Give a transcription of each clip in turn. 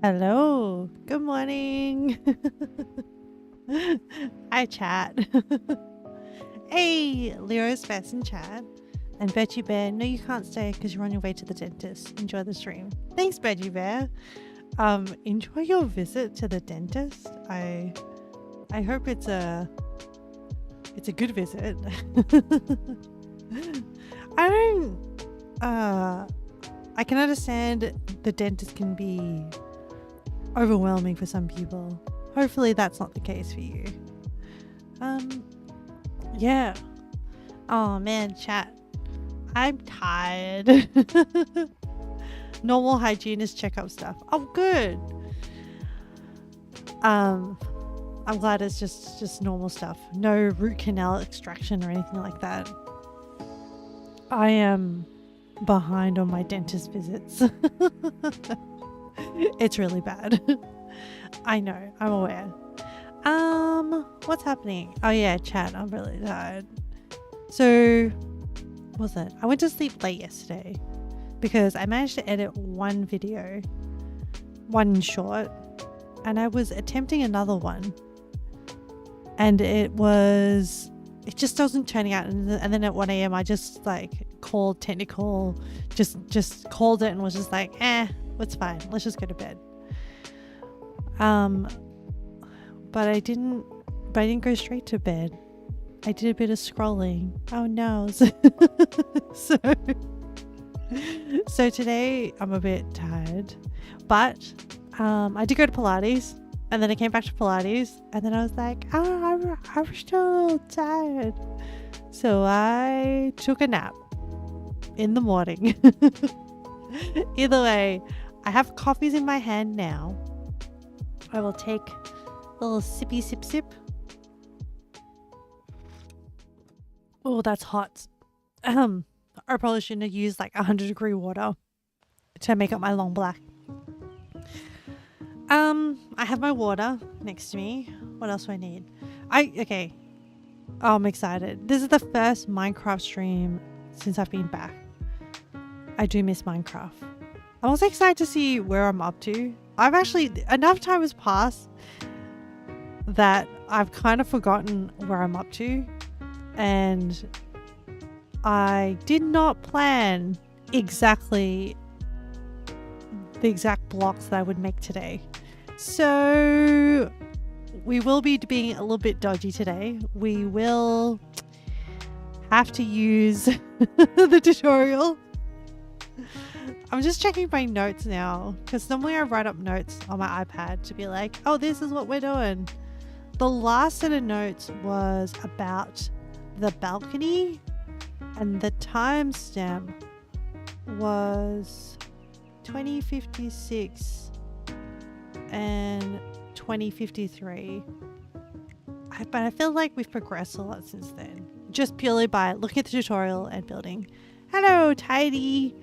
Hello, good morning. Hi, chat. Hey, Leo's best in chat. And Veggie Bear, no, you can't stay because you're on your way to the dentist. Enjoy the stream. Thanks, Veggie Bear. Enjoy your visit to the dentist. I hope it's a good visit. I can understand the dentist can be overwhelming for some people. Hopefully that's not the case for you. Yeah. Oh man, chat. I'm tired. Normal hygienist checkup stuff. Oh, good. I'm glad it's just normal stuff. No root canal extraction or anything like that. I am behind on my dentist visits. It's really bad. I know, I'm aware. What's happening? Oh yeah, chat, I'm really tired. So, what was it? I went to sleep late yesterday because I managed to edit one video, one short, and I was attempting another one. And it just wasn't turning out. And then at 1 a.m. I just like called technical, just called it and was just like, it's fine. Let's just go to bed. But I didn't go straight to bed. I did a bit of scrolling. Oh no. So today I'm a bit tired, but I did go to Pilates, and then I came back to Pilates, and then I was like, I'm still tired. So I took a nap in the morning. Either way, I have coffees in my hand now. I will take a little sippy sip. Oh, that's hot. I probably shouldn't have used like 100-degree water to make up my long black. I have my water next to me. What else do I need? Okay. Oh, I'm excited. This is the first Minecraft stream since I've been back. I do miss Minecraft. I'm also excited to see where I'm up to. Enough time has passed that I've kind of forgotten where I'm up to, and I did not plan exactly the exact blocks that I would make today. So we will be being a little bit dodgy today. We will have to use the tutorial. I'm just checking my notes now, because normally I write up notes on my iPad to be like, oh, this is what we're doing. The last set of notes was about the balcony, and the timestamp was 2056 and 2053. But I feel like we've progressed a lot since then, just purely by looking at the tutorial and building. Hello, Tidy.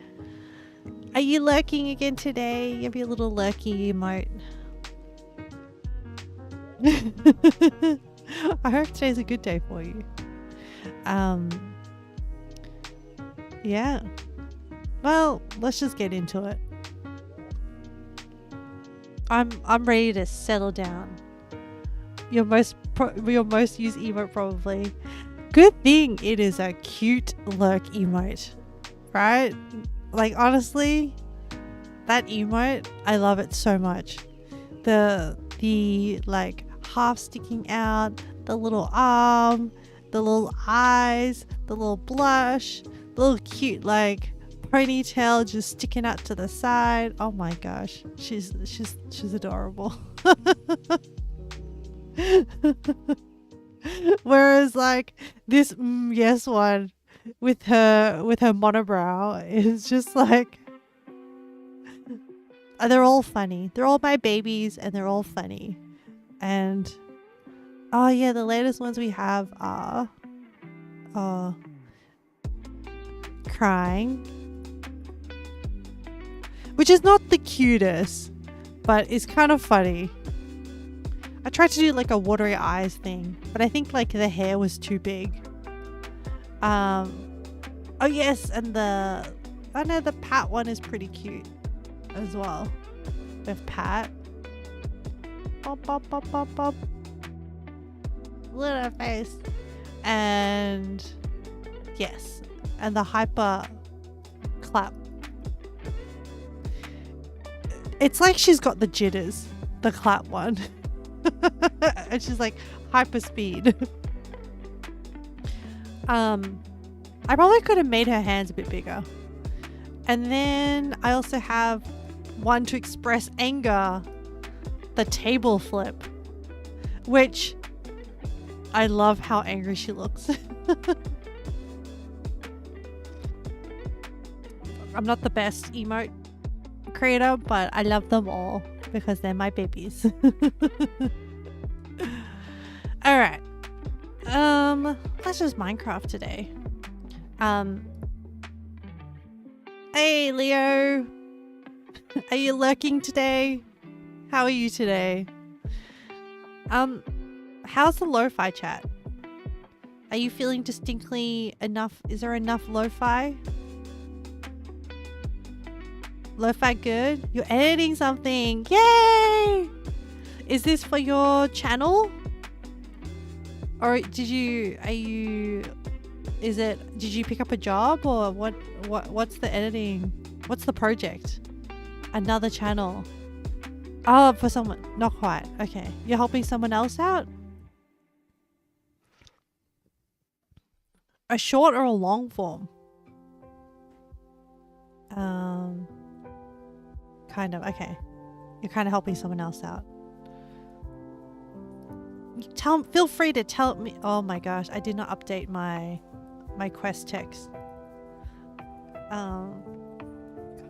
Are you lurking again today? You have your little lurky emote. hope today's a good day for you. Yeah. Well, let's just get into it. I'm ready to settle down. Your most used emote probably. Good thing it is a cute lurk emote, right? Like honestly, that emote, I love it so much. The like half sticking out, the little arm, the little eyes, the little blush, the little cute like ponytail just sticking out to the side. Oh my gosh, she's adorable. Whereas like this yes one with her monobrow is just like, they're all funny. They're all my babies and they're all funny. And oh yeah, the latest ones we have are crying, which is not the cutest, but it's kind of funny. I tried to do like a watery eyes thing, but I think like the hair was too big. Oh yes, and the Pat one is pretty cute as well. With Pat. Bop bop bop bop bop. Little face. And yes. And the hyper clap. It's like she's got the jitters. The clap one. And she's like hyper speed. I probably could have made her hands a bit bigger. And then I also have one to express anger, the table flip, which I love how angry she looks. I'm not the best emote creator, but I love them all because they're my babies. All right. Let's just Minecraft today. Hey Leo, are you lurking today? How are you today? How's the lo-fi chat? Are you feeling distinctly enough? Is there enough lo-fi? Lo-fi good? You're editing something. Yay! Is this for your channel? Or did you pick up a job or what's the editing? What's the project? Another channel. Oh, for someone. Not quite. Okay. You're helping someone else out? A short or a long form? Kind of. Okay. You're kind of helping someone else out. Feel free to tell me. Oh my gosh, I did not update my quest text.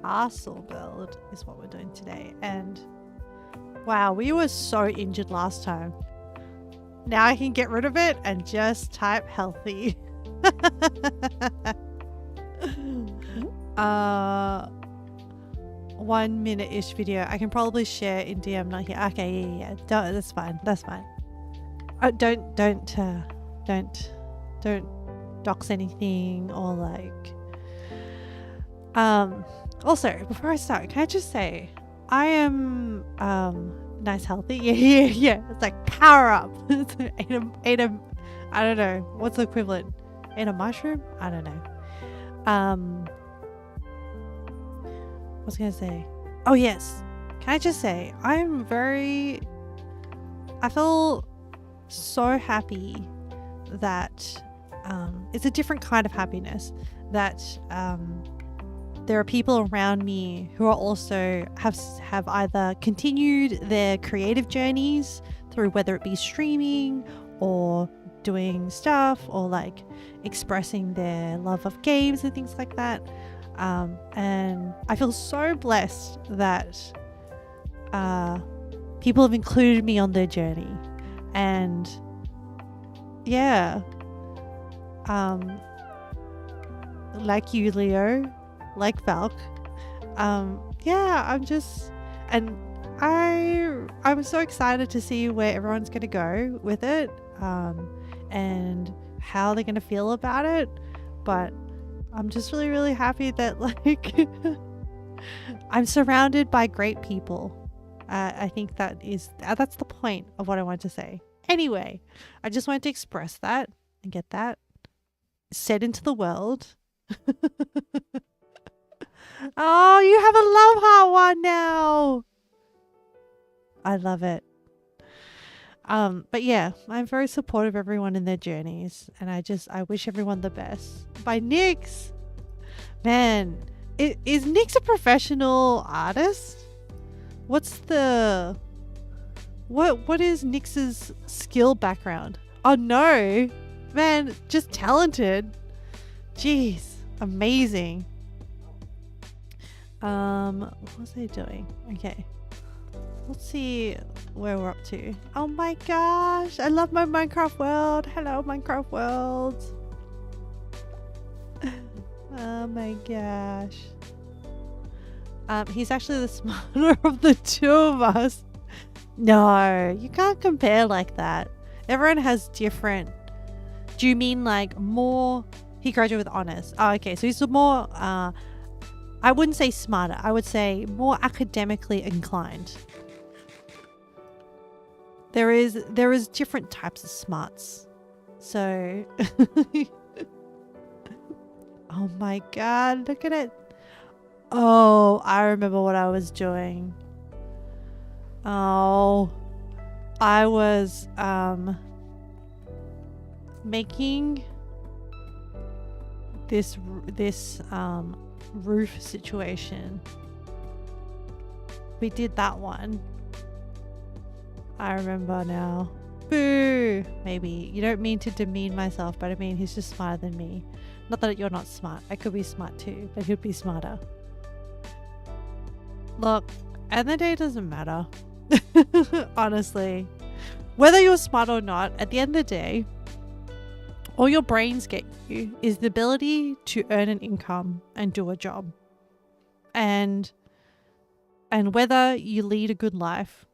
Castle build is what we're doing today, and wow, we were so injured last time. Now I can get rid of it and just type healthy. 1 minute-ish video. I can probably share in DM, not here. Okay, yeah. That's fine. That's fine. Don't dox anything or like. Also, before I start, can I just say I am nice, healthy. Yeah. It's like power up. ate a I don't know what's the equivalent. Ate a mushroom. I don't know. What was I gonna say? Oh yes. Can I just say I feel so happy that it's a different kind of happiness that there are people around me who are also have either continued their creative journeys through whether it be streaming or doing stuff or like expressing their love of games and things like that. And I feel so blessed that people have included me on their journey. And yeah, like you, Leo, like Valk, yeah, and I'm so excited to see where everyone's gonna go with it, and how they're gonna feel about it. But I'm just really, really happy that like I'm surrounded by great people. I think that's the point of what I wanted to say. Anyway, I just wanted to express that and get that said into the world. Oh, you have a love heart one now. I love it. But yeah, I'm very supportive of everyone in their journeys, and I wish everyone the best. By Nyx, man, is Nyx a professional artist? What is Nyx's skill background? Oh no, man, just talented. Jeez, amazing. What was I doing? Okay. Let's see where we're up to. Oh my gosh, I love my Minecraft world. Hello, Minecraft world. Oh my gosh. He's actually the smarter of the two of us. No, you can't compare like that. Everyone has different. Do you mean like more? He graduated with honors. Oh, okay. So he's more, I wouldn't say smarter. I would say more academically inclined. There is different types of smarts. So, oh my God, look at it. Oh, I remember what I was doing. Oh, I was making this roof situation. We did that one. I remember now. Boo! Maybe. You don't mean to demean myself, but I mean he's just smarter than me. Not that you're not smart. I could be smart too, but he'd be smarter. Look, at the end of the day, it doesn't matter. Honestly. Whether you're smart or not, at the end of the day, all your brains get you is the ability to earn an income and do a job. And whether you lead a good life,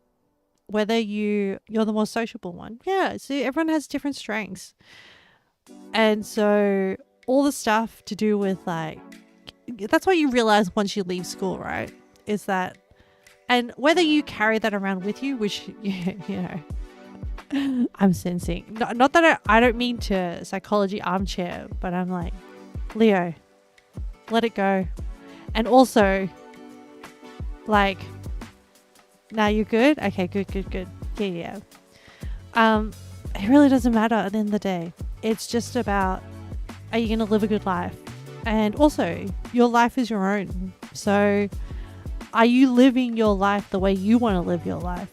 whether you're the more sociable one. Yeah, so everyone has different strengths. And so all the stuff to do with like, that's what you realize once you leave school, right? Is that, and whether you carry that around with you, which, you know, I'm sensing. Not that I don't mean to psychology armchair, but I'm like, Leo, let it go. And also, like, now you're good? Okay, good. Yeah. It really doesn't matter at the end of the day. It's just about, are you going to live a good life? And also, your life is your own. So, are you living your life the way you want to live your life?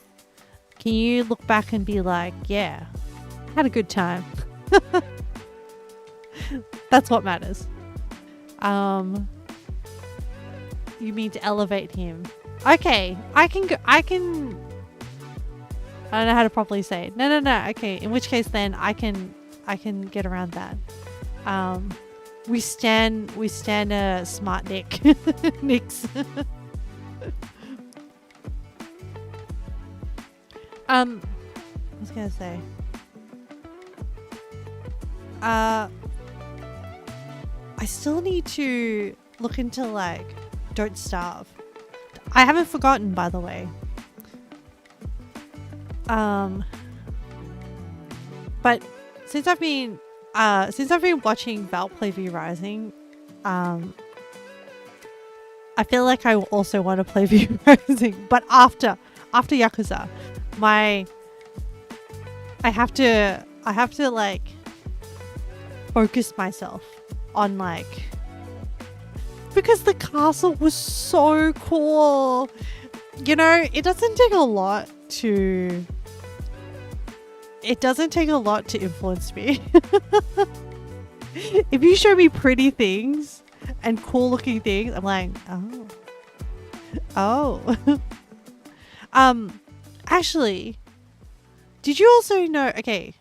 Can you look back and be like, yeah, had a good time. That's what matters. You mean to elevate him. Okay, I don't know how to properly say it. No. Okay, in which case then I can get around that. We stand a smart Nick. Nyx. I was gonna say. I still need to look into like Don't Starve. I haven't forgotten, by the way. But since I've been watching Val play V Rising, I feel like I also want to play V Rising, but after Yakuza, I have to like focus myself on like, because the castle was so cool. You know, it doesn't take a lot to influence me. If you show me pretty things and cool looking things, I'm like, oh. Actually, did you also know, okay,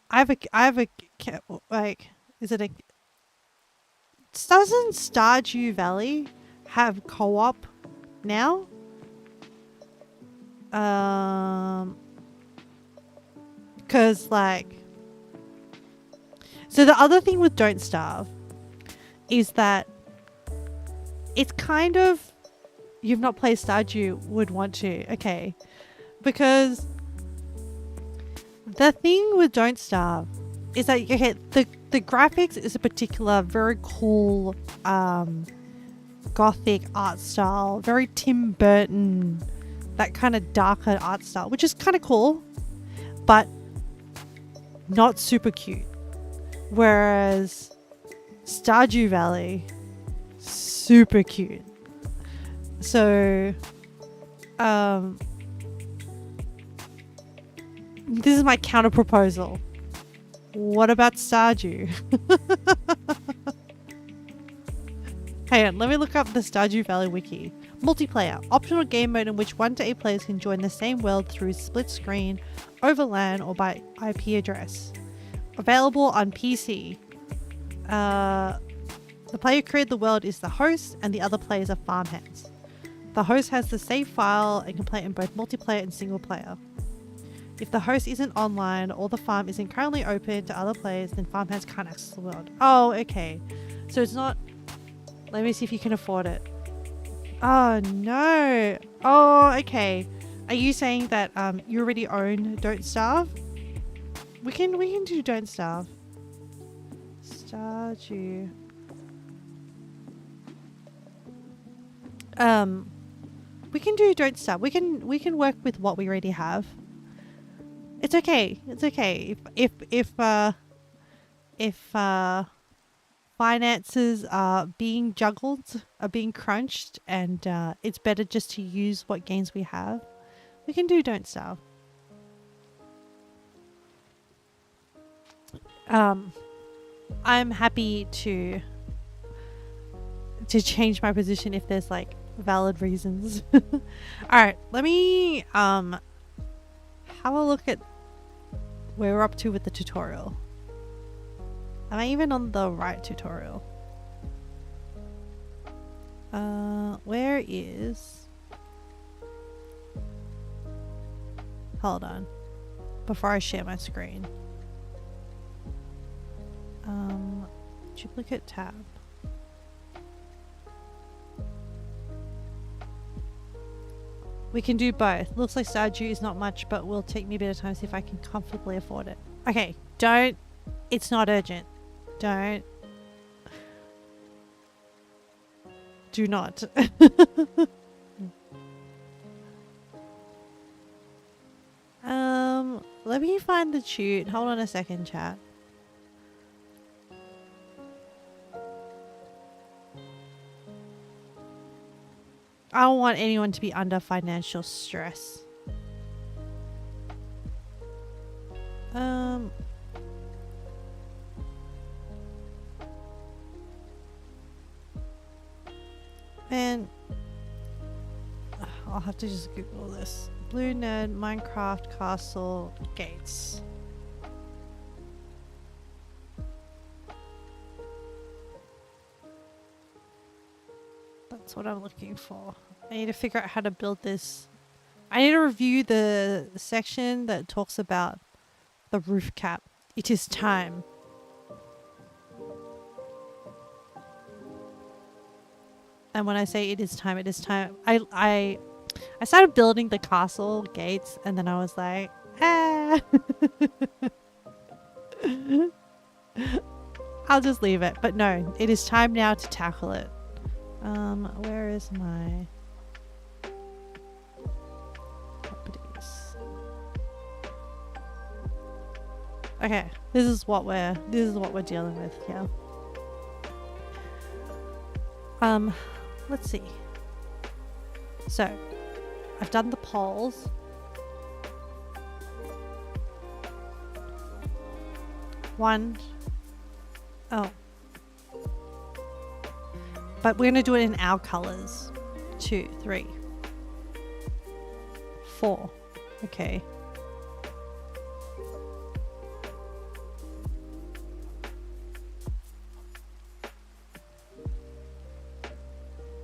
I have a like, is it a, doesn't Stardew Valley have co-op now? Because like, so the other thing with Don't Starve is that it's kind of, you've not played Stardew would want to, okay, because the thing with Don't Starve is that, okay, the graphics is a particular very cool gothic art style, very Tim Burton, that kind of darker art style, which is kind of cool, but not super cute. Whereas Stardew Valley, super cute. So this is my counter proposal. What about Stardew? Hang on, let me look up the Stardew Valley wiki. Multiplayer, optional game mode in which 1 to 8 players can join the same world through split screen, over LAN, or by IP address. Available on PC. The player who created the world is the host, and the other players are farmhands. The host has the save file and can play in both multiplayer and single player. If the host isn't online or the farm isn't currently open to other players, then farmhands can't access the world. Oh, okay. So it's not... Let me see if you can afford it. Oh, no. Oh, okay. Are you saying that you already own Don't Starve? We can do Don't Starve. Stardew. We can do Don't Starve. We can work with what we already have. It's okay. It's okay. If finances are being juggled, are being crunched, and it's better just to use what games we have, we can do Don't Starve. I'm happy to change my position if there's like valid reasons. All right, let me have a look at where we're up to with the tutorial. Am I even on the right tutorial? Where is... Hold on. Before I share my screen. Duplicate tab. We can do both. Looks like Stardew is not much, but will take me a bit of time to see if I can comfortably afford it. Okay, don't... It's not urgent. Don't... Do not. Let me find the tune. Hold on a second, chat. I don't want anyone to be under financial stress. Man, I'll have to just Google this. Blue Nerd, Minecraft, Castle, Gates. That's what I'm looking for. I need to figure out how to build this. I need to review the section that talks about the roof cap. It is time. And when I say it is time, it is time. I started building the castle gates, and then I was like, ah. I'll just leave it. But no, it is time now to tackle it. Where is my properties? Okay, this is what we're dealing with here. Let's see. So, I've done the poles. One. Oh. But we're going to do it in our colors. 2, 3, 4. Okay.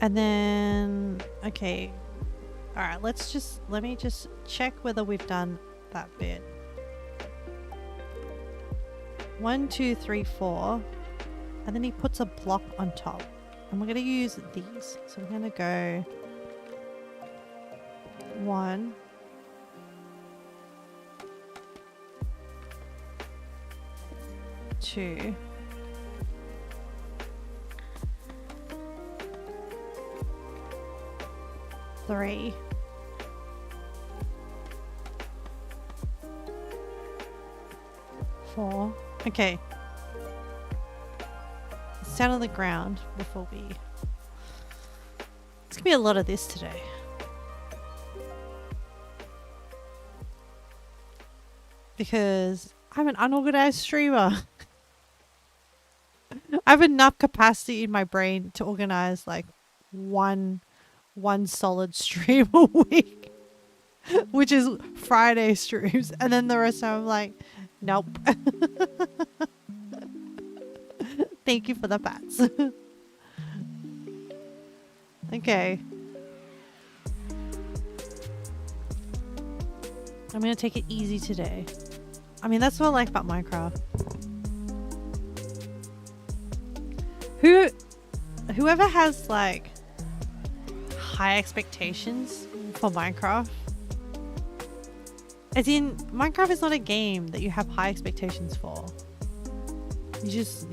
And then, okay. Alright, let me just check whether we've done that bit. 1, 2, 3, 4. And then he puts a block on top. And we're going to use these. So we're going to go 1, 2, 3, 4. Okay. It's down on the ground before we... It's going to be a lot of this today. Because I'm an unorganized streamer. I have enough capacity in my brain to organize like one solid stream a week. Which is Friday streams. And then the rest I'm like, nope. Thank you for the pats. Okay. I'm gonna take it easy today. I mean, that's what I like about Minecraft. Whoever has like high expectations for Minecraft, as in Minecraft is not a game that you have high expectations for. You just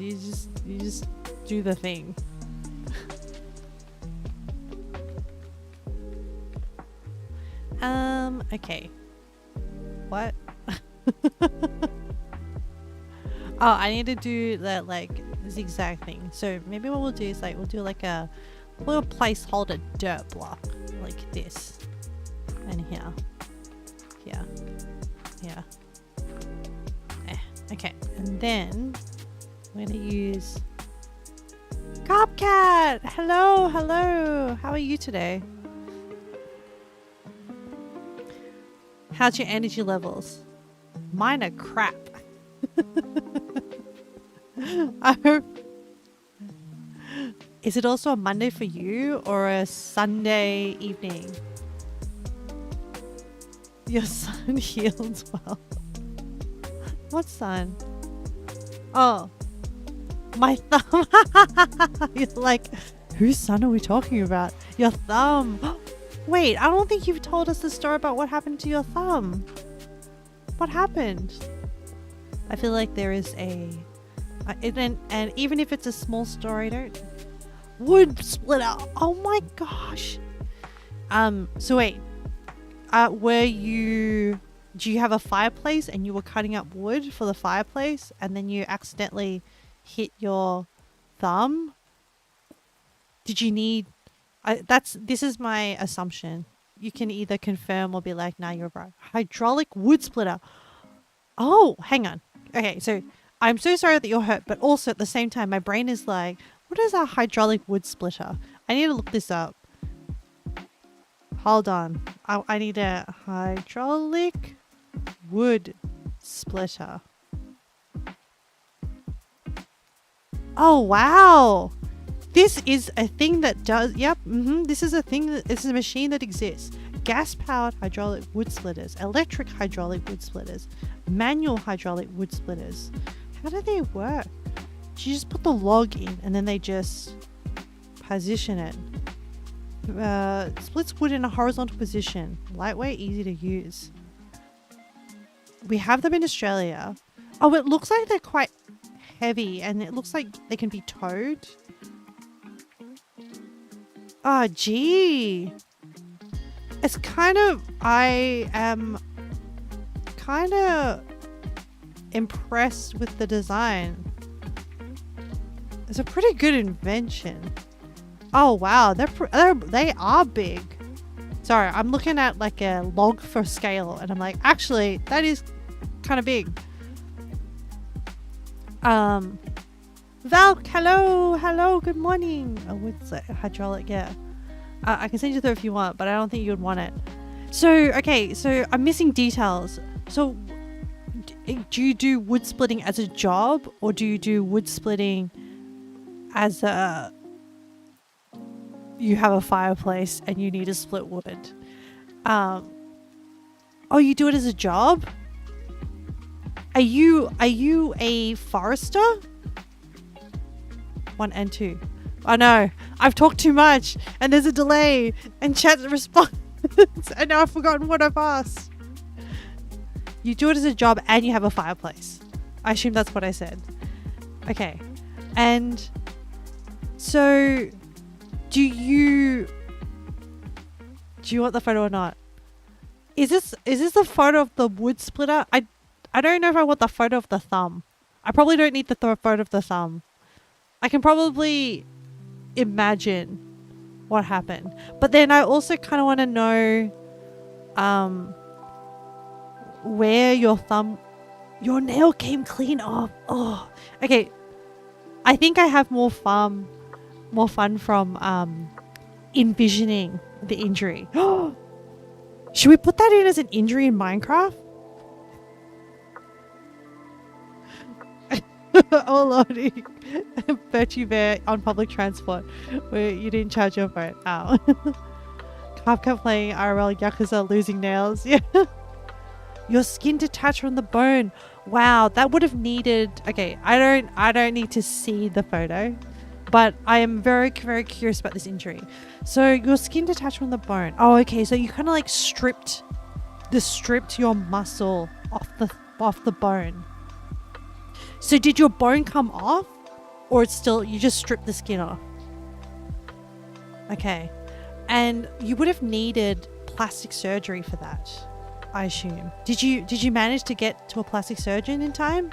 do the thing. Okay. What? Oh, I need to do that like zigzag thing. So maybe what we'll do is like we'll do like a little placeholder dirt block like this. And here. Here. Here. Okay. And then we're gonna use Copcat! Hello, hello! How are you today? How's your energy levels? Mine are crap. I hope... Is it also a Monday for you or a Sunday evening? Your son heals well. What son? Oh. My thumb. You're like, whose son are we talking about? Your thumb. Wait, I don't think you've told us the story about what happened to your thumb. What happened? I feel like there is a... and even if it's a small story, don't... Wood splitter. Oh my gosh. So wait. Do you have a fireplace and you were cutting up wood for the fireplace and then you accidentally hit your thumb? Did you need... this is my assumption. You can either confirm or be like, nah, you're right. Hydraulic wood splitter. Oh, hang on. Okay, so I'm so sorry that you're hurt, but also at the same time, my brain is like, what is a hydraulic wood splitter? I need to look this up. Hold on. I need a hydraulic wood splitter. Oh, wow. This is a thing that does... Yep. This is a thing that... It's a machine that exists. Gas-powered hydraulic wood splitters. Electric hydraulic wood splitters. Manual hydraulic wood splitters. How do they work? You just put the log in and then they just position it. Splits wood in a horizontal position. Lightweight, easy to use. We have them in Australia. Oh, it looks like they're quite heavy and it looks like they can be towed. Oh, gee. It's kind of... I am kind of impressed with the design. It's a pretty good invention. Oh, wow. They are big. Sorry, I'm looking at like a log for scale and I'm like, actually, that is kind of big. Valk, hello, good morning. Oh, what's that? Hydraulic, yeah. I can send you through if you want, but I don't think you would want it. So, okay, so I'm missing details. So, do you do wood splitting as a job or do you do wood splitting as a... You have a fireplace and you need to split wood? Um, oh, you do it as a job? Are you a forester? 1 and 2. I know. I've talked too much and there's a delay and chat response and now I've forgotten what I've asked. You do it as a job and you have a fireplace. I assume that's what I said. Okay. And so do you want the photo or not? Is this a photo of the wood splitter? I don't know if I want the photo of the thumb. I probably don't need the photo of the thumb. I can probably imagine what happened. But then I also kind of want to know where your nail came clean off. Oh, okay. I think I have more fun from envisioning the injury. Should we put that in as an injury in Minecraft? Oh lordy. Bertie Bear on public transport where you didn't charge your phone. Ow. Kafka playing IRL Yakuza losing nails. Yeah. Your skin detached from the bone. Wow, that would have needed... Okay, I don't need to see the photo, but I am very, very curious about this injury. So your skin detached from the bone. Oh, okay. So you kind of like stripped your muscle off the bone. So did your bone come off, or it's still, you just stripped the skin off? Okay. And you would have needed plastic surgery for that, I assume. Did you manage to get to a plastic surgeon in time?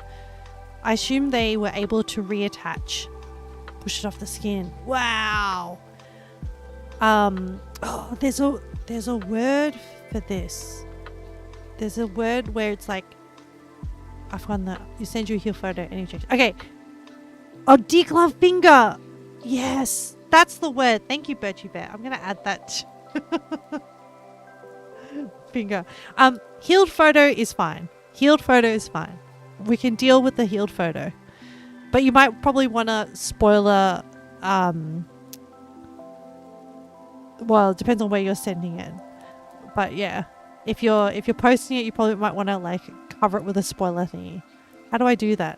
I assume they were able to reattach, push it off the skin. Wow. Oh, there's a word for this. There's a word where it's like, I found that. You send you a heel photo and you check. Okay. Oh, degloved finger. Yes, that's the word. Thank you, Birchie Bear. I'm gonna add that. Finger. Healed photo is fine. Healed photo is fine. We can deal with the healed photo. But you might probably want to spoiler. Well, it depends on where you're sending it. But yeah, if you're posting it, you probably might want to like cover it with a spoiler thingy. How do I do that?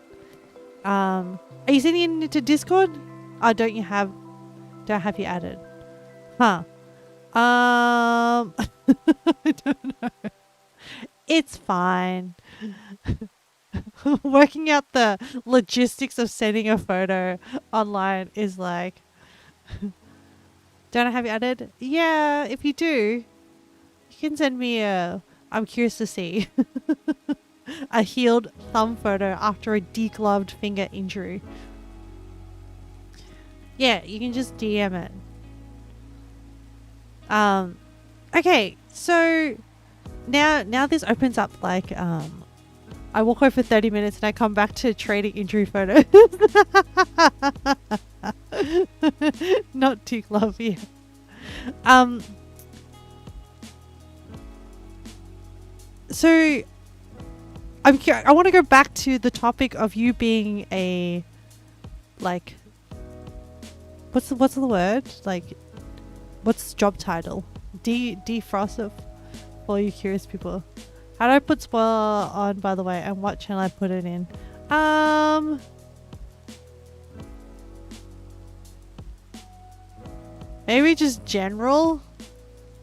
Are you sending it into Discord? Oh, don't have you added? Huh. I don't know. It's fine. Working out the logistics of sending a photo online is like, don't I have you added? Yeah, if you do, you can send me I'm curious to see a healed thumb photo after a degloved finger injury. Yeah, you can just DM it. Okay, so now this opens up like I walk away for 30 minutes and I come back to trading injury photos. Not degloved, yeah. So I want to go back to the topic of you being a like what's the word? Like what's the job title? Defroster for you curious people. How do I put spoiler on, by the way, and what channel I put it in? Maybe just general.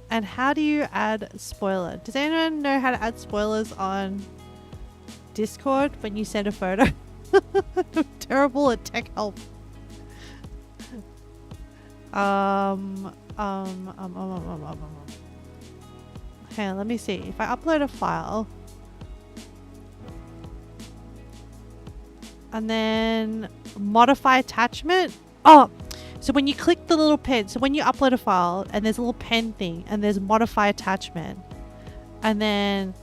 And how do you add spoiler? Does anyone know how to add spoilers on Discord when you send a photo? I'm terrible at tech help. Okay, let me see. If I upload a file and then modify attachment. Oh, so when you click the little pen, so when you upload a file and there's a little pen thing and there's modify attachment and then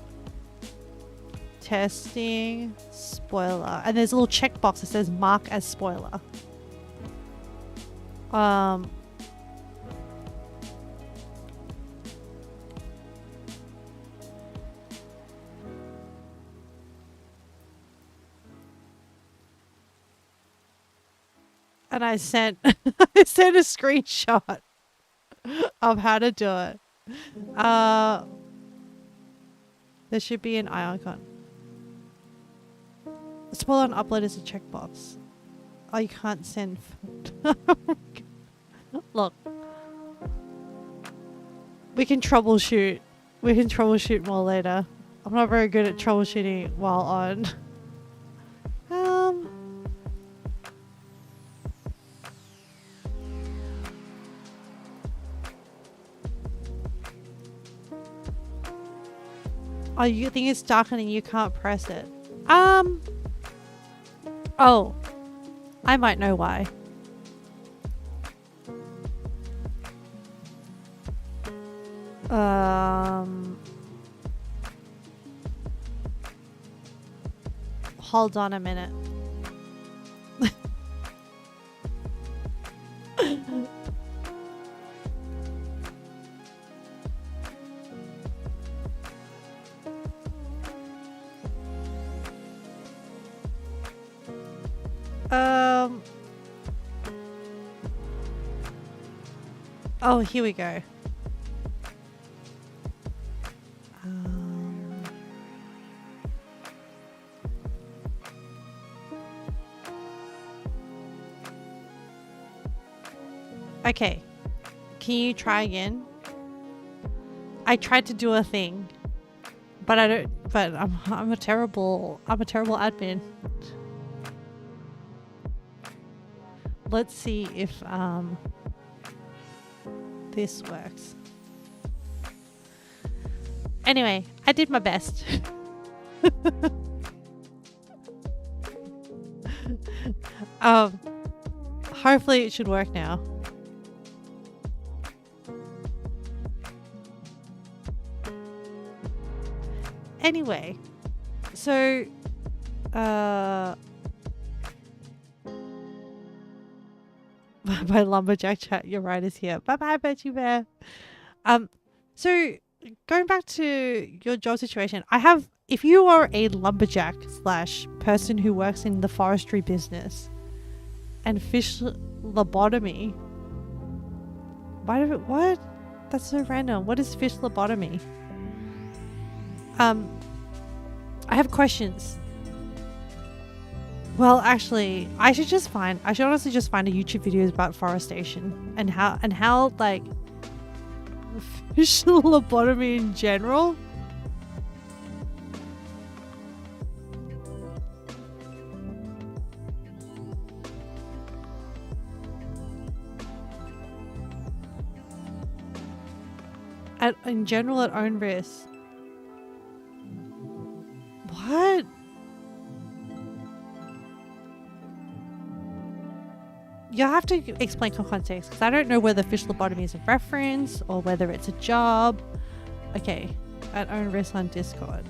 testing spoiler and there's a little checkbox that says mark as spoiler. And I sent I sent a screenshot of how to do it. Uh, there should be an eye icon. Spoil and upload is a checkbox. Oh, you can't send. Look, we can troubleshoot. We can troubleshoot more later. I'm not very good at troubleshooting while on. Oh, you think it's darkening, you can't press it. Oh, I might know why. Hold on a minute. Oh, here we go. Okay. Can you try again? I tried to do a thing, but I don't. But I'm a terrible admin. Let's see if this works. Anyway, I did my best. Hopefully it should work now. Anyway, so my lumberjack chat, you're right, is here. Bye bye, Betty Bear. So going back to your job situation, if you are a lumberjack / person who works in the forestry business and fish lobotomy, what? That's so random. What is fish lobotomy? I have questions. Well, actually, I should honestly just find a YouTube videos about forestation and how like fish lobotomy in general. In general at own risk. What? You'll have to explain context because I don't know whether fish lobotomy is a reference or whether it's a job. Okay, at own risk on Discord.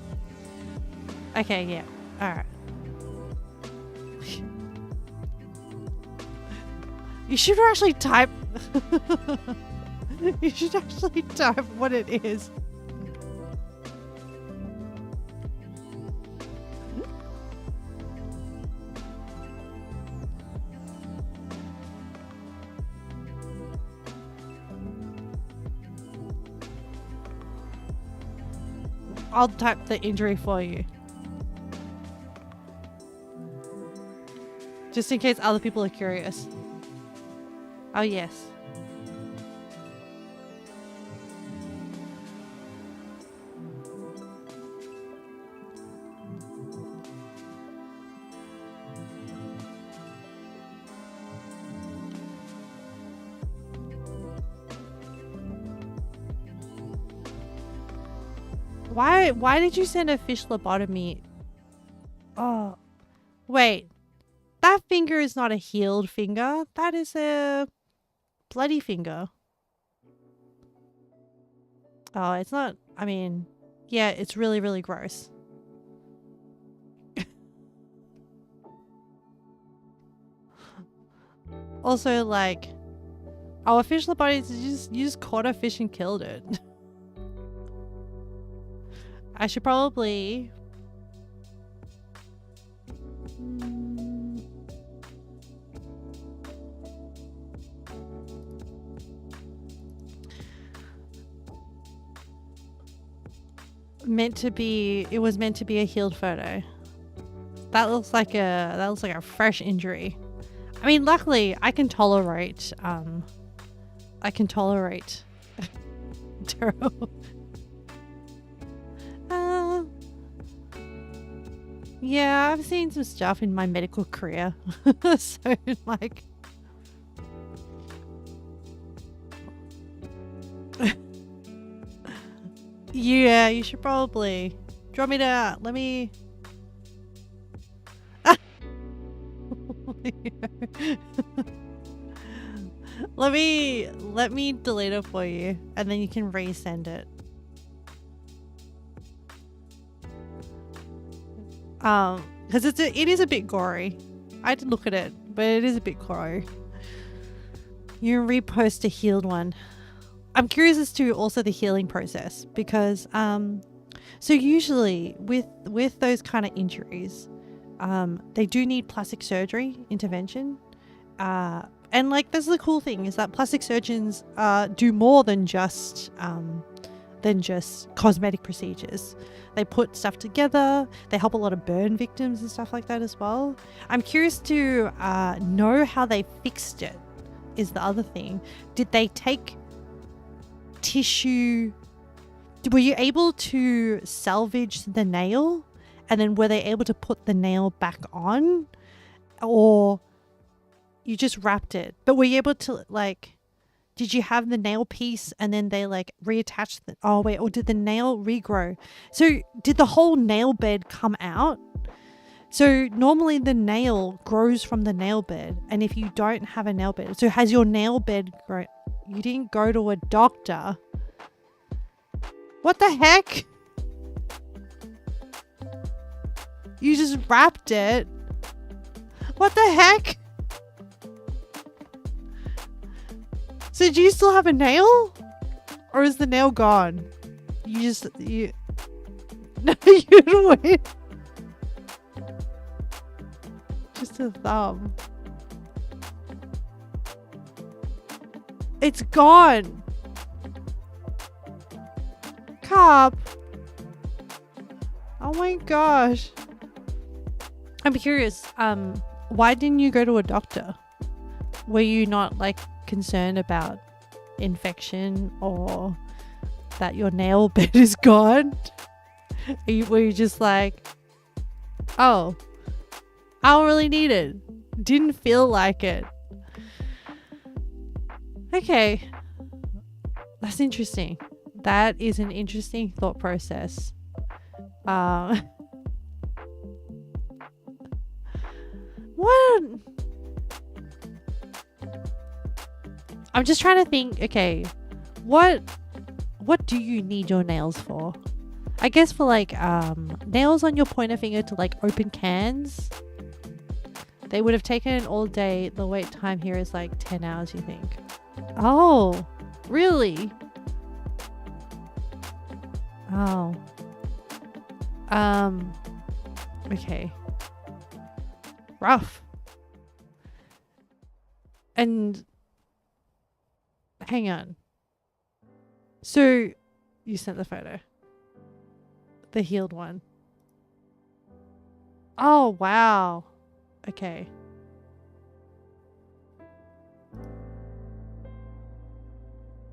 Okay, yeah, alright. You should actually type. You should actually type what it is. I'll type the injury for you. Just in case other people are curious. Oh, yes. Why did you send a fish lobotomy? Oh, wait. That finger is not a healed finger. That is a bloody finger. Oh, it's not. I mean, yeah, it's really, really gross. Also, like, our fish lobotomy, you just caught a fish and killed it. I should probably... it was meant to be a healed photo. That looks like a fresh injury. I mean, luckily I can tolerate Daryl. Yeah, I've seen some stuff in my medical career. So like yeah, you should probably. Do you want me to let me let me delete it for you and then you can resend it. Because it is a bit gory. I did look at it, but it is a bit gory. You repost a healed one. I'm curious as to also the healing process because so usually with those kind of injuries, they do need plastic surgery intervention. And like that's the cool thing is that plastic surgeons do more than just cosmetic procedures. They put stuff together. They help a lot of burn victims and stuff like that as well. I'm curious to know how they fixed it is the other thing. Did they take tissue? Were you able to salvage the nail? And then were they able to put the nail back on? Or you just wrapped it? But were you able to like... Did you have the nail piece and then they like reattached the... Oh wait, or did the nail regrow? So did the whole nail bed come out? So normally the nail grows from the nail bed. And if you don't have a nail bed... So has your nail bed grown? You didn't go to a doctor. What the heck? You just wrapped it. What the heck? So do you still have a nail? Or is the nail gone? You no, you don't wait. Just a thumb. It's gone. Cup. Oh my gosh. I'm curious. Why didn't you go to a doctor? Were you not like concerned about infection or that your nail bed is gone? Were you just like, oh, I don't really need it. Didn't feel like it. Okay. That's interesting. That is an interesting thought process. What? I'm just trying to think, okay, what do you need your nails for? I guess for like nails on your pointer finger to like open cans. They would have taken all day. The wait time here is like 10 hours, you think? Oh, really? Oh. Okay. Rough. And hang on. So you sent the photo. The healed one. Oh, wow. Okay.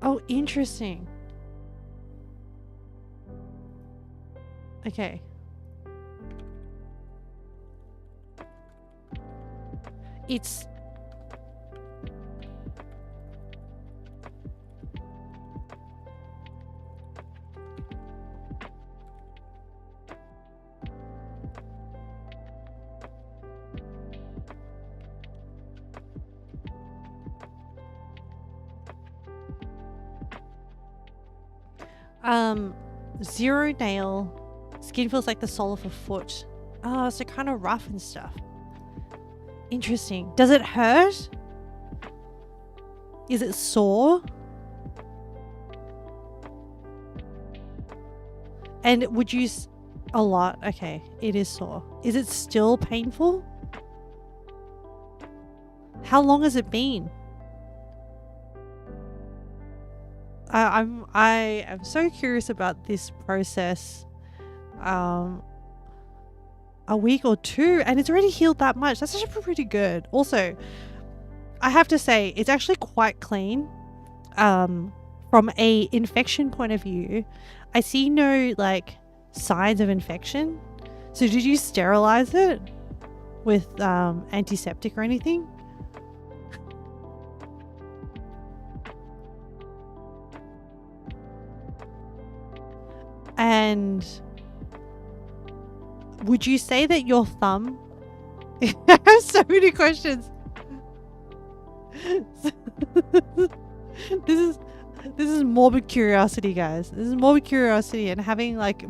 Oh, interesting. Okay. It's... zero nail. Skin feels like the sole of a foot. Oh, so kind of rough and stuff. Interesting. Does it hurt? Is it sore? And would you... A lot. Okay. It is sore. Is it still painful? How long has it been? I am so curious about this process a week or two, and it's already healed that much. That's actually pretty good. Also, I have to say, it's actually quite clean. From a infection point of view, I see no like signs of infection. So did you sterilize it with antiseptic or anything? And would you say that your thumb I have so many questions. This is morbid curiosity, guys. This is morbid curiosity, and having like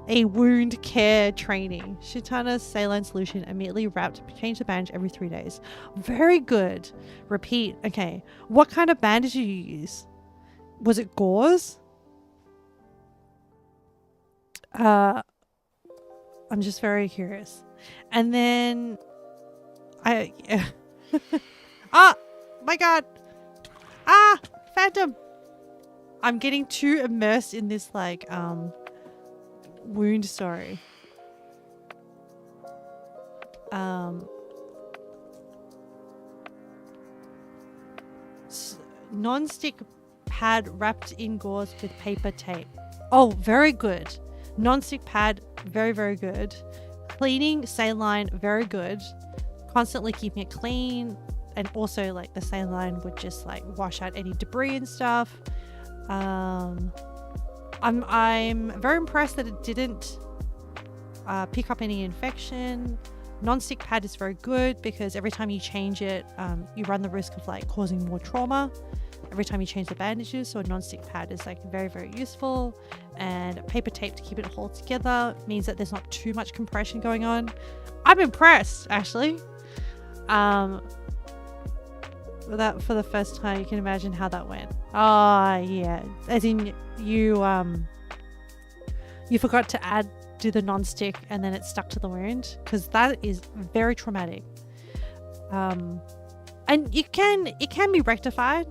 a wound care training. Shitana saline solution immediately wrapped. Change the bandage every 3 days. Very good. Repeat. Okay. What kind of bandage did you use? Was it gauze? I'm just very curious. And then ah, my God. Ah, Phantom. I'm getting too immersed in this like wound story. Non-stick pad wrapped in gauze with paper tape. Oh, very good. Non-stick pad, very, very good. Cleaning saline, very good. Constantly keeping it clean, and also like the saline would just like wash out any debris and stuff. I'm very impressed that it didn't pick up any infection. Non-stick pad is very good because every time you change it, you run the risk of like causing more trauma every time you change the bandages. So a non-stick pad is like very, very useful. And paper tape to keep it all together means that there's not too much compression going on. I'm impressed, actually. That for the first time, you can imagine how that went. Oh yeah, as in you forgot to do the non-stick and then it stuck to the wound, because that is very traumatic. And it can be rectified.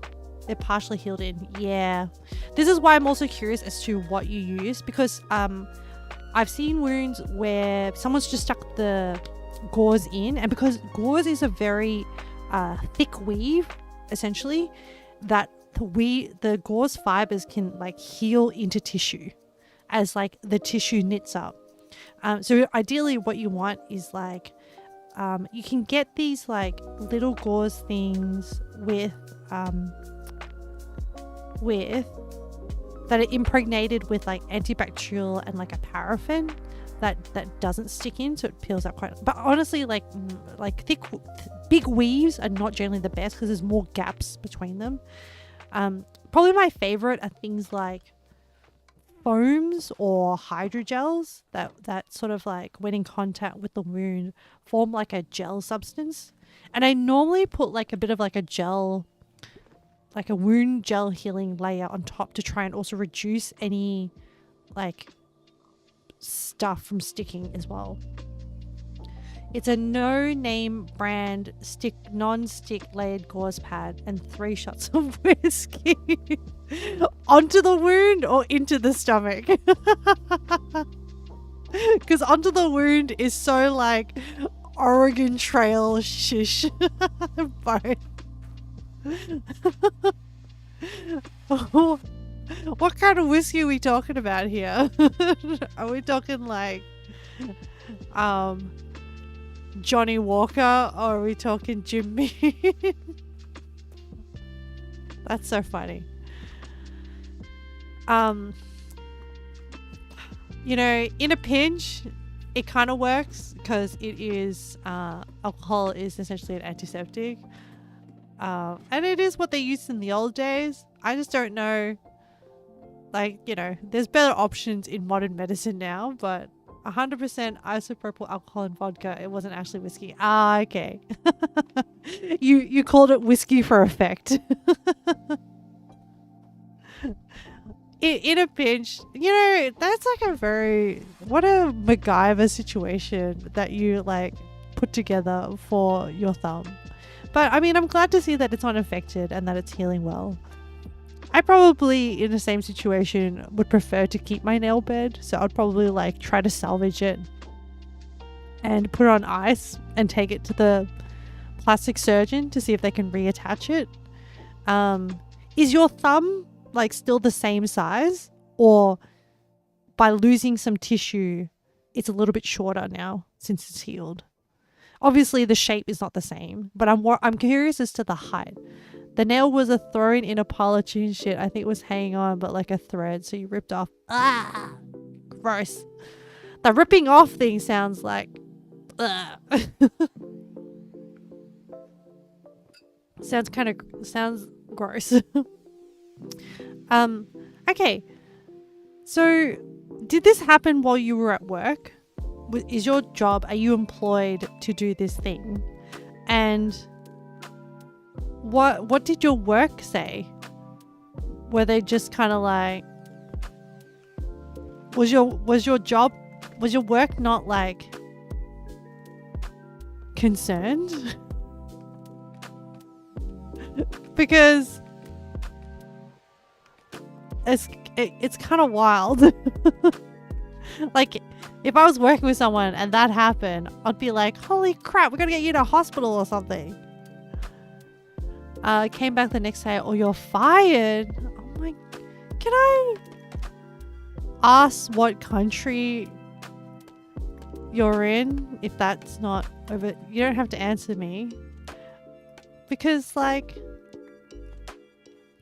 It partially healed in. Yeah, this is why I'm also curious as to what you use, because I've seen wounds where someone's just stuck the gauze in, and because gauze is a very thick weave, essentially, that the gauze fibers can like heal into tissue as like the tissue knits up. So ideally what you want is like you can get these like little gauze things with that are impregnated with like antibacterial and like a paraffin that doesn't stick in, so it peels out quite. But honestly, like thick big weaves are not generally the best because there's more gaps between them. Probably my favorite are things like foams or hydrogels that sort of like when in contact with the wound form like a gel substance. And I normally put like a bit of like a gel, like a wound gel healing layer on top to try and also reduce any like stuff from sticking as well. It's a no-name brand non-stick layered gauze pad and 3 shots of whiskey onto the wound or into the stomach. Because onto the wound is so like Oregon Trail shish. What kind of whiskey are we talking about here? Are we talking like Johnny Walker, or are we talking Jim Beam? That's so funny. You know, in a pinch, it kind of works because it is alcohol is essentially an antiseptic, and it is what they used in the old days. I just don't know. Like, you know, there's better options in modern medicine now, but 100% isopropyl alcohol and vodka. It wasn't actually whiskey. Ah, okay. You called it whiskey for effect. In a pinch, you know, that's like what a MacGyver situation that you like put together for your thumb. But I mean, I'm glad to see that it's not infected and that it's healing well. I probably, in the same situation, would prefer to keep my nail bed. So I'd probably like try to salvage it and put it on ice and take it to the plastic surgeon to see if they can reattach it. Is your thumb like still the same size, or by losing some tissue, it's a little bit shorter now since it's healed? Obviously, the shape is not the same, but I'm curious as to the height. The nail was a thrown in a pile of chicken shit. I think it was hanging on, but like a thread, so you ripped off. Ah, gross. The ripping off thing sounds like. Sounds gross. Okay. So, did this happen while you were at work? Is your job, are you employed to do this thing? And what did your work say? Were they just kind of like, was your work not like concerned? Because it's kind of wild. Like, if I was working with someone and that happened, I'd be like, holy crap, we gotta get you to a hospital or something. Came back the next day, or you're fired. Oh my, can I ask what country you're in? If that's not over, you don't have to answer me. Because like,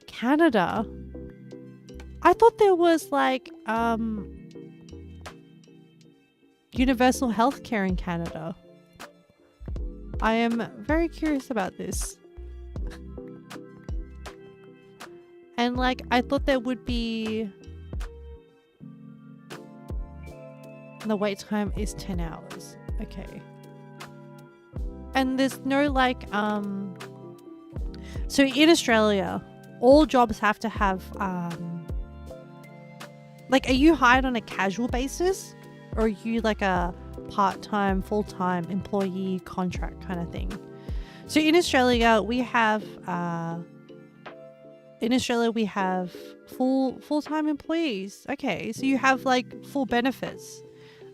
Canada, I thought there was like, universal healthcare in Canada. I am very curious about this. And like, I thought there would be... The wait time is 10 hours. Okay. And there's no like, so in Australia, all jobs have to have, like, are you hired on a casual basis? Or are you like a part-time, full-time employee contract kind of thing? So in Australia, we have full-time employees. Okay, so you have like full benefits.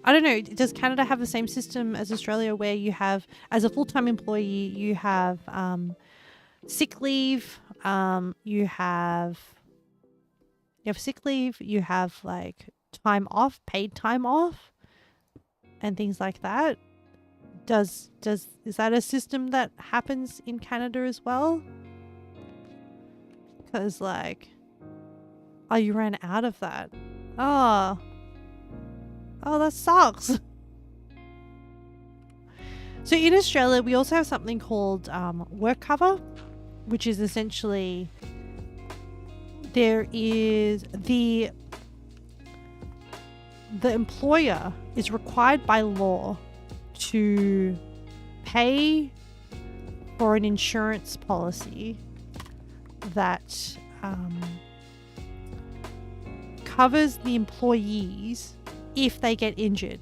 I don't know, does Canada have the same system as Australia, where you have, as a full-time employee, you have sick leave, you have sick leave, you have like time off, paid time off, and things like that? Is that a system that happens in Canada as well? Because like, oh, you ran out of that. Oh, that sucks. So in Australia, we also have something called work cover, which is essentially, there is the employer is required by law to pay for an insurance policy that covers the employees if they get injured.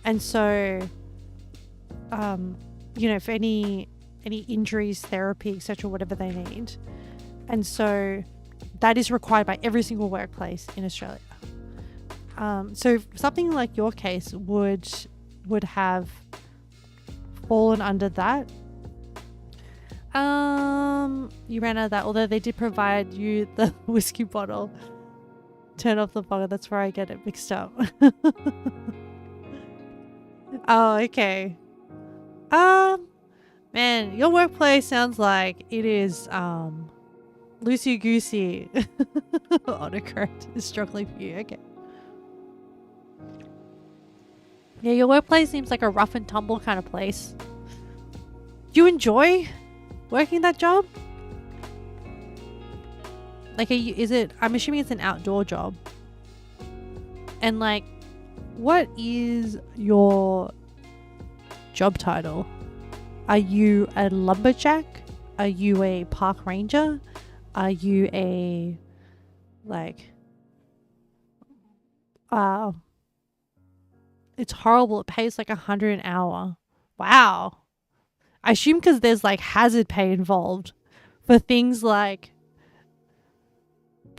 And so, for any injuries, therapy, etc., whatever they need. And so that is required by every single workplace in Australia. So something like your case would have fallen under that. You ran out of that, although they did provide you the whiskey bottle. Turn off the bottle, that's where I get it mixed up. Oh, okay. Man, your workplace sounds like it is loosey goosey. Autocorrect is struggling for you. Okay. Yeah, your workplace seems like a rough and tumble kind of place. Do you enjoy working that job? Like, I'm assuming it's an outdoor job. And like, what is your job title? Are you a lumberjack? Are you a park ranger? Are you a, like, it's horrible. It pays like $100 an hour. Wow. I assume because there's like hazard pay involved for things like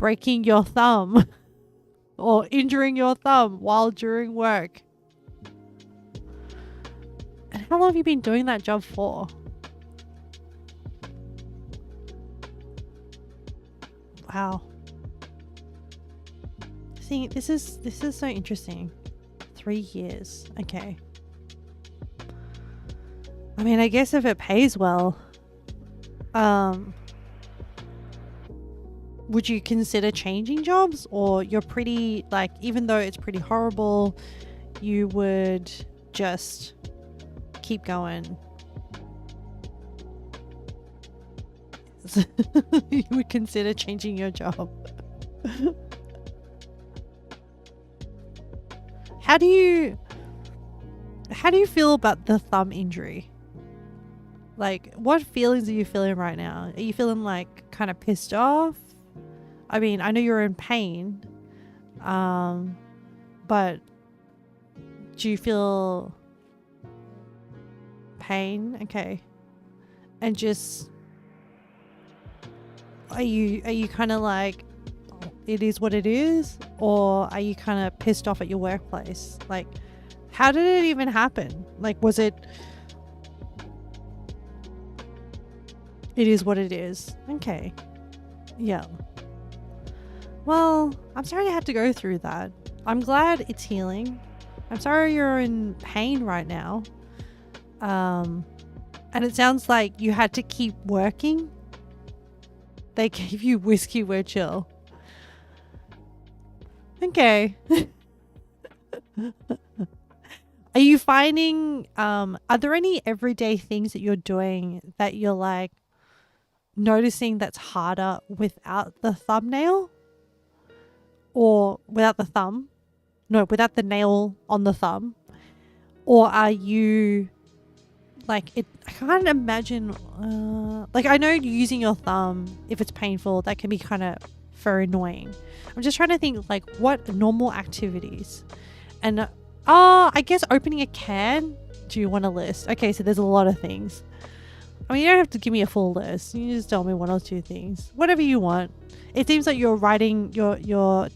breaking your thumb or injuring your thumb while during work. And how long have you been doing that job for? Wow. See, this is so interesting. 3 years. Okay. I mean, I guess if it pays well, would you consider changing jobs, or you're pretty, like, even though it's pretty horrible, you would just keep going? You would consider changing your job. How do you feel about the thumb injury? Like, what feelings are you feeling right now? Are you feeling like kind of pissed off? I mean, I know you're in pain, but do you feel pain? Okay. And just, are you kind of like, it is what it is? Or are you kind of pissed off at your workplace? Like, how did it even happen? Like, was it is what it is? Okay. Yeah. Well, I'm sorry you had to go through that. I'm glad it's healing. I'm sorry you're in pain right now. And it sounds like you had to keep working. They gave you whiskey, we're chill. Okay. Are you finding, are there any everyday things that you're doing that you're like noticing that's harder without the thumbnail? Or without the thumb? No, without the nail on the thumb. Or are you like, I can't imagine, like, I know using your thumb, if it's painful, that can be kind of very annoying. I'm just trying to think, like, what normal activities? And I guess opening a can. Do you want a list? Okay, so there's a lot of things. I mean, you don't have to give me a full list. You just tell me 1 or 2 things, whatever you want. It seems like you're writing, you're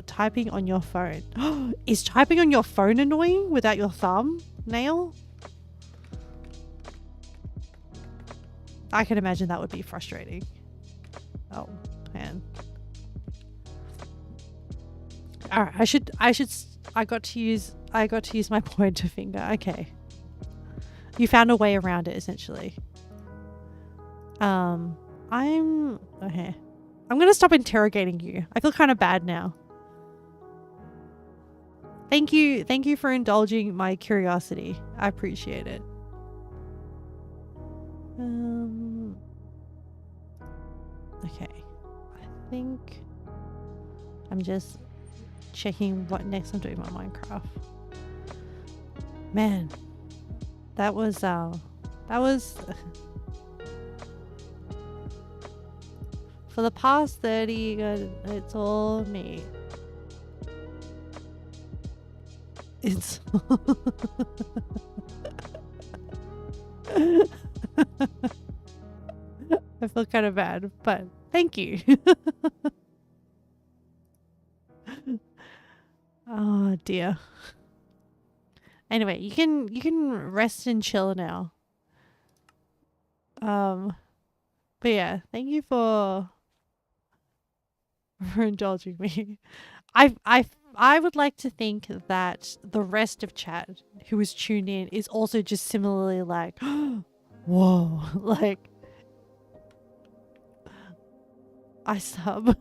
typing on your phone. Is typing on your phone annoying without your thumb nail? I can imagine that would be frustrating. Oh man. All right, I got to use my pointer finger. Okay. You found a way around it, essentially. I'm okay. I'm going to stop interrogating you. I feel kind of bad now. Thank you for indulging my curiosity. I appreciate it. Okay. I think I'm just checking what next I'm doing on Minecraft. Man, that was for the past 30, it's all me. It's I feel kind of bad, but thank you. Oh dear. Anyway, you can rest and chill now. But yeah, thank you for indulging me. I would like to think that the rest of chat who is tuned in is also just similarly like, whoa, like, I sub.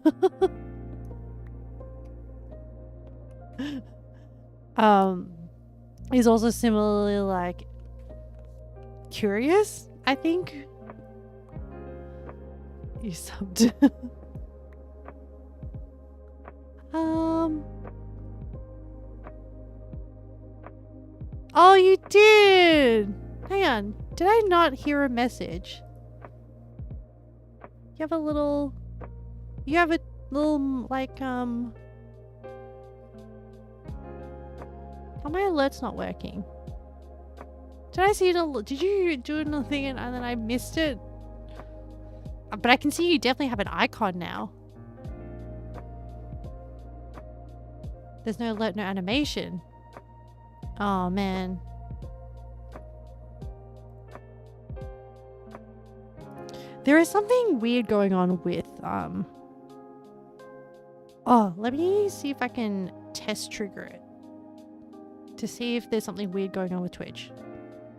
Is also similarly like curious, I think. You subbed. Oh, you did. Hang on. Did I not hear a message? You have a little like oh, my alert's not working. Did I see it? Did you do anything and then I missed it? But I can see you definitely have an icon now. There's no alert, no animation. Oh, man. There is something weird going on with, Oh, let me see if I can test trigger it. To see if there's something weird going on with Twitch.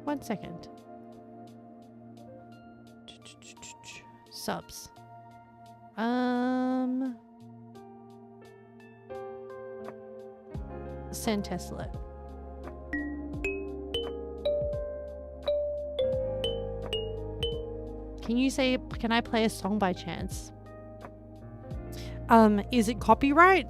1 second. Subs. Send test alert. Can I play a song by chance? Is it copyright?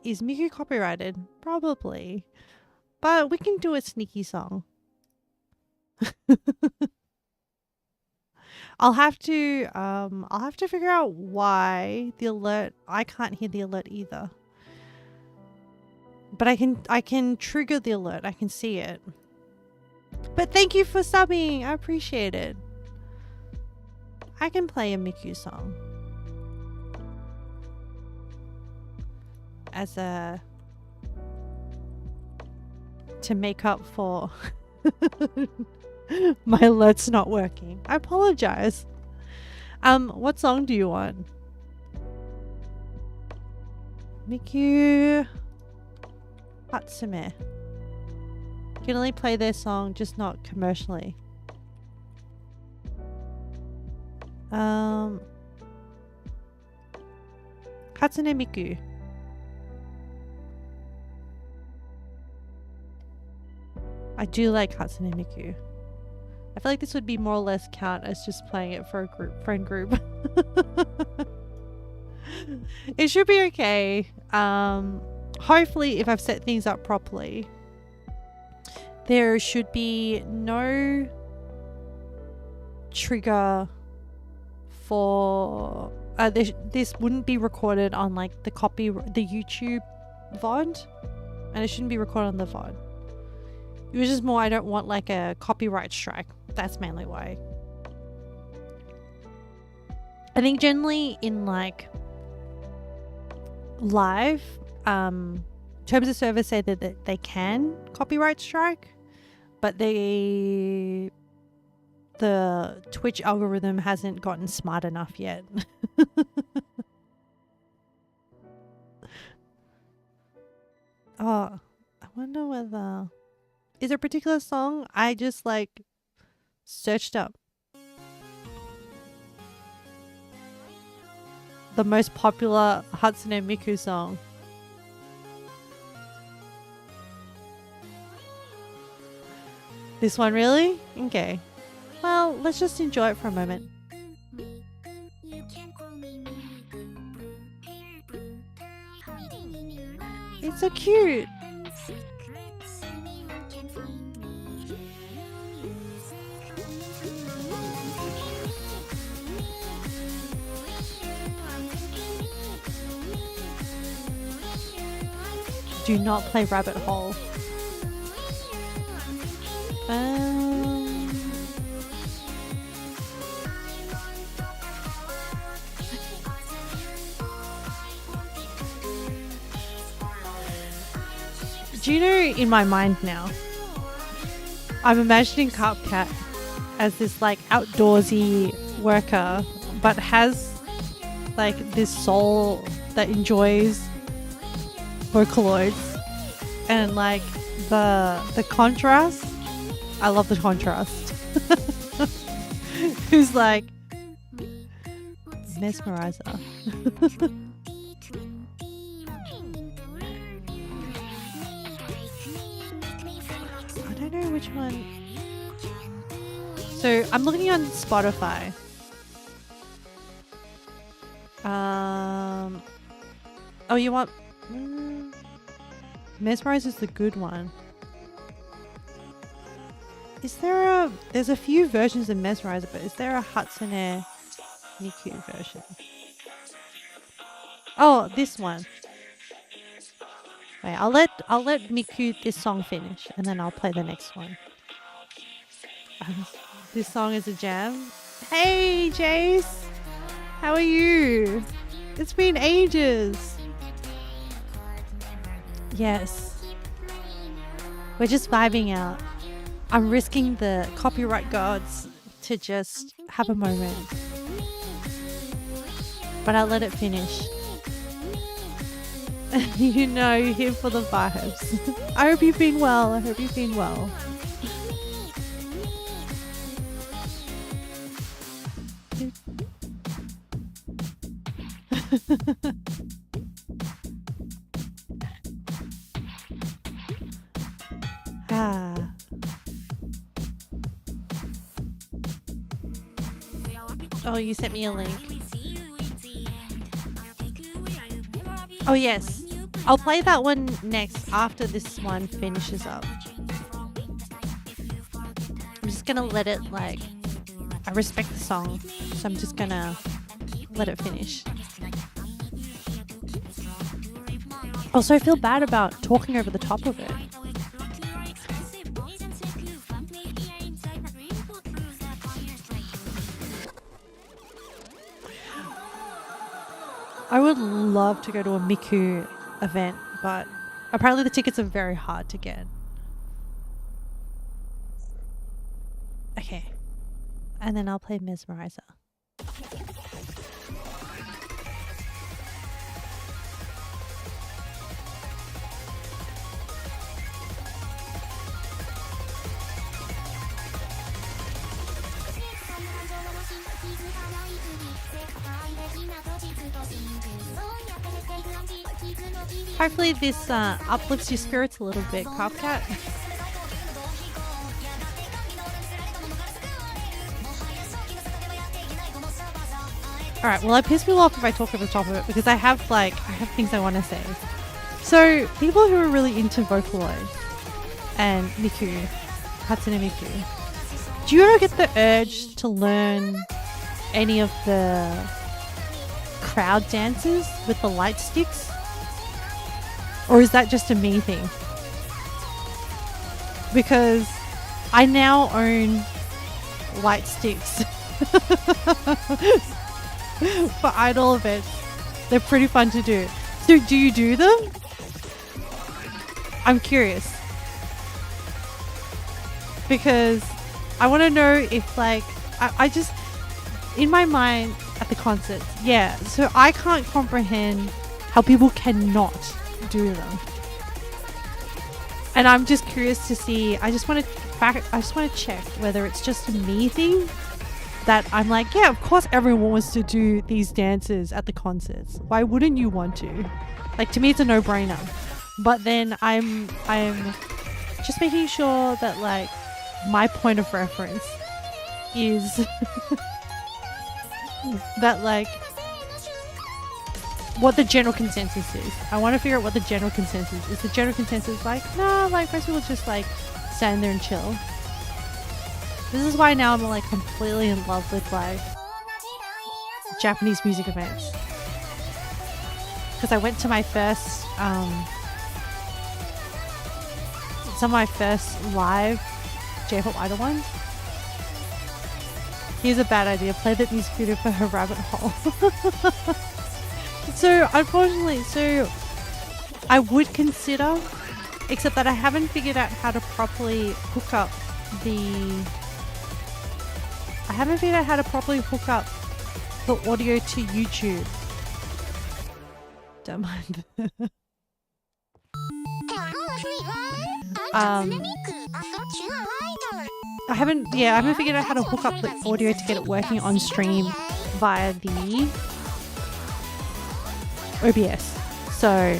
Is Miku copyrighted? Probably. But we can do a sneaky song. I'll have to figure out why the alert, I can't hear the alert either. But I can trigger the alert. I can see it. But thank you for subbing. I appreciate it. I can play a Miku song. As a... to make up for my alert's not working. I apologize. What song do you want? Miku Hatsume. You can only play their song, just not commercially. Hatsune Miku. I do like Hatsune Miku. I feel like this would be more or less count as just playing it for a friend group. It should be okay. Hopefully, if I've set things up properly, there should be no trigger for this wouldn't be recorded on like the YouTube VOD, and it shouldn't be recorded on the VOD. It was just more I don't want like a copyright strike. That's mainly why. I think generally in like live, terms of service say that they can copyright strike, but the Twitch algorithm hasn't gotten smart enough yet. Oh, I wonder whether... Is there a particular song I just like searched up? The most popular Hatsune Miku song. This one, really? Okay. Well, let's just enjoy it for a moment. It's so cute. Do not play Rabbit Hole. Do you know, in my mind now, I'm imagining Cupcat as this like outdoorsy worker, but has like this soul that enjoys Vocaloids, and like the contrast, I love the contrast. Who's like mesmerizer. I don't know which one. So I'm looking on Spotify. Oh, you want Mesmerize is the good one. Is there there's a few versions of Mesmerizer, but is there a Hatsune Miku version? Oh, this one. Wait, I'll let Miku this song finish, and then I'll play the next one. This song is a jam. Hey, Jace. How are you? It's been ages. Yes. We're just vibing out. I'm risking the copyright gods to just have a moment. But I'll let it finish. You know, you're here for the vibes. I hope you've been well. I hope you've been well. Oh, you sent me a link. Oh, yes. I'll play that one next after this one finishes up. I'm just gonna let it, like, I respect the song, so I'm just gonna let it finish. Also, I feel bad about talking over the top of it. I would love to go to a Miku event, but apparently the tickets are very hard to get. Okay. And then I'll play Mesmerizer. Hopefully this uplifts your spirits a little bit, Carpcat. Alright, well, it pisses me off if I talk over the top of it because I have things I want to say. So, people who are really into Vocaloid and Miku, Hatsune Miku, do you ever get the urge to learn any of the crowd dances with the light sticks? Or is that just a me thing? Because I now own light sticks for idol events. They're pretty fun to do. So do you do them? I'm curious. Because I want to know if, like, I just, in my mind at the concerts, yeah, so I can't comprehend how people cannot do them. And I'm just curious to see, I just want to check whether it's just a me thing that I'm like, yeah, of course everyone wants to do these dances at the concerts. Why wouldn't you want to? Like, to me it's a no-brainer. But then I'm just making sure that, like, my point of reference is that, like, what the general consensus is. I want to figure out what the general consensus is. The general consensus like, nah, like, most people just, like, stand there and chill. This is why now I'm, like, completely in love with, like, Japanese music events. Because I went to my first, some of my first live J-pop idol ones. Here's a bad idea. Play that music video for her rabbit hole. So, unfortunately, I would consider, except that I haven't figured out how to properly hook up the audio to YouTube. Don't mind. I haven't figured out how to hook up the audio to get it working on stream via the OBS. So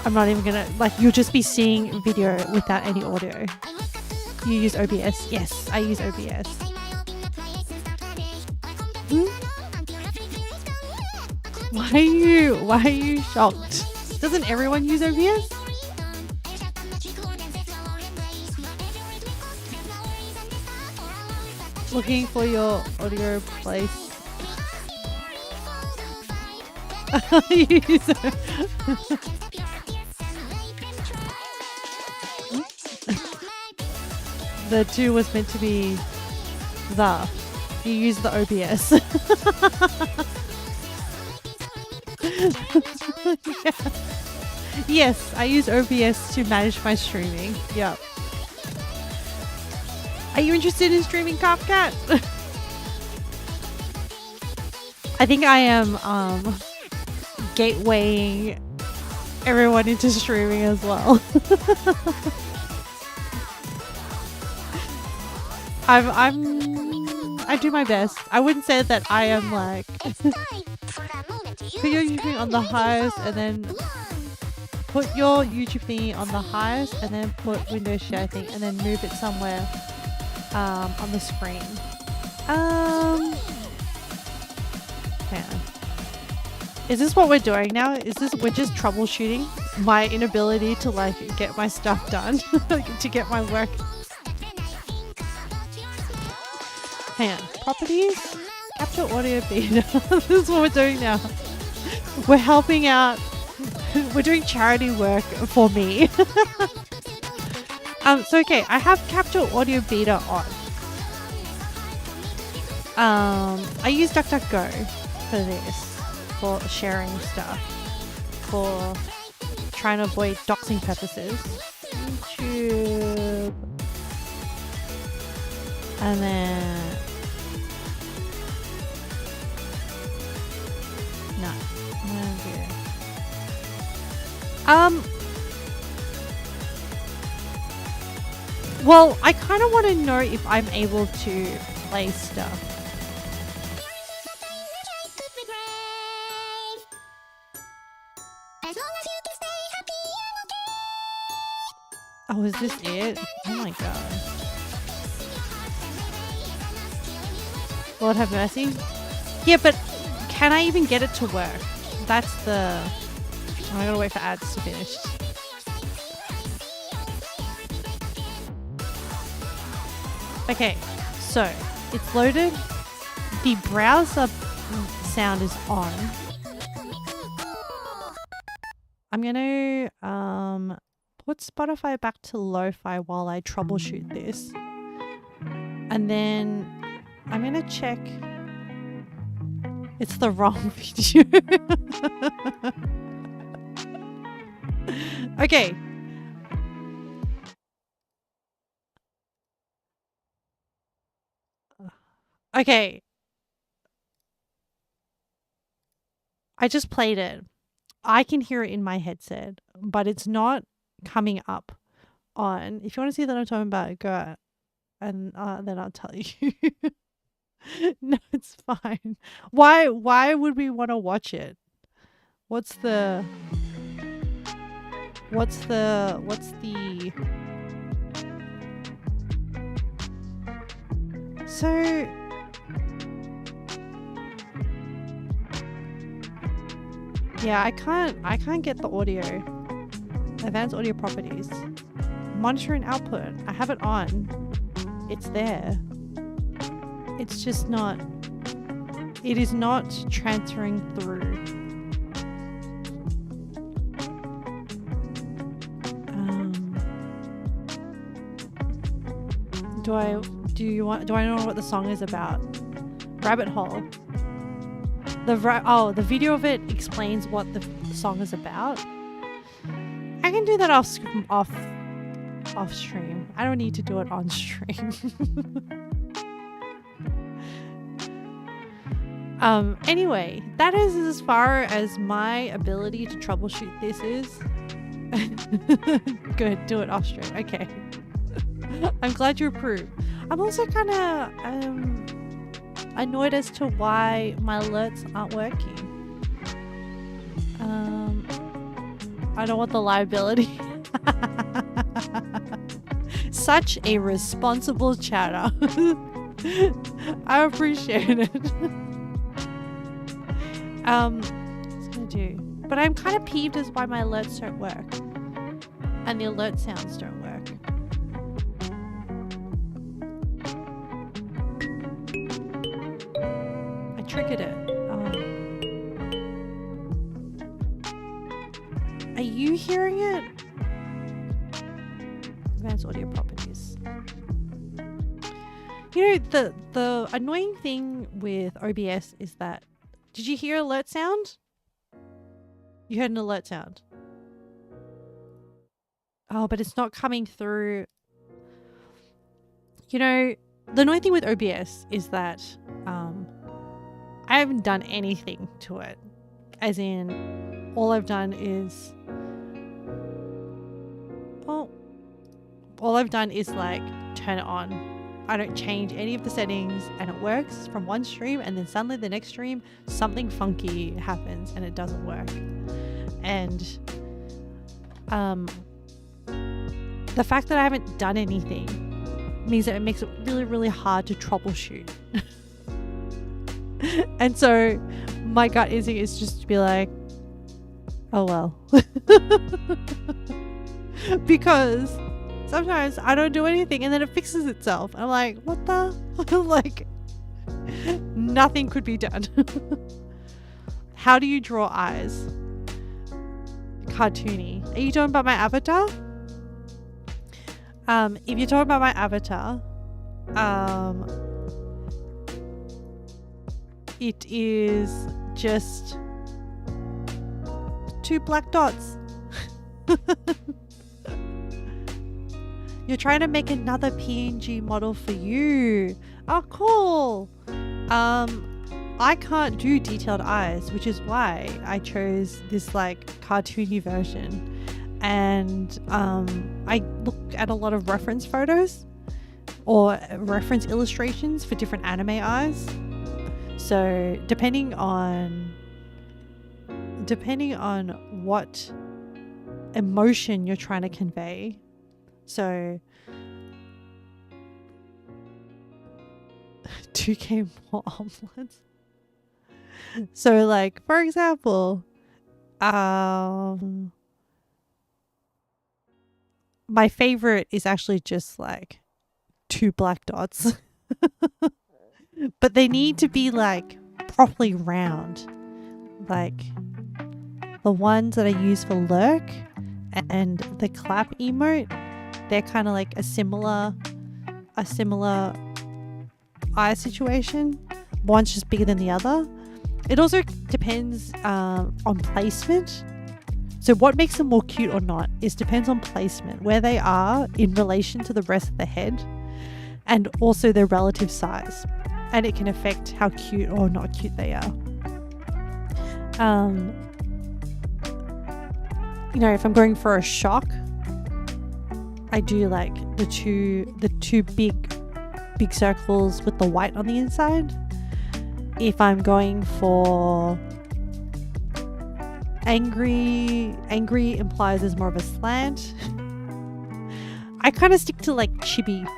I'm not even gonna, like, you'll just be seeing video without any audio. You use OBS? Yes, I use OBS. Why are you shocked? Doesn't everyone use OBS? Looking for your audio place. The 2 was meant to be the. You use the OBS. Yeah. Yes, I use OBS to manage my streaming. Yep. Are you interested in streaming, Copcat? I think I am gatewaying everyone into streaming as well. I do my best. I wouldn't say that I am like put your YouTube on the highest and then put your YouTube thingy on the highest and then put Windows share thing and then move it somewhere on the screen. Hang on. Is this what we're doing now? Is this we're just troubleshooting my inability to like get my stuff done, to get my work? Hang on. Properties, capture audio beta. This is what we're doing now. We're helping out. We're doing charity work for me. So okay, I have capture audio beta on. I use DuckDuckGo for this, for sharing stuff, for trying to avoid doxing purposes. YouTube, and then no. Well, I kind of want to know if I'm able to play stuff. Oh, is this it? Oh my god. Lord have mercy. Yeah, but can I even get it to work? That's the... I gotta wait for ads to finish. Okay, so it's loaded. The browser sound is on. I'm gonna put Spotify back to lo-fi while I troubleshoot this. And then I'm gonna check. It's the wrong video. Okay. Okay. I just played it. I can hear it in my headset, but it's not coming up on. If you want to see that I'm talking about, go and then I'll tell you. No, it's fine. Why would we want to watch it? What's the so yeah, I can't get the audio. Advanced audio properties. Monitor and output. I have it on. It's there. It's just not. It is not transferring through. Do I know what the song is about? Rabbit Hole. The video of it explains what the song is about. I can do that off stream. I don't need to do it on stream. Anyway, that is as far as my ability to troubleshoot this is. Good, do it off stream. Okay. I'm glad you approve. I'm also kind of annoyed as to why my alerts aren't working. I don't want the liability. Such a responsible chatter. I appreciate it. What's gonna do? But I'm kind of peeved as why my alerts don't work. And the alert sounds don't work. I triggered it. Are you hearing it? Advanced audio properties. You know, the annoying thing with OBS is that, did you hear alert sound? You heard an alert sound. Oh, but it's not coming through. You know, the annoying thing with OBS is that I haven't done anything to it. As in, all I've done is, well, all I've done is like turn it on. I don't change any of the settings and it works from one stream, and then suddenly the next stream something funky happens and it doesn't work. And the fact that I haven't done anything means that it makes it really, really hard to troubleshoot. And so my gut instinct is just to be like, oh well. Because sometimes I don't do anything and then it fixes itself. I'm like, what the? Like, nothing could be done. How do you draw eyes? Cartoony. Are you talking about my avatar? If you're talking about my avatar, it is just 2 black dots. You're trying to make another PNG model for you. Oh, cool. I can't do detailed eyes, which is why I chose this like cartoony version. And I looked at a lot of reference photos or reference illustrations for different anime eyes. So depending on what emotion you're trying to convey. So 2K more omelets. So like, for example, my favorite is actually just like 2 black dots. But they need to be like properly round. Like the ones that I use for lurk and the clap emote, they're kind of like a similar eye situation. One's just bigger than the other. It also depends on placement. So what makes them more cute or not is depends on placement, where they are in relation to the rest of the head, and also their relative size. And it can affect how cute or not cute they are. You know, if I'm going for a shock, I do like the two big circles with the white on the inside. If I'm going for angry implies there's more of a slant. I kind of stick to like chibi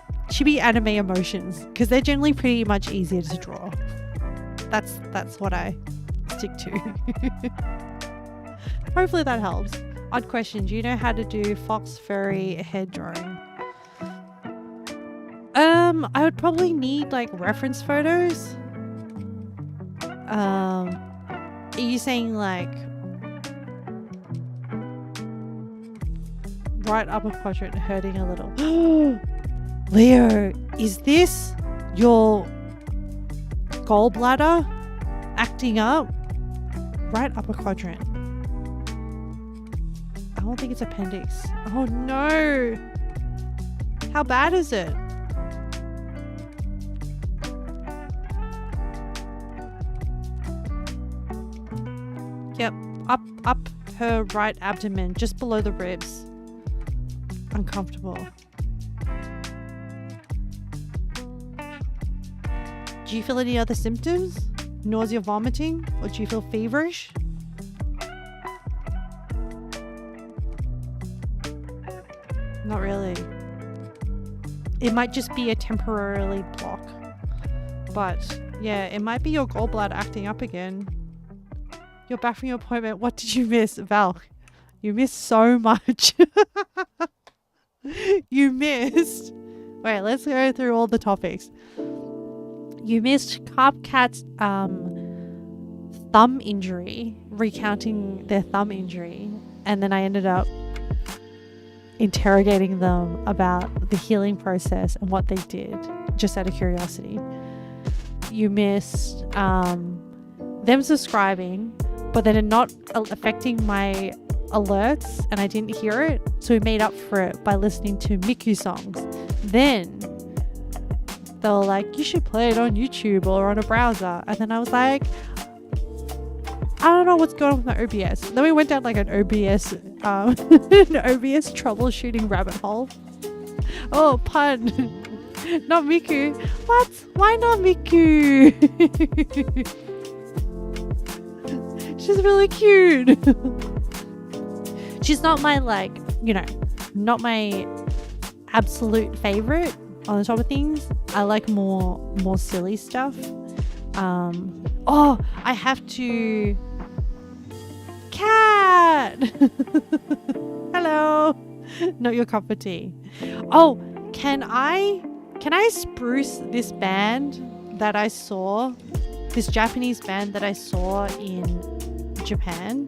anime emotions because they're generally pretty much easier to draw. That's what I stick to. Hopefully that helps. Odd question, do you know how to do fox furry head drawing? I would probably need like reference photos. Are you saying like right upper quadrant hurting a little? Leo, is this your gallbladder acting up? Right upper quadrant. I don't think it's appendix. Oh no! How bad is it? Yep, up her right abdomen, just below the ribs. Uncomfortable. Do you feel any other symptoms? Nausea, vomiting? Or do you feel feverish? Not really. It might just be a temporarily block. But yeah, it might be your gallbladder acting up again. You're back from your appointment. What did you miss? Val, you missed so much. You missed. Wait, let's go through all the topics. You missed Carp Cat's thumb injury, recounting their thumb injury, and then I ended up interrogating them about the healing process and what they did. just out of curiosity. You missed them subscribing, but then it not affecting my alerts and I didn't hear it. So we made up for it by listening to Miku songs. Then they were like, you should play it on YouTube or on a browser. And then I was like, I don't know what's going on with my OBS. Then we went down like an OBS troubleshooting rabbit hole. Oh, pun. Not Miku. What? Why not Miku? She's really cute. She's not my not my absolute favorite on the top of things. I like more silly stuff. I have to. Cat. Hello. Not your cup of tea. Oh, can I spruce this band that I saw, this Japanese band that I saw in Japan?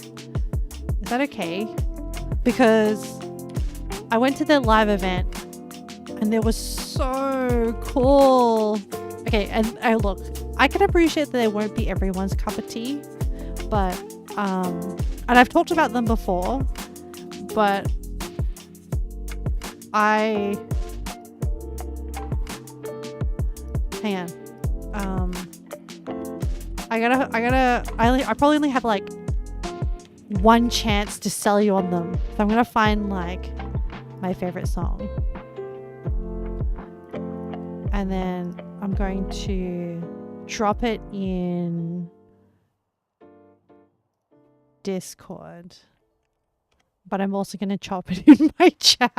Is that okay? Because I went to their live event and it was so cool. Okay, and look, I can appreciate that they won't be everyone's cup of tea, but and I've talked about them before, but hang on. I probably only have like one chance to sell you on them. So I'm gonna find like my favorite song. And then I'm going to drop it in Discord. But I'm also going to chop it in my chat.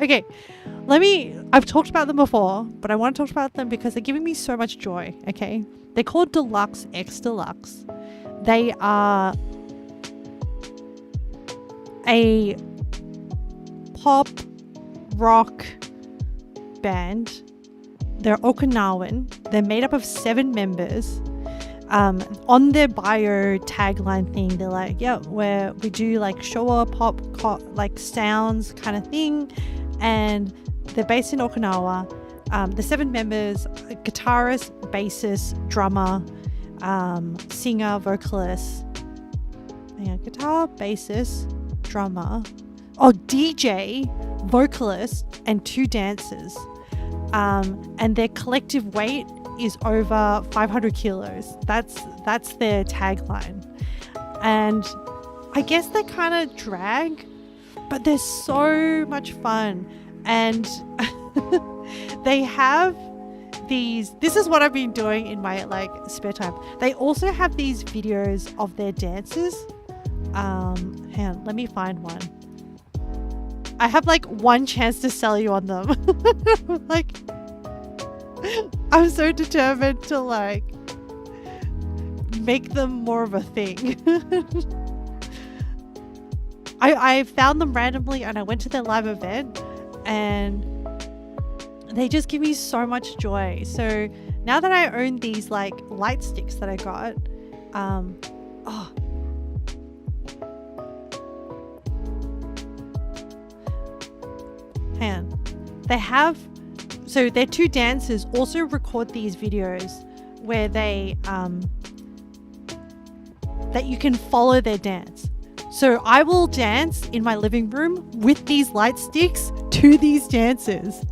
Okay, I've talked about them before, but I want to talk about them because they're giving me so much joy, okay? They're called Deluxe X Deluxe. They are a pop rock band. They're Okinawan. They're made up of 7 members. On their bio tagline thing, they're like, yeah, we do like Showa pop like sounds kind of thing, and they're based in Okinawa. The 7 members: guitarist, bassist, drummer, singer, vocalist. Guitar, bassist, drummer. Oh, DJ, vocalist, and 2 dancers. And their collective weight is over 500 kilos. That's their tagline. And I guess they kind of drag, but they're so much fun. And they have these, this is what I've been doing in my like spare time. They also have these videos of their dances. Hang on, let me find one. I have like one chance to sell you on them. Like, I'm so determined to like make them more of a thing. I found them randomly and I went to their live event and they just give me so much joy. So now that I own these like light sticks that I got, hang on. So their 2 dancers also record these videos where they that you can follow their dance. So I will dance in my living room with these light sticks to these dances.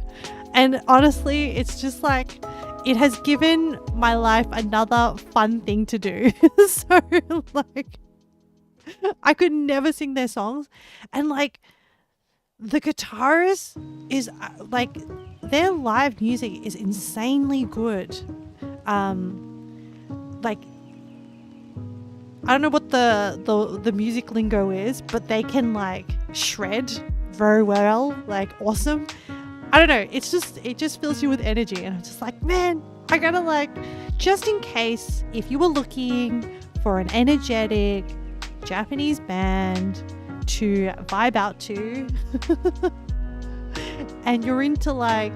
And honestly, it's just like, it has given my life another fun thing to do. So like, I could never sing their songs. And like, the guitarist is like, their live music is insanely good. Like, I don't know what the music lingo is, but they can like shred very well, like awesome. I don't know, it just fills you with energy, and I'm just like, man, I gotta like, just in case if you were looking for an energetic Japanese band to vibe out to and you're into like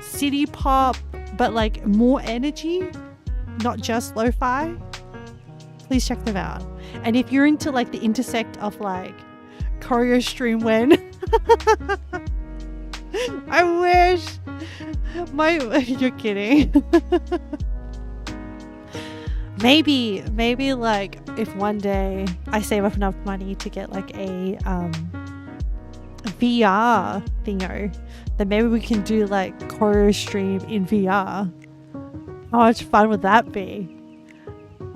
city pop but like more energy, not just lo-fi, please check them out. And if you're into like the intersect of like choreo stream when I wish. You're kidding. maybe like if one day I save up enough money to get like a VR thingo, then maybe we can do like choreo stream in VR. How much fun would that be,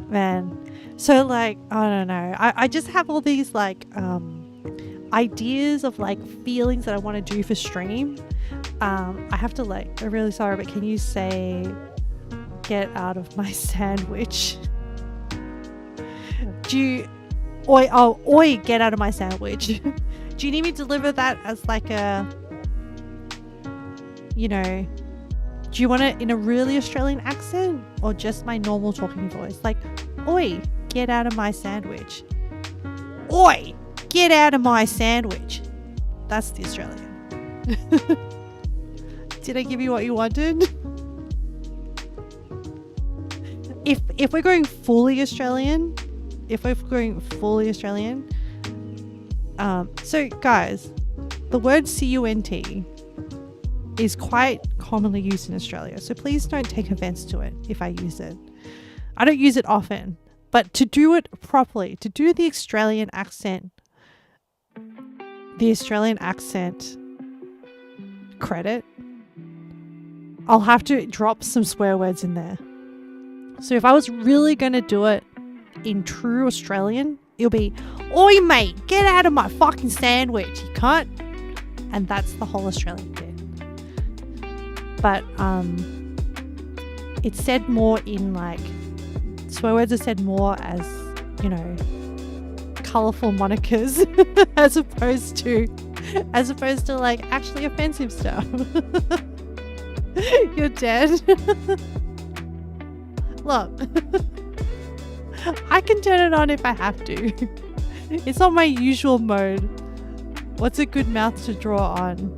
man? So like, I don't know. I just have all these like ideas of like feelings that I want to do for stream. I have to like, I'm really sorry, but can you say get out of my sandwich? Do you oi, get out of my sandwich. Do you need me to deliver that as like a, you know, do you want it in a really Australian accent or just my normal talking voice? Like, oi, get out of my sandwich. Oi, get out of my sandwich. That's the Australian. Did I give you what you wanted? If we're going fully Australian, so guys, the word cunt is quite commonly used in Australia, so please don't take offense to it if I use it. I don't use it often, but to do it properly, to do the Australian accent credit, I'll have to drop some swear words in there. So if I was really going to do it in true Australian, it'll be, oi mate, get out of my fucking sandwich, you cunt. And that's the whole Australian bit. But it's said more in like, swear words are said more as, you know, colourful monikers as opposed to like actually offensive stuff. You're dead. Look, I can turn it on if I have to. It's not my usual mode. What's a good mouth to draw on?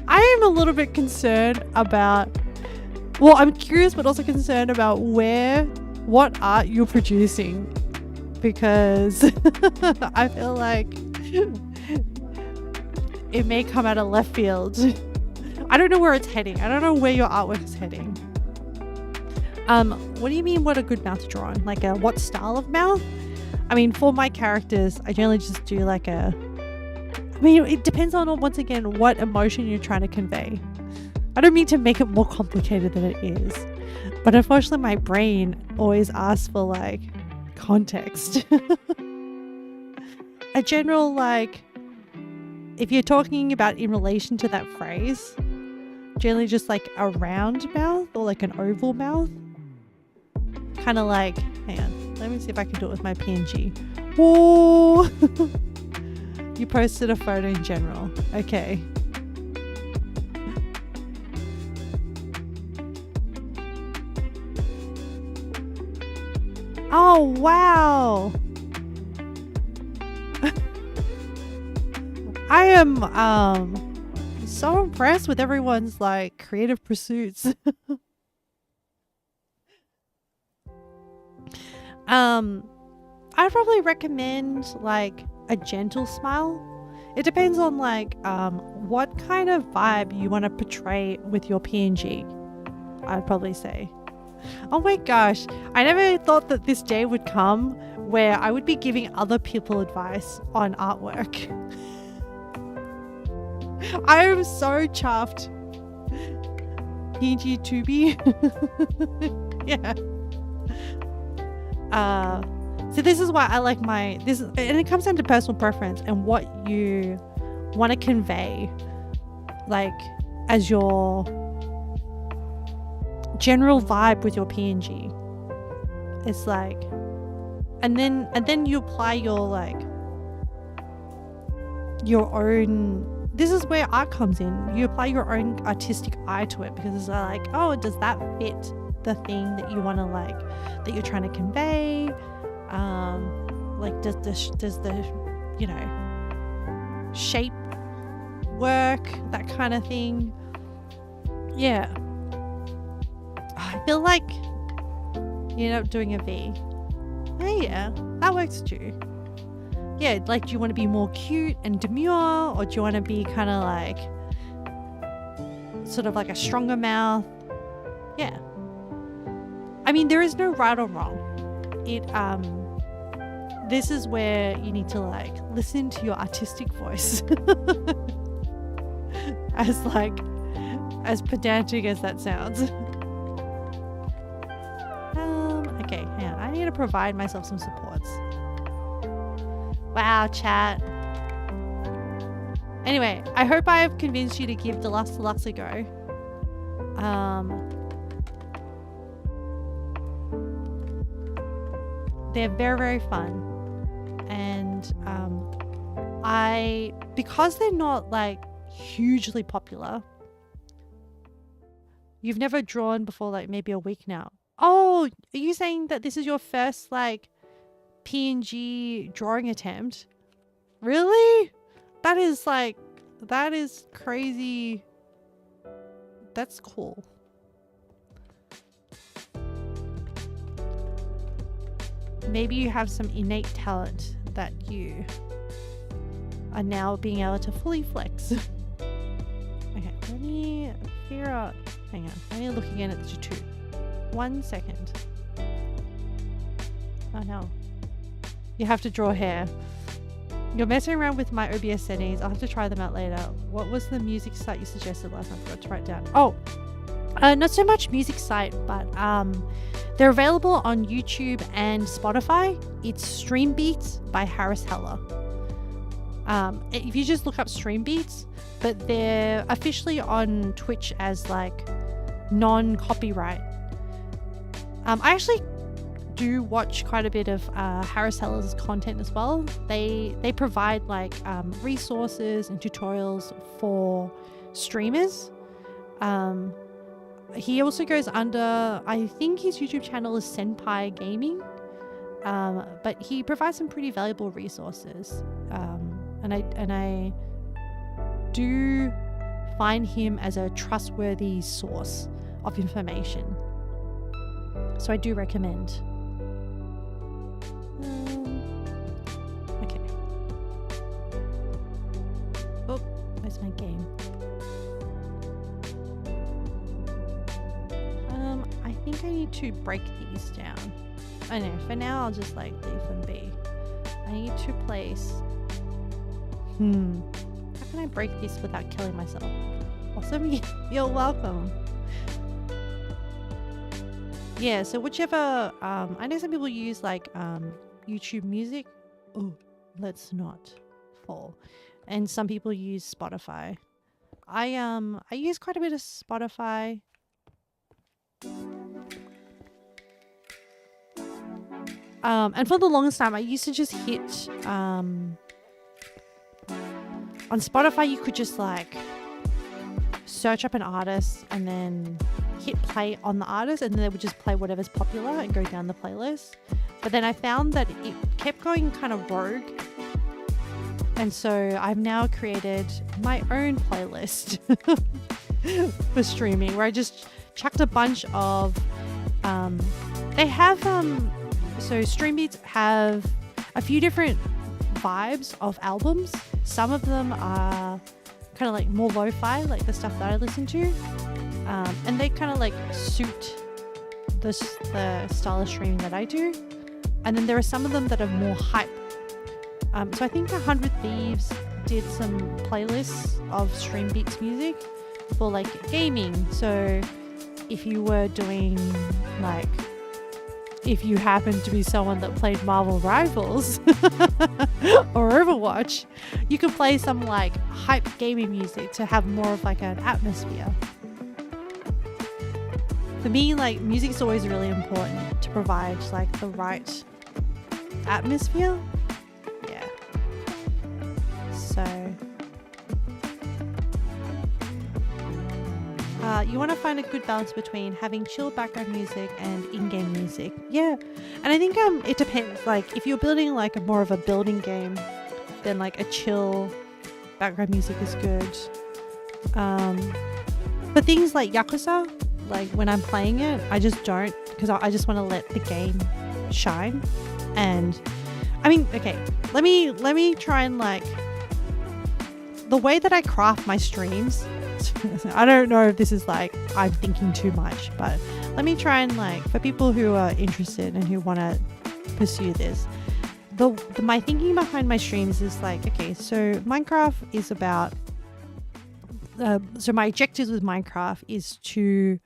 I am a little bit concerned about, well, I'm curious but also concerned about what art you're producing, because I feel like it may come out of left field. I don't know where it's heading. I don't know where your artwork is heading. What do you mean what a good mouth to draw on? Like what style of mouth? I mean, for my characters, I generally just do like I mean, it depends on, once again, what emotion you're trying to convey. I don't mean to make it more complicated than it is, but unfortunately my brain always asks for like context. A general, like, if you're talking about in relation to that phrase, generally just like a round mouth or like an oval mouth. Kind of like, hang on, let me see if I can do it with my PNG. Whoa! You posted a photo in general. Okay. Oh, wow. I am so impressed with everyone's like creative pursuits. I'd probably recommend like a gentle smile. It depends on like what kind of vibe you want to portray with your PNG, I'd probably say. Oh my gosh, I never thought that this day would come where I would be giving other people advice on artwork. I am so chuffed. PNG Tubi. Yeah. So this is why I like and it comes down to personal preference and what you want to convey, like as your general vibe with your PNG. It's like, and then you apply your like your own. This is where art comes in. You apply your own artistic eye to it, because it's like, oh, does that fit the thing that you want to like, that you're trying to convey? Like does the you know, shape work, that kind of thing. Yeah, I feel like you end up doing a V. Oh yeah, that works too. yeah, like, do you want to be more cute and demure, or do you want to be kind of like sort of like a stronger mouth? Yeah. I mean, there is no right or wrong. This is where you need to like listen to your artistic voice. as pedantic as that sounds. Okay, hang on. I need to provide myself some supports. Wow, chat. Anyway, I hope I have convinced you to give Deluxe Deluxe a go. They're very, very fun. And because they're not like hugely popular, you've never drawn before like maybe a week now. Oh, are you saying that this is your first like PNG drawing attempt? Really? That is crazy. That's cool. Maybe you have some innate talent that you are now being able to fully flex. Okay, let me figure out. Hang on, let me look again at the tutorial. 1 second. Oh no. You have to draw hair. You're messing around with my OBS settings. I'll have to try them out later. What was the music site you suggested last time? I forgot to write down. Oh, not so much music site, but they're available on YouTube and Spotify. It's Stream Beats by Harris Heller. If you just look up Stream Beats, but they're officially on Twitch as like non-copyright. I actually do watch quite a bit of Harris Heller's content as well. They provide like resources and tutorials for streamers. He also goes under, I think his YouTube channel is Senpai Gaming, but he provides some pretty valuable resources, and I do find him as a trustworthy source of information, so I do recommend. Okay. Oh, where's my game? I think I need to break these down. I know, for now I'll just like leave them be. I need to place... How can I break this without killing myself? Awesome, you're welcome. Yeah, so whichever... I know some people use like YouTube Music. Oh, let's not fall. And some people use Spotify. I use quite a bit of Spotify. And for the longest time I used to just hit on Spotify you could just like search up an artist and then hit play on the artist, and then they would just play whatever's popular and go down the playlist. But then I found that it kept going kind of rogue, and so I've now created my own playlist for streaming, where I just chucked a bunch of they have so Stream Beats have a few different vibes of albums. Some of them are kind of like more lo-fi, like the stuff that I listen to, and they kind of like suit the style of streaming that I do. And then there are some of them that are more hype. So I think 100 Thieves did some playlists of Stream Beats music for like gaming. So if you were doing like, if you happened to be someone that played Marvel Rivals or Overwatch, you could play some like hype gaming music to have more of like an atmosphere. For me, like music's always really important to provide like the right atmosphere. Yeah. So you want to find a good balance between having chill background music and in-game music. Yeah, and I think it depends. Like if you're building like a more of a building game, then like a chill background music is good. For things like Yakuza, like when I'm playing it, I just don't, because I just want to let the game shine. And I mean, okay, let me try and like, the way that I craft my streams, I don't know if this is like I'm thinking too much, but let me try and like, for people who are interested and who want to pursue this, the my thinking behind my streams is like, okay, so Minecraft is about so my objectives with Minecraft is to,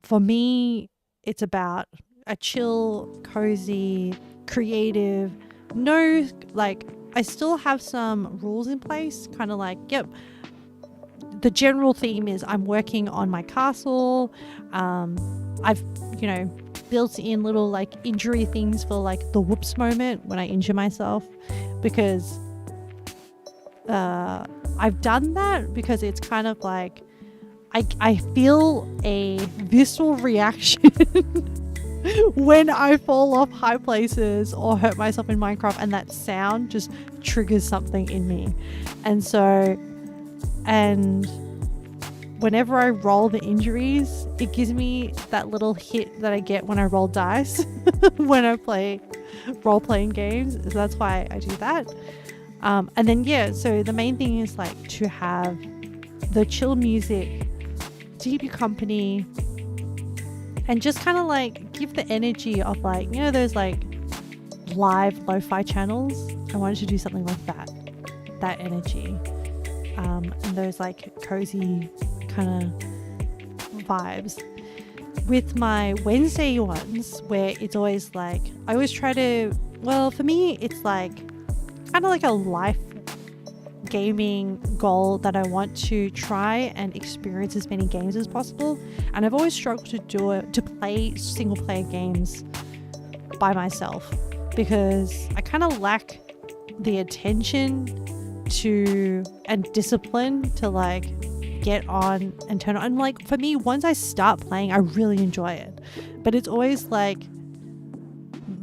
for me, it's about a chill, cozy, creative, no, like, I still have some rules in place, kind of like, yep, the general theme is I'm working on my castle. I've, built in little like injury things for like the whoops moment when I injure myself, because I've done that because it's kind of like I feel a visceral reaction when I fall off high places or hurt myself in Minecraft, and that sound just triggers something in me. And so, and whenever I roll the injuries, it gives me that little hit that I get when I roll dice when I play role-playing games. So that's why I do that. And then, yeah, so the main thing is like to have the chill music to keep you company and just kind of like give the energy of like, those like live lo-fi channels. I wanted to do something like that energy, and those like cozy kind of vibes. With my Wednesday ones, where it's always like, I always try to, well, for me, it's like kind of like a life gaming goal that I want to try and experience as many games as possible. And I've always struggled to play single player games by myself, because I kind of lack the attention to and discipline to like get on and turn on. And like, for me, once I start playing, I really enjoy it, but it's always like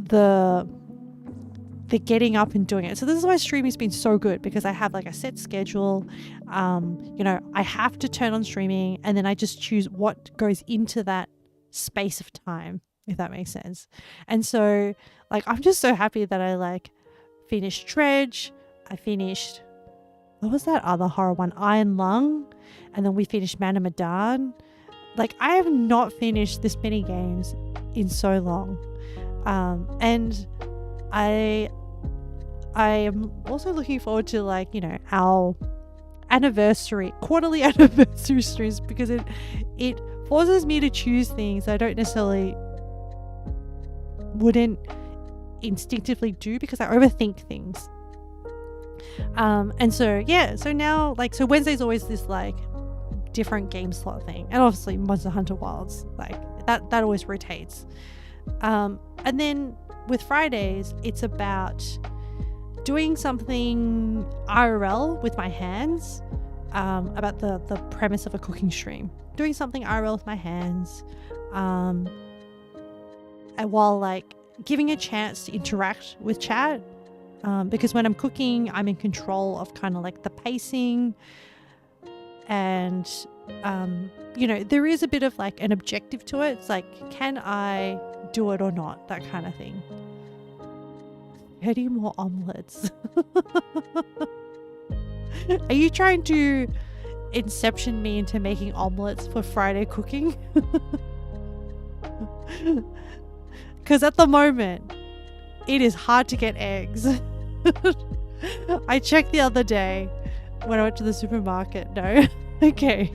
the getting up and doing it. So this is why streaming has been so good, because I have like a set schedule. I have to turn on streaming, and then I just choose what goes into that space of time, if that makes sense. And so like, I'm just so happy that I like finished Dredge. I finished, what was that other horror one? Iron Lung. And then we finished Man of Medan. Like, I have not finished this many games in so long. And I am also looking forward to like, our quarterly anniversary streams, because it forces me to choose things I don't necessarily wouldn't instinctively do, because I overthink things. And so, yeah, so now like, so Wednesday's always this like different game slot thing, and obviously Monster Hunter Wilds, like that always rotates. And then with Fridays, it's about doing something IRL with my hands, about the premise of a cooking stream. Doing something IRL with my hands, and while like giving a chance to interact with chat, because when I'm cooking, I'm in control of kind of like the pacing, and there is a bit of like an objective to it. It's like, can I do it or not? That kind of thing. 30 more omelets. Are you trying to inception me into making omelets for Friday cooking? Because at the moment, it is hard to get eggs. I checked the other day when I went to the supermarket. No. Okay.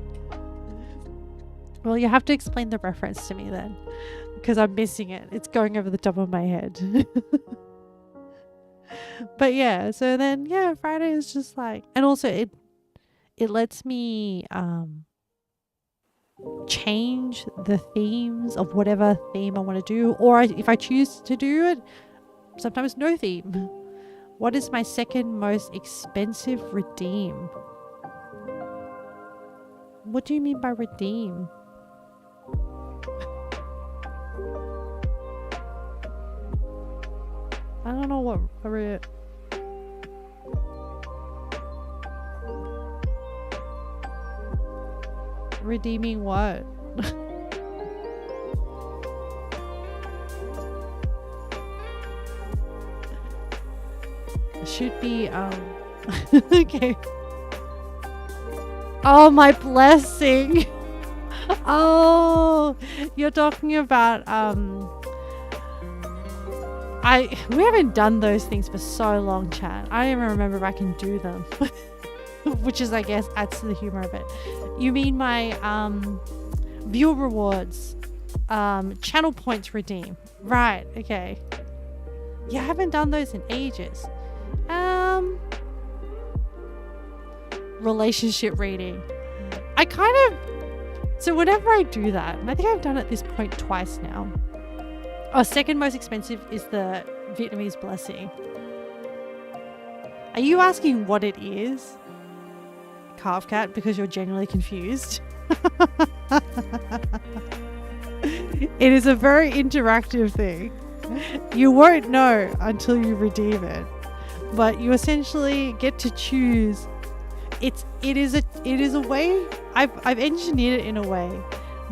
Well, you have to explain the reference to me then, because I'm missing it. It's going over the top of my head. But yeah, so then, yeah, Friday is just like, and also it lets me change the themes of whatever theme I want to do, or if I choose to do it, sometimes no theme. What is my second most expensive redeem? What do you mean by redeem? I don't know what redeeming what? should be okay. Oh, my blessing. Oh, you're talking about we haven't done those things for so long, chat. I don't even remember if I can do them. Which is, I guess, adds to the humor of it. You mean my viewer rewards, channel points redeem. Right, okay. Yeah, I haven't done those in ages. Relationship reading. So whenever I do that, and I think I've done it at this point twice now. Oh, second most expensive is the Vietnamese blessing. Are you asking what it is, Carve Cat, because you're genuinely confused? It is a very interactive thing. You won't know until you redeem it, but you essentially get to choose. It is a way. I've engineered it in a way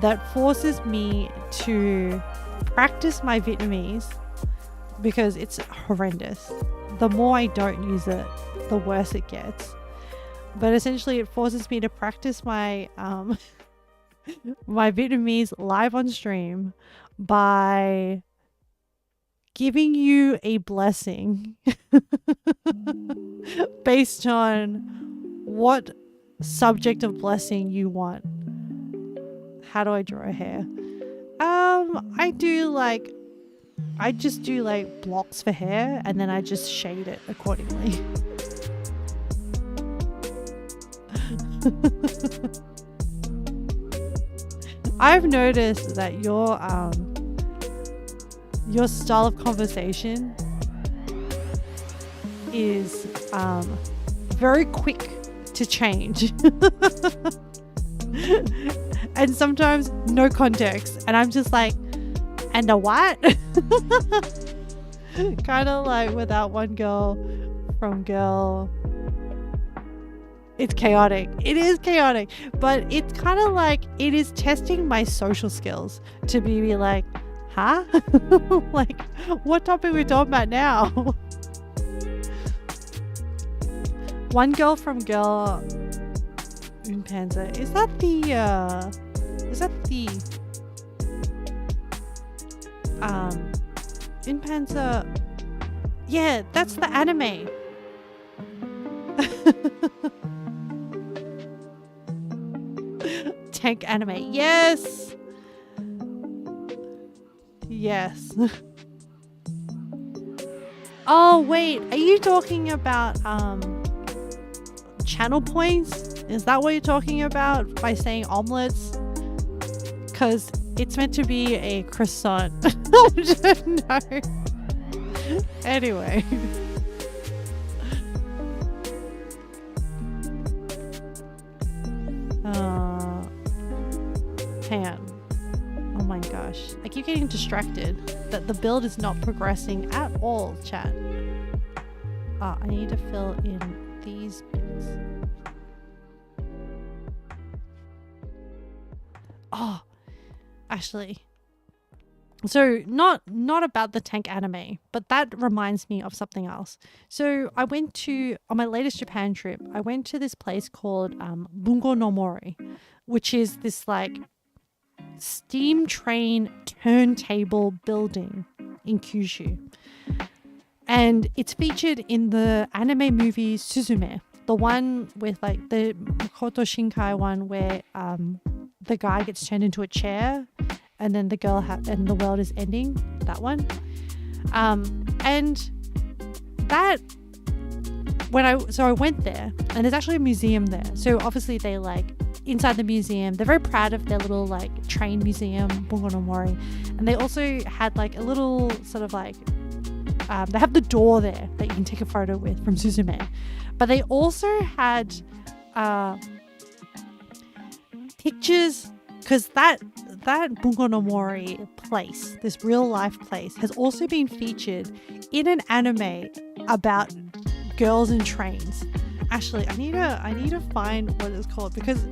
that forces me to practice my Vietnamese because it's horrendous. The more I don't use it, the worse it gets. But essentially, it forces me to practice my my Vietnamese live on stream by giving you a blessing based on what subject of blessing you want. How do I draw a hair? I just do like blocks for hair, and then I just shade it accordingly. I've noticed that your style of conversation is very quick to change. And sometimes no context, and I'm just like, and a what? Kind of like with that one girl from Girl. It's chaotic. It is chaotic, but it's kind of like it is testing my social skills to be like, huh? Like, what topic are we talking about now? One girl from Girl Panzer. Is that the in Panzer? Yeah, that's the anime. Tank anime. Yes. Yes. Oh wait, are you talking about channel points? Is that what you're talking about by saying omelets? Because it's meant to be a croissant. No. Anyway. Hang on. Oh my gosh. I keep getting distracted that the build is not progressing at all, chat. I need to fill in these bits. Oh, actually. So not about the tank anime, but that reminds me of something else. So I went to, on my latest Japan trip, I went to this place called Bungo no Mori, which is this like steam train turntable building in Kyushu. And it's featured in the anime movie Suzume, the one with like the Makoto Shinkai one where the guy gets turned into a chair and then the girl and the world is ending. That one. And that I went there, and there's actually a museum there. So obviously they like inside the museum, they're very proud of their little like train museum, Bungo no Mori. And they also had like a little sort of like they have the door there that you can take a photo with from Suzume. But they also had pictures, because that Bungo no Mori place, this real life place, has also been featured in an anime about girls in trains. Actually, I need to find what it's called, because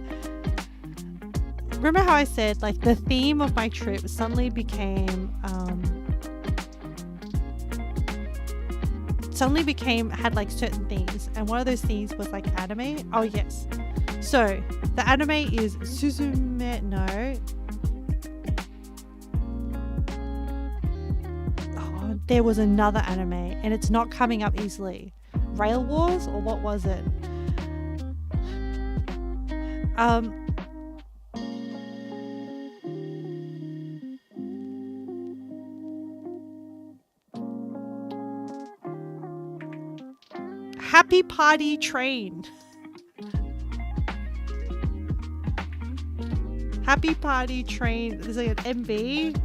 remember how I said like the theme of my trip suddenly became suddenly had like certain themes, and one of those themes was like anime. Oh yes, so the anime is Suzume no. Oh, there was another anime, and it's not coming up easily. Rail Wars, or what was it? Happy Party Train. Happy Party Train. There's like an MV.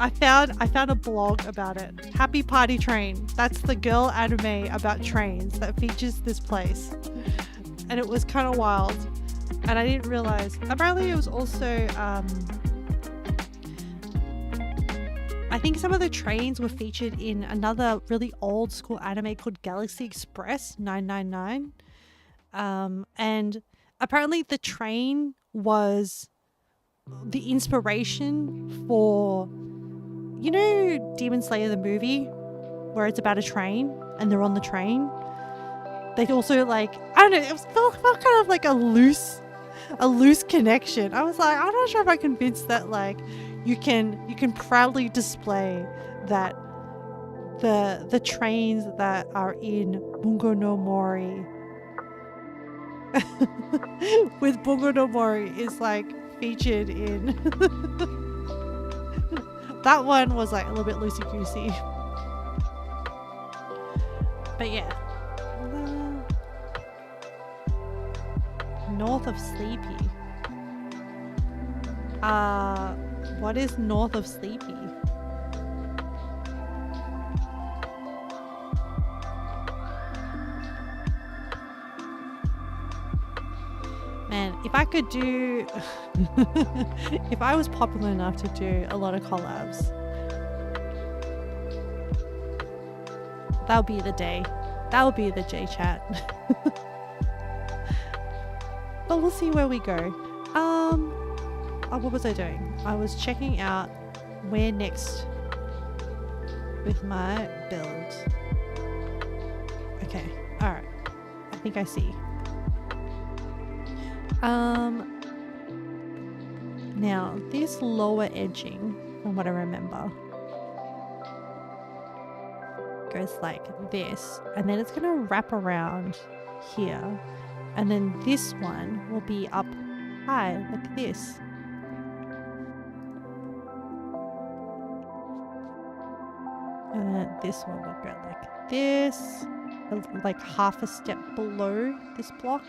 I found a blog about it. Happy Party Train. That's the girl anime about trains that features this place. And it was kind of wild. And I didn't realize. Apparently it was also I think some of the trains were featured in another really old school anime called Galaxy Express 999. And apparently the train was the inspiration for, you know, Demon Slayer the movie, where it's about a train and they're on the train. They also like, I don't know, it felt kind of like a loose connection. I was like, I'm not sure if I'm convinced that like you can proudly display that the trains that are in Bungo no Mori with Bungo no Mori is like featured in that one was like a little bit loosey goosey. But yeah, north of Sleepy. What is north of Sleepy? Man, if I could do if I was popular enough to do a lot of collabs, that would be the day. That would be the J chat. But we'll see where we go. What was I doing? I was checking out where next with my build. Okay, alright. I think I see. Now, this lower edging, from what I remember, goes like this, and then it's going to wrap around here, and then this one will be up high like this. And then this one will go like this, like half a step below this block.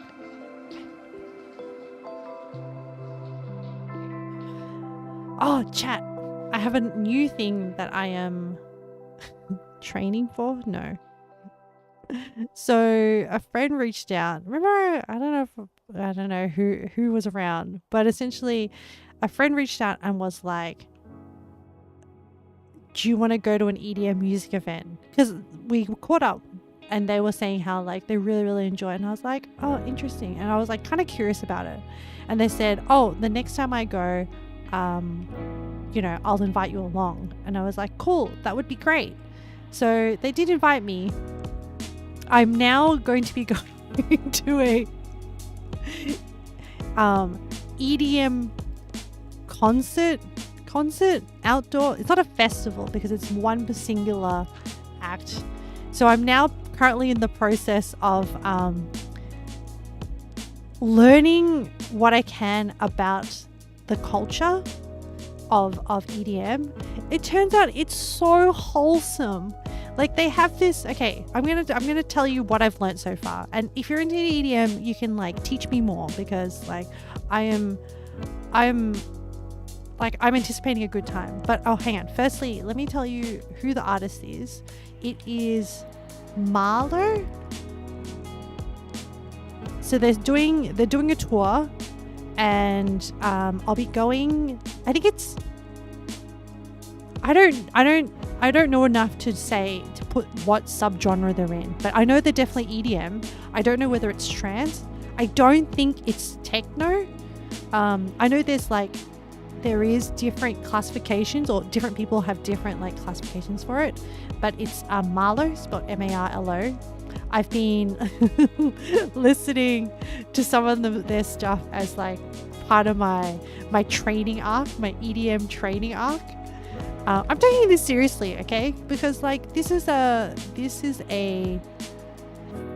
Oh, chat. I have a new thing that I am training for. No. So a friend reached out. Remember, I don't know who was around, but essentially a friend reached out and was like, do you want to go to an EDM music event? Because we caught up and they were saying how like they really, really enjoy it. And I was like, oh, interesting. And I was like kind of curious about it. And they said, oh, the next time I go, you know, I'll invite you along. And I was like, cool, that would be great. So they did invite me. I'm now going to be going to a EDM concert outdoor. It's not a festival because it's one singular act. So I'm now currently in the process of learning what I can about the culture of EDM. It turns out it's so wholesome. Like they have this, okay, I'm gonna tell you what I've learned so far. And if you're into EDM, you can like teach me more, because like I'm anticipating a good time. But oh, hang on. Firstly, let me tell you who the artist is. It is Marlo. So they're doing a tour, and I'll be going. I think it's. I don't know enough to put what subgenre they're in, but I know they're definitely EDM. I don't know whether it's trance. I don't think it's techno. I know there's like there is different classifications, or different people have different like classifications for it, but it's Marlo, spelled M-A-R-L-O. I've been listening to some of their stuff as like part of my training arc, my EDM training arc. I'm taking this seriously, okay? Because like this is a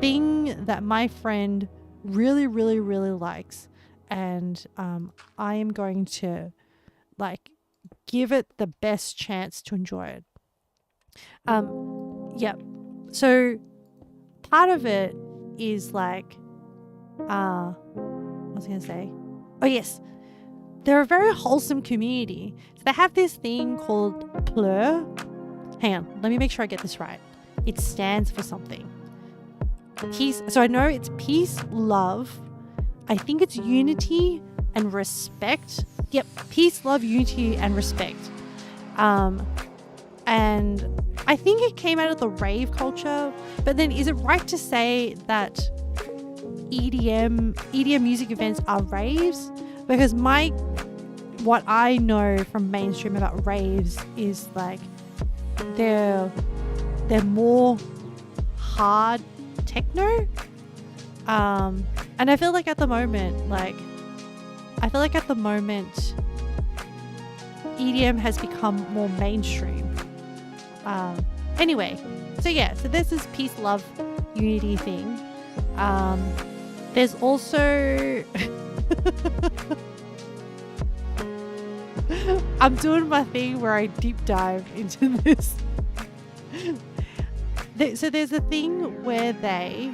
thing that my friend really, really, really likes, and I am going to like give it the best chance to enjoy it. Yeah. So part of it is like, what was I gonna say? Oh yes, they're a very wholesome community. So they have this thing called Pleur. Hang on, let me make sure I get this right. It stands for something. Peace. So I know it's peace, love. I think it's unity and respect. Yep, peace, love, unity, and respect. And I think it came out of the rave culture. But then, is it right to say that EDM music events are raves? Because what I know from mainstream about raves is like they're more hard techno. And I feel like at the moment, EDM has become more mainstream. Anyway, so there's this peace, love, unity thing. There's also I'm doing my thing where I deep dive into this. So there's a thing where they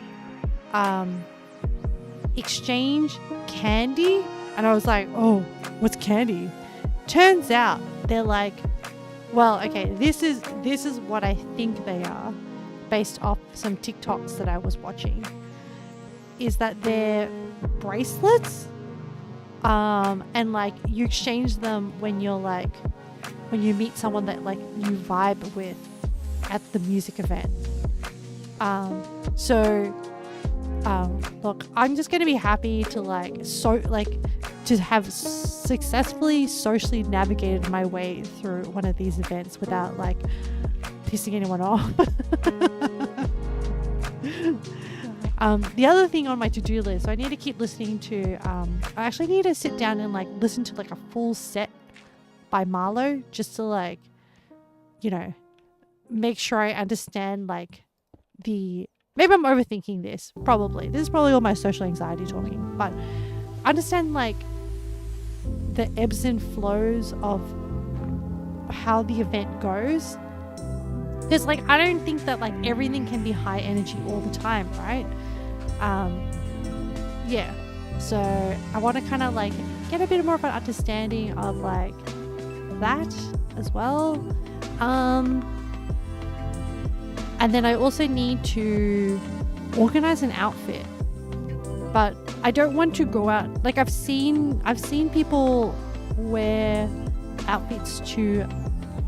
exchange candy, and I was like, oh, what's candy? Turns out they're like, well, okay, this is what I think they are, based off some TikToks that I was watching, is that they're bracelets, and like you exchange them when you meet someone that like you vibe with at the music event. Look, I'm just gonna be happy to have successfully socially navigated my way through one of these events without like pissing anyone off. The other thing on my to-do list, so I need to keep listening to I actually need to sit down and like listen to like a full set by Marlo, just to like, you know, make sure I understand like maybe I'm overthinking this, probably. This is probably all my social anxiety talking, but understand like the ebbs and flows of how the event goes. Because like I don't think that like everything can be high energy all the time, right? So I want to kind of like get a bit more of an understanding of like that as well. And then I also need to organize an outfit, but I don't want to go out. Like I've seen people wear outfits to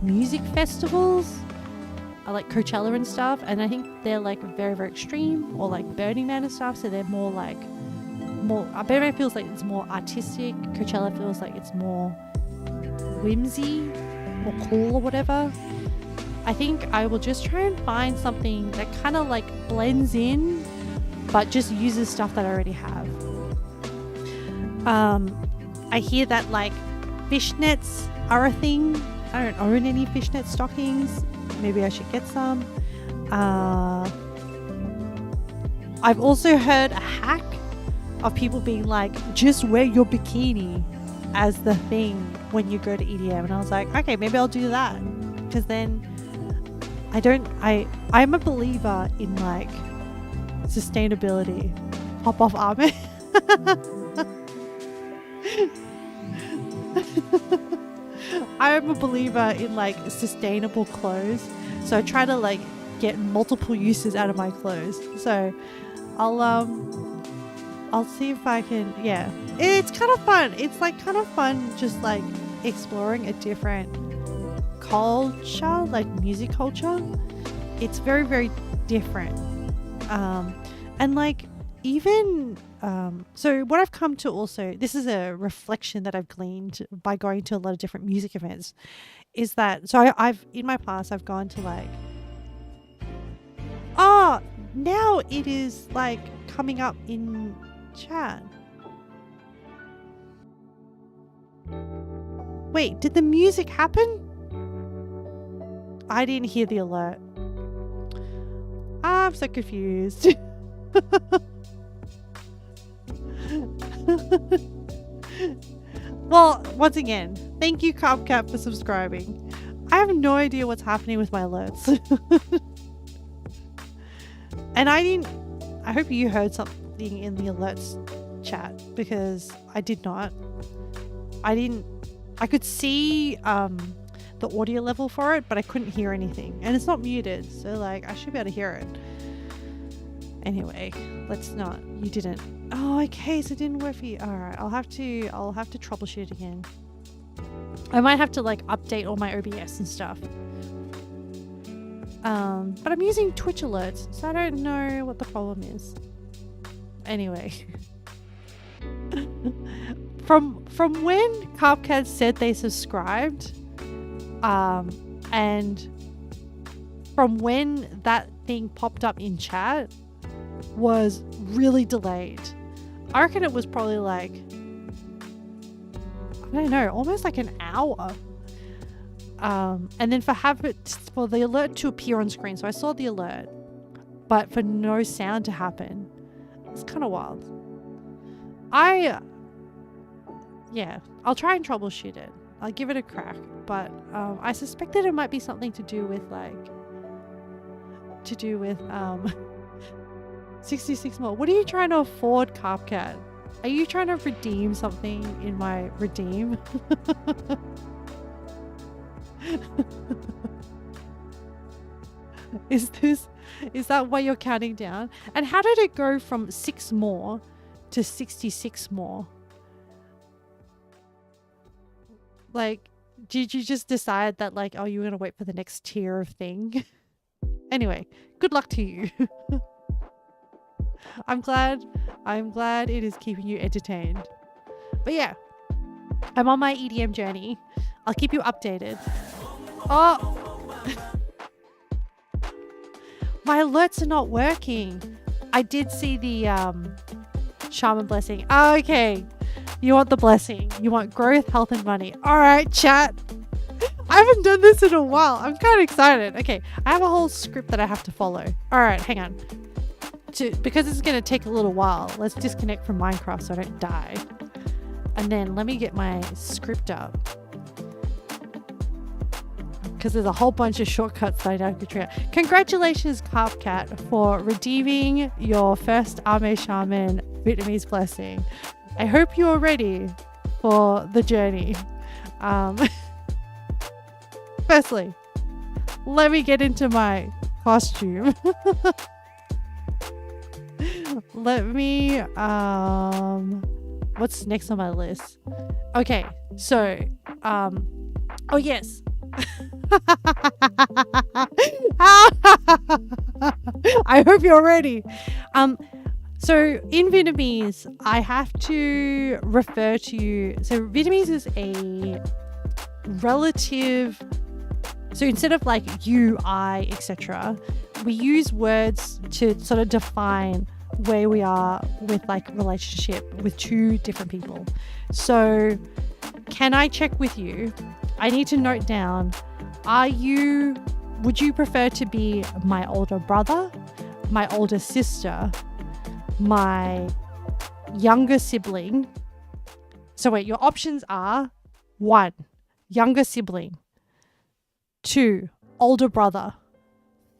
music festivals, like Coachella and stuff, and I think they're like very, very extreme, or like Burning Man and stuff. So they're more Burning Man feels like it's more artistic. Coachella feels like it's more whimsy or cool or whatever. I think I will just try and find something that kind of like blends in, but just uses stuff that I already have. I hear that like fishnets are a thing. I don't own any fishnet stockings. Maybe I should get some. I've also heard a hack of people being like, just wear your bikini as the thing when you go to EDM. And I was like, okay, maybe I'll do that. Because then I'm a believer in like sustainability. Pop off armor. I'm a believer in like sustainable clothes. So I try to like get multiple uses out of my clothes. So I'll see if I can, it's kind of fun. It's like kind of fun just like exploring a different culture, like music culture. It's very, very different. And like even So what I've come to also, this is a reflection that I've gleaned by going to a lot of different music events, is that, so I've, in my past, I've gone to like, now it is like coming up in chat. Wait, did the music happen? I didn't hear the alert. I'm so confused. Well, once again, thank you Cupcat for subscribing. I have no idea what's happening with my alerts. And I hope you heard something in the alerts chat, because I did not. I could see the audio level for it, but I couldn't hear anything. And it's not muted, so like I should be able to hear it. Anyway, let's not. You didn't. Oh, okay, so it didn't work for you. Alright, I'll have to troubleshoot again. I might have to like update all my OBS and stuff. But I'm using Twitch alerts, so I don't know what the problem is. Anyway. From when Cupcats said they subscribed, and from when that thing popped up in chat was really delayed. I reckon it was probably like, I don't know, almost like an hour. And then for the alert to appear on screen. So I saw the alert, but for no sound to happen. It's kind of wild. Yeah, I'll try and troubleshoot it. I'll give it a crack. But I suspect that it might be something to do with 66 more. What are you trying to afford, Cupcat? Are you trying to redeem something in my redeem? Is that why you're counting down? And how did it go from 6 more to 66 more? Like, did you just decide that like, oh, you're gonna wait for the next tier of thing? Anyway, good luck to you. I'm glad it is keeping you entertained. But yeah, I'm on my EDM journey. I'll keep you updated. Oh, my alerts are not working. I did see the shaman blessing. Oh, okay, you want the blessing. You want growth, health, and money. All right, chat. I haven't done this in a while. I'm kind of excited. Okay, I have a whole script that I have to follow. All right, hang on. Because it's going to take a little while, let's disconnect from Minecraft so I don't die. And then let me get my script up. Because there's a whole bunch of shortcuts that I don't control. Congratulations, Cupcat, for redeeming your first Ame Shaman Vietnamese blessing. I hope you are ready for the journey. Firstly, let me get into my costume. Let me what's next on my list? Okay, so oh yes. I hope you're ready. So in Vietnamese, I have to refer to you. So Vietnamese is a relative. So instead of like you, I, etc., we use words to sort of define where we are with like relationship with two different people. So can I check with you? I need to note down, would you prefer to be my older brother, my older sister, my younger sibling? So wait, your options are 1, younger sibling, 2, older brother,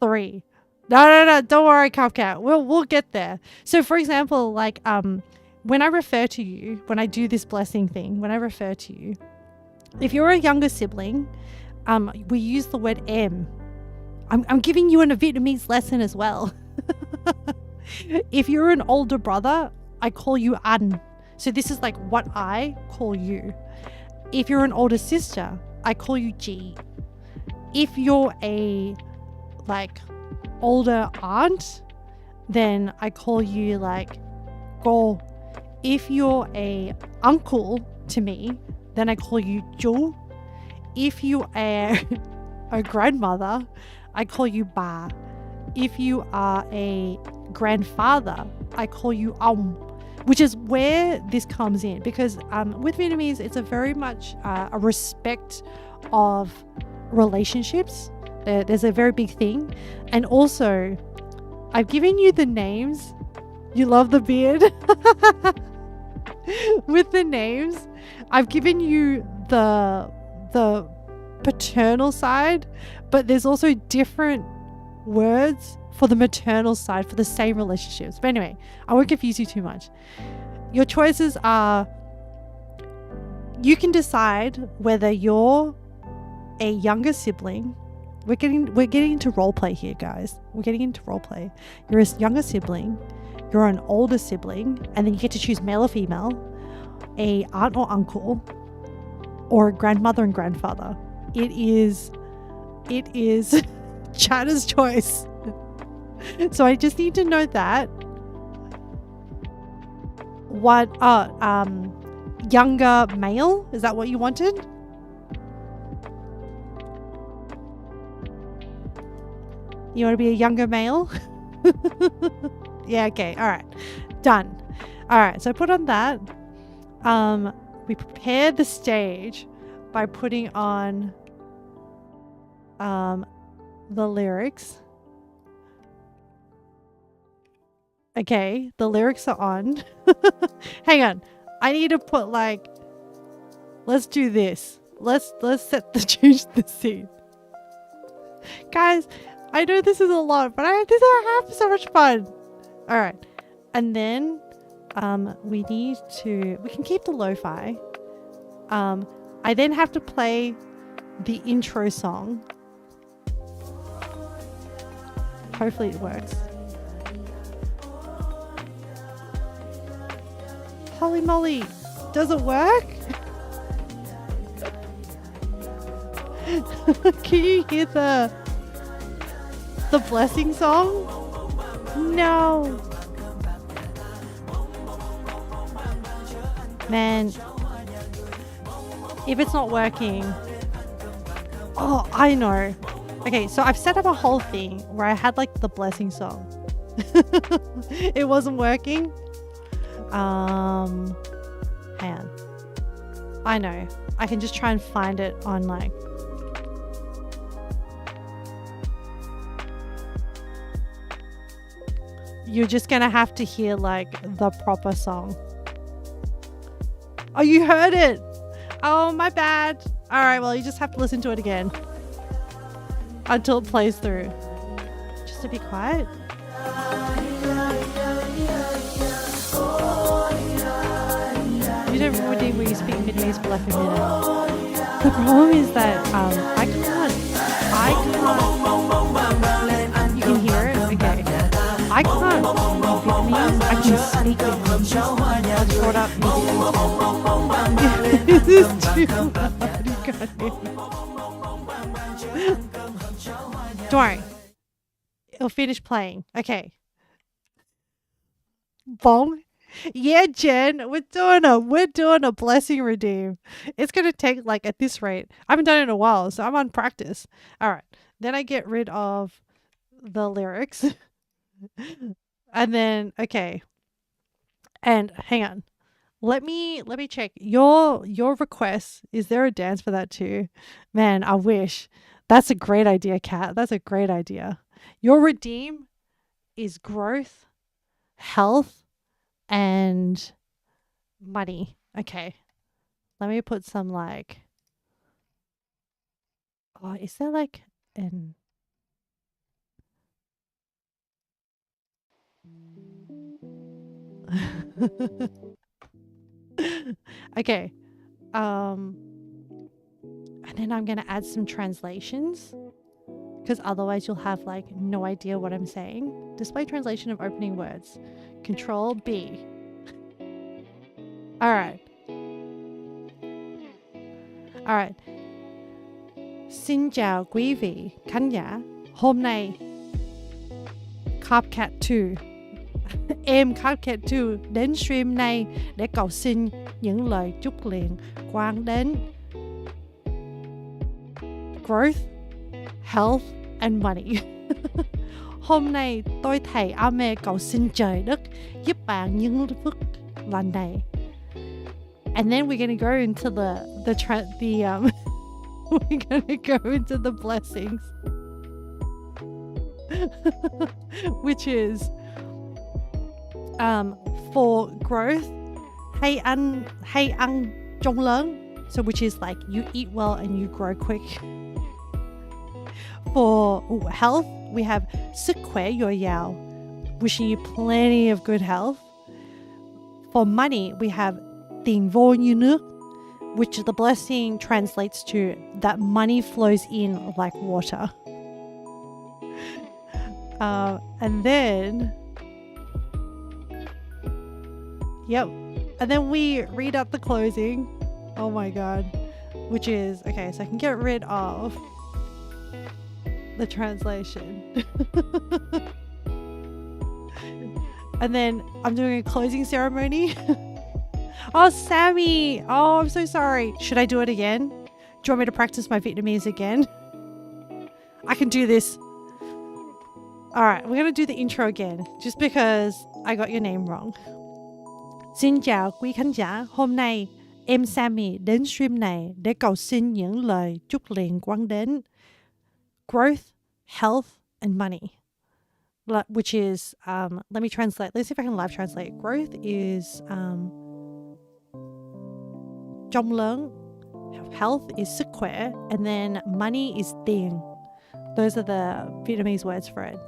3. No, don't worry, Cupcat. We'll get there. So for example, like when I refer to you, when I do this blessing thing, when I refer to you, if you're a younger sibling, we use the word em. I'm giving you a Vietnamese lesson as well. If you're an older brother, I call you an. So this is like what I call you. If you're an older sister, I call you G. If you're a like older aunt, then I call you like Go. If you're a uncle to me, then I call you Ju. If you are a grandmother, I call you Ba. If you are a grandfather, I call you which is where this comes in, because with Vietnamese, it's a very much a respect of relationships. There's a very big thing. And also, I've given you the names. You love the beard. With the names, I've given you the paternal side, but there's also different words for the maternal side for the same relationships. But anyway, I won't confuse you too much. Your choices are, you can decide whether you're a younger sibling. We're getting into role play here, guys. We're getting into role play. You're a younger sibling, you're an older sibling, and then you get to choose male or female, a aunt or uncle, or a grandmother and grandfather. It is China's choice. So I just need to know that. What younger male? Is that what you wanted? You want to be a younger male? Yeah, okay. All right. Done. All right. So I put on that. We prepared the stage by putting on the lyrics. Okay, the lyrics are on. Hang on. I need to put let's do this. Let's change the scene. Guys, I know this is a lot, but I have so much fun. All right. And then we can keep the lo-fi. I then have to play the intro song. Hopefully it works. Holy moly, does it work? Can you hear the blessing song? No. Man, if it's not working. Oh, I know. Okay, so I've set up a whole thing where I had the blessing song. It wasn't working. Hang on. I know. I can just try and find it on You're just gonna have to hear the proper song. Oh, you heard it. Oh, my bad. All right, well, you just have to listen to it again until it plays through. Just to be quiet. You don't really where you speak Vietnamese for a minute. The problem is that I can't. You can hear it? Okay. I can't speak Vietnamese. I can speak Vietnamese. I was brought up in Vietnamese. This is too loud. You can't hear me. Don't worry. It'll finish playing. Okay. Bong. Yeah, Jen, we're doing a blessing redeem. It's gonna take at this rate. I haven't done it in a while, so I'm on practice. All right. Then I get rid of the lyrics. And then okay. And hang on. Let me check. Your request. Is there a dance for that too? Man, I wish. That's a great idea, Kat. That's a great idea. Your redeem is growth, health, and money. Okay. Let me put some oh, is there an okay. And then I'm going to add some translations because otherwise you'll have no idea what I'm saying. Display translation of opening words. Control B. All right. All right. Xin chào quý vị khán giả. Hôm nay Copcat 2 em khát khao đến stream này để cầu xin những lời chúc liên quan đến growth, health and money. Hôm nay tôi thầy Ame cầu xin trời đất giúp bạn những phước lành này. And then we're gonna go into we're gonna go into the blessings, which is for growth, hay ăn chóng lớn, so which is like you eat well and you grow quick. For health, we have sức khỏe dồi dào, wishing you plenty of good health. For money, we have tiền vô như nước, which the blessing translates to that money flows in like water. And then we read out the closing. Oh my god. Which is, okay, so I can get rid of the translation. And then I'm doing a closing ceremony. Oh, Sammy. Oh, I'm so sorry. Should I do it again? Do you want me to practice my Vietnamese again? I can do this. All right, we're going to do the intro again, just because I got your name wrong. Xin chào quý khán giả. Hôm nay, em Sammy đến stream này để cầu xin những lời chúc liên quan đến growth, health, and money. Which is, let me translate. Let's see if I can live translate. Growth is chóng lớn, health is sức khỏe, and then money is tiền. Those are the Vietnamese words for it.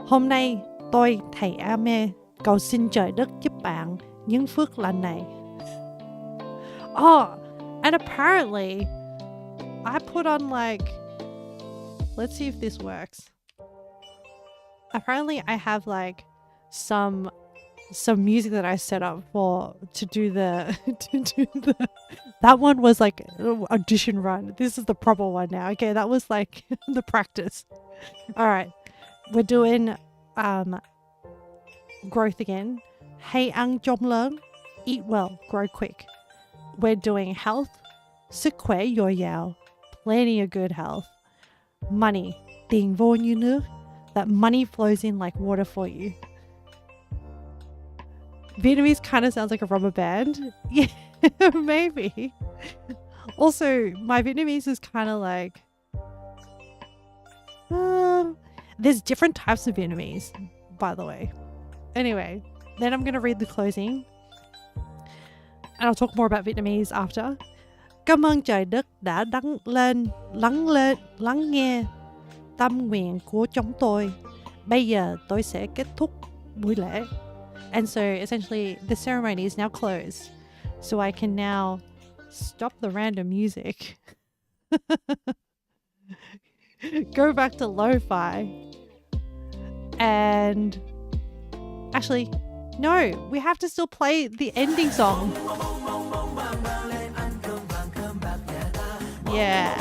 Hôm nay tôi thầy Ame cầu xin trời đất giúp bạn những phước lành này. Oh, and apparently I put on like, let's see if this works. Apparently I have like some music that I set up to do the that one was like audition run. This is the proper one now. Okay, that was like the practice. All right, we're doing growth again. Hay ăn chóng lớn, eat well, grow quick. We're doing health, sức khỏe dồi dào, plenty of good health. Money, tiền vô như nước, that money flows in like water for you. Vietnamese kind of sounds like a rubber band. Yeah, maybe. Also, my Vietnamese is kind of like, there's different types of Vietnamese, by the way. Anyway, then I'm going to read the closing. And I'll talk more about Vietnamese after. Cảm ơn trời đất đã lắng nghe tâm nguyện của chúng tôi. Bây giờ tôi sẽ kết thúc buổi lễ. And so essentially the ceremony is now closed. So I can now stop the random music. Go back to lo-fi. And actually, no, we have to still play the ending song. Yeah.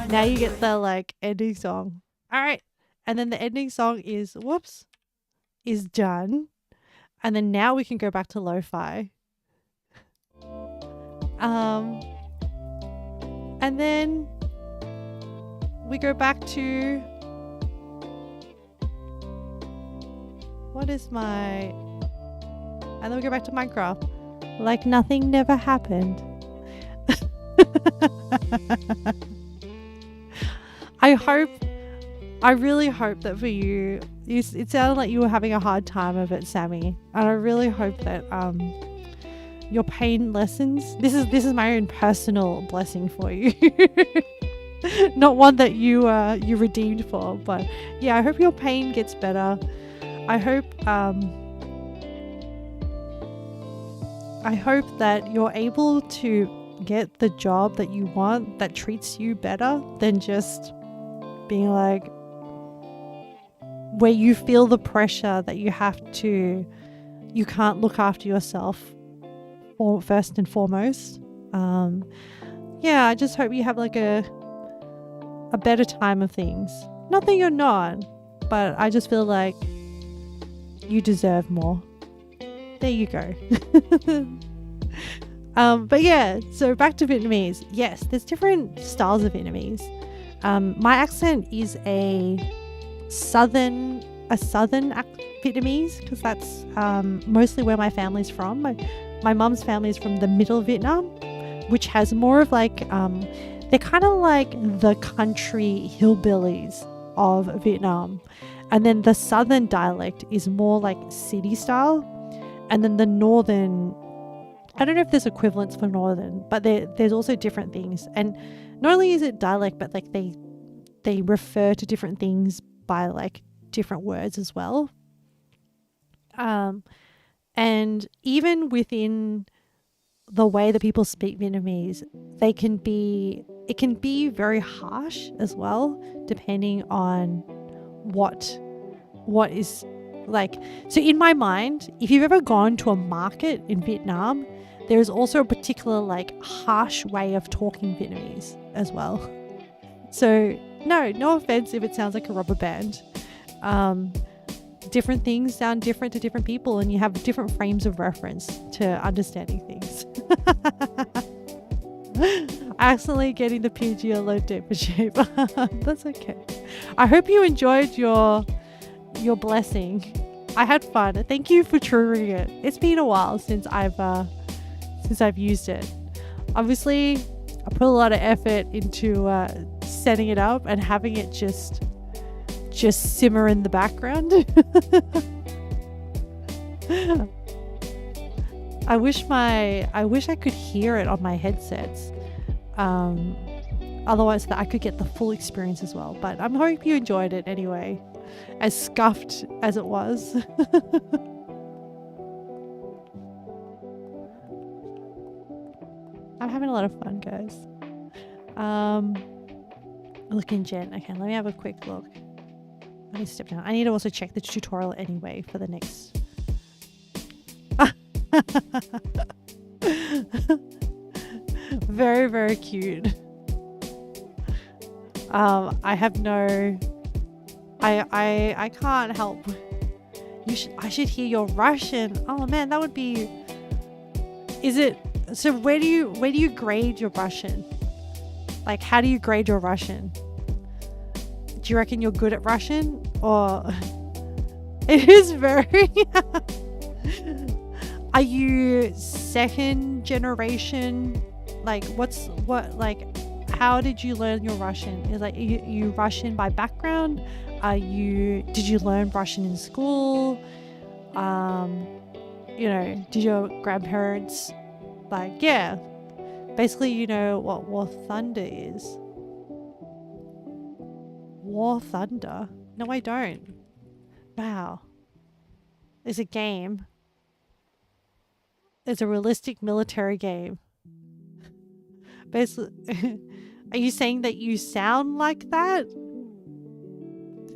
Now you get the like ending song. All right. And then the ending song is done. And then now we can go back to lo-fi. And then we go back to and then we go back to Minecraft. Like nothing never happened. I really hope that for you, it sounded like you were having a hard time of it, Sammy. And I really hope that your pain lessens. This is my own personal blessing for you. Not one that you redeemed for, but yeah, I hope your pain gets better. I hope that you're able to get the job that you want that treats you better than just being like where you feel the pressure that you can't look after yourself first and foremost. Yeah, I just hope you have like a better time of things. Not that you're not, but I just feel like you deserve more. There you go. But yeah, so back to Vietnamese. Yes, there's different styles of Vietnamese. My accent is a southern Vietnamese, because that's mostly where my family's from. My mum's family is from the middle of Vietnam, which has more of like they're kind of like the country hillbillies of Vietnam, and then the southern dialect is more like city style, and then the northern, I don't know if there's equivalents for northern, but there's also different things. And not only is it dialect, but like they refer to different things by like different words as well. And even within the way that people speak Vietnamese, it can be very harsh as well, depending on what is like. So in my mind, if you've ever gone to a market in Vietnam, there is also a particular like harsh way of talking Vietnamese as well. So no offense if it sounds like a rubber band. Different things sound different to different people, and you have different frames of reference to understanding things. Accidentally getting the PG alert taper shape. That's okay. I hope you enjoyed your blessing. I had fun. Thank you for triggering it. It's been a while since I've used it. Obviously, I put a lot of effort into setting it up and having it just simmer in the background. I wish I could hear it on my headsets. Otherwise that I could get the full experience as well. But I hope you enjoyed it anyway, as scuffed as it was. I'm having a lot of fun, guys. Looking gen. Okay, let me have a quick look. Let me step down. I need to also check the tutorial anyway for the next. Very, very cute. I have no. I can't help. I should hear your Russian. Oh man, that would be. Is it? So where do you grade your Russian? Like, how do you grade your Russian? Do you reckon you're good at Russian, or it is very? Are you second generation? Like, how did you learn your Russian? Is like you Russian by background? Did you learn Russian in school? Did your grandparents basically you know what War Thunder is? War Thunder? No, I don't. Wow. It's a game. It's a realistic military game. Basically, are you saying that you sound like that?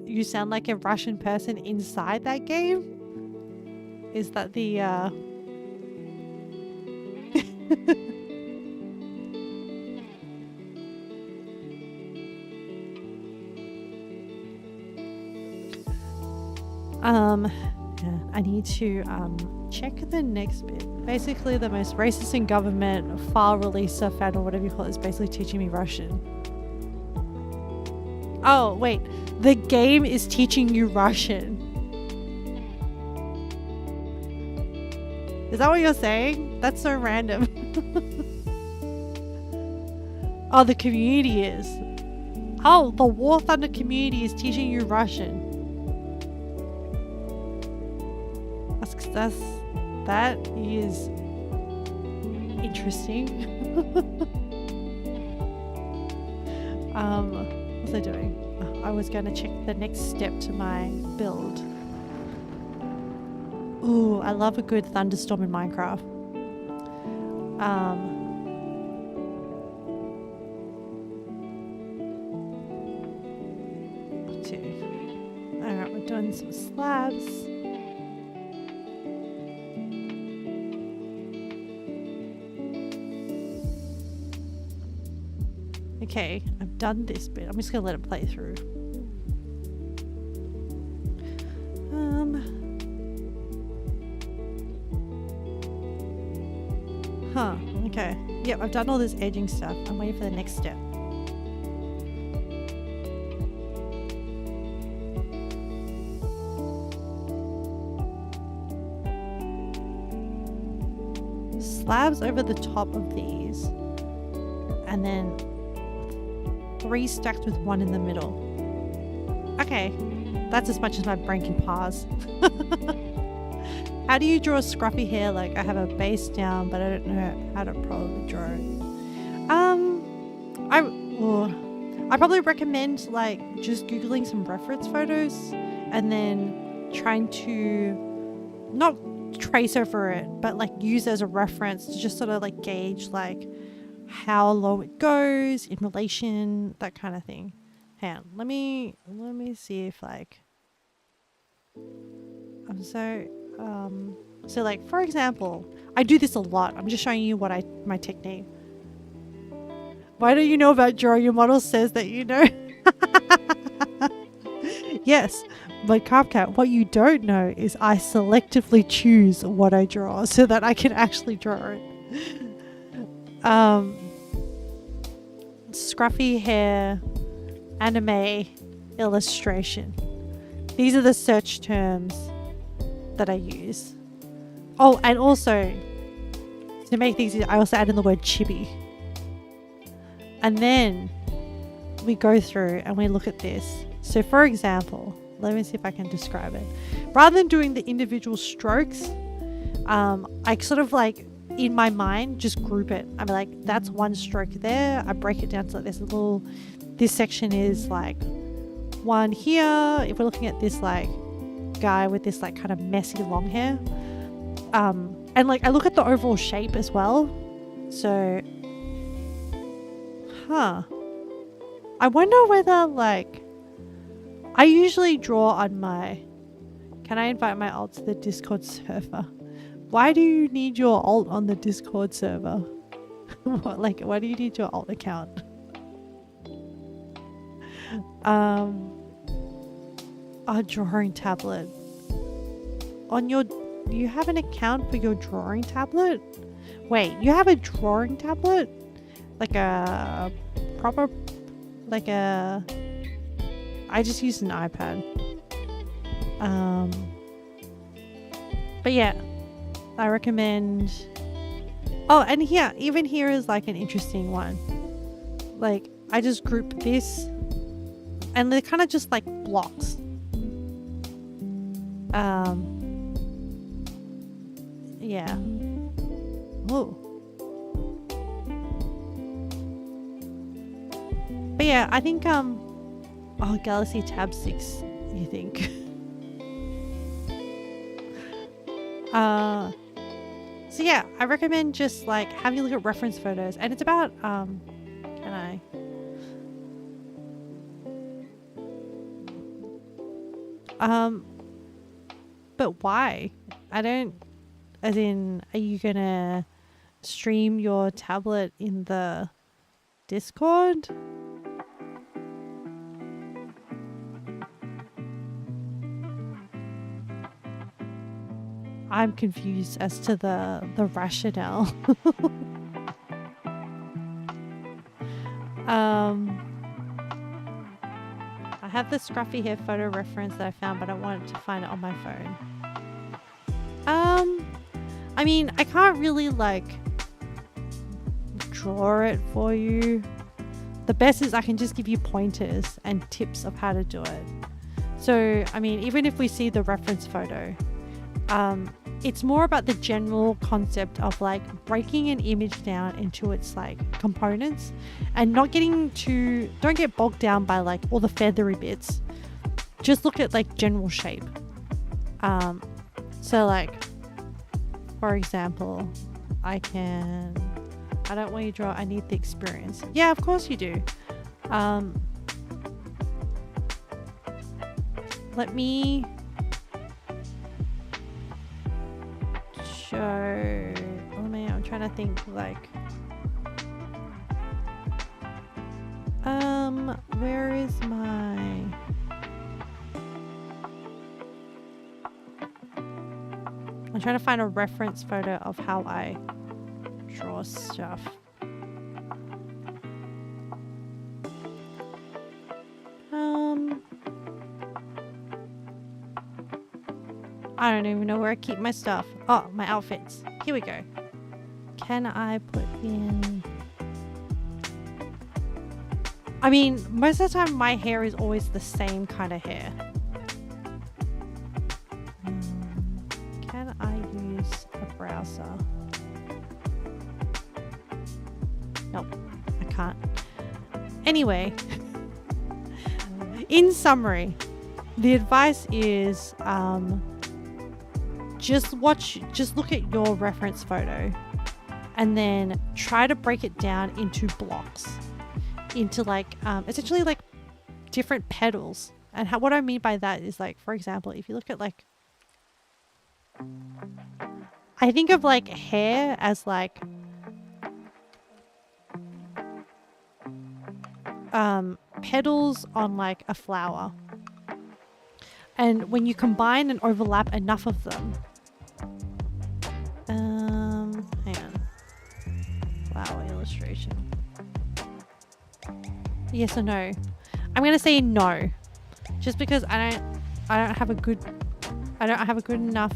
You sound like a Russian person inside that game? Is that the I need to check the next bit. Basically, the most racist in government file releaser fan or whatever you call it is basically teaching me Russian. Oh wait, the game is teaching you Russian. Is that what you're saying? That's so random. Oh, the community is. Oh, the War Thunder community is teaching you Russian. That is interesting. What was I doing? Oh, I was going to check the next step to my build. Ooh, I love a good thunderstorm in Minecraft. Alright, we're doing some slabs. Okay, I've done this bit. I'm just going to let it play through. Huh, okay. Yep, I've done all this edging stuff. I'm waiting for the next step. Slabs over the top of these. And then 3 stacked with 1 in the middle. Okay, that's as much as my brain can parse. How do you draw scruffy hair? Like, I have a base down, but I don't know how to probably draw it. I probably recommend like just Googling some reference photos and then trying to not trace over it, but like use it as a reference to just sort of like gauge like how low it goes in relation, that kind of thing. Hang on, let me see if like so like for example, I do this a lot. I'm just showing you what my technique. Why don't you know about drawing? Your model says that you know. Yes, but CapCut, what you don't know is I selectively choose what I draw so that I can actually draw it. Scruffy hair, anime, illustration. These are the search terms that I use. Oh, and also, to make things easier, I also add in the word chibi. And then we go through and we look at this. So for example, let me see if I can describe it. Rather than doing the individual strokes, I sort of like, in my mind, just group it. I'm like, that's 1 stroke there. I break it down to like this section is like 1 here. If we're looking at this like guy with this like kind of messy long hair. And like I look at the overall shape as well. So, I wonder whether like, I usually draw on my, can I invite my alt to the Discord server? Why do you need your alt on the Discord server? Why do you need your alt account? A drawing tablet. You have an account for your drawing tablet? Wait, you have a drawing tablet? Like a proper, I just use an iPad. But yeah, I recommend. Oh, and even here is like an interesting one. Like I just group this, and they're kind of just like blocks. Yeah. Ooh. But yeah, I think Galaxy Tab 6, you think? So yeah, I recommend just like having a look at reference photos, and it's about but why? I don't, as in, are you gonna stream your tablet in the Discord? I'm confused as to the rationale. I have the scruffy hair photo reference that I found, but I wanted to find it on my phone. I mean, I can't really like draw it for you. The best is I can just give you pointers and tips of how to do it. So, I mean, even if we see the reference photo, it's more about the general concept of like breaking an image down into its like components and not getting don't get bogged down by like all the feathery bits. Just look at like general shape. So like, for example, I don't want you to draw, I need the experience. Yeah, of course you do. Let me show, I'm trying to think like, where is my, I'm trying to find a reference photo of how I draw stuff. I don't even know where I keep my stuff. Oh, my outfits. Here we go. Can I put in... I mean, most of the time my hair is always the same kind of hair. Can I use a browser? Nope, I can't. Anyway, in summary, the advice is just look at your reference photo and then try to break it down into blocks, into like essentially like different petals. And what I mean by that is, like, for example, if you look at like, I think of like hair as like petals on like a flower, and when you combine and overlap enough of them, hang on, flower illustration, yes or no? I'm gonna say no, just because I don't have a good enough,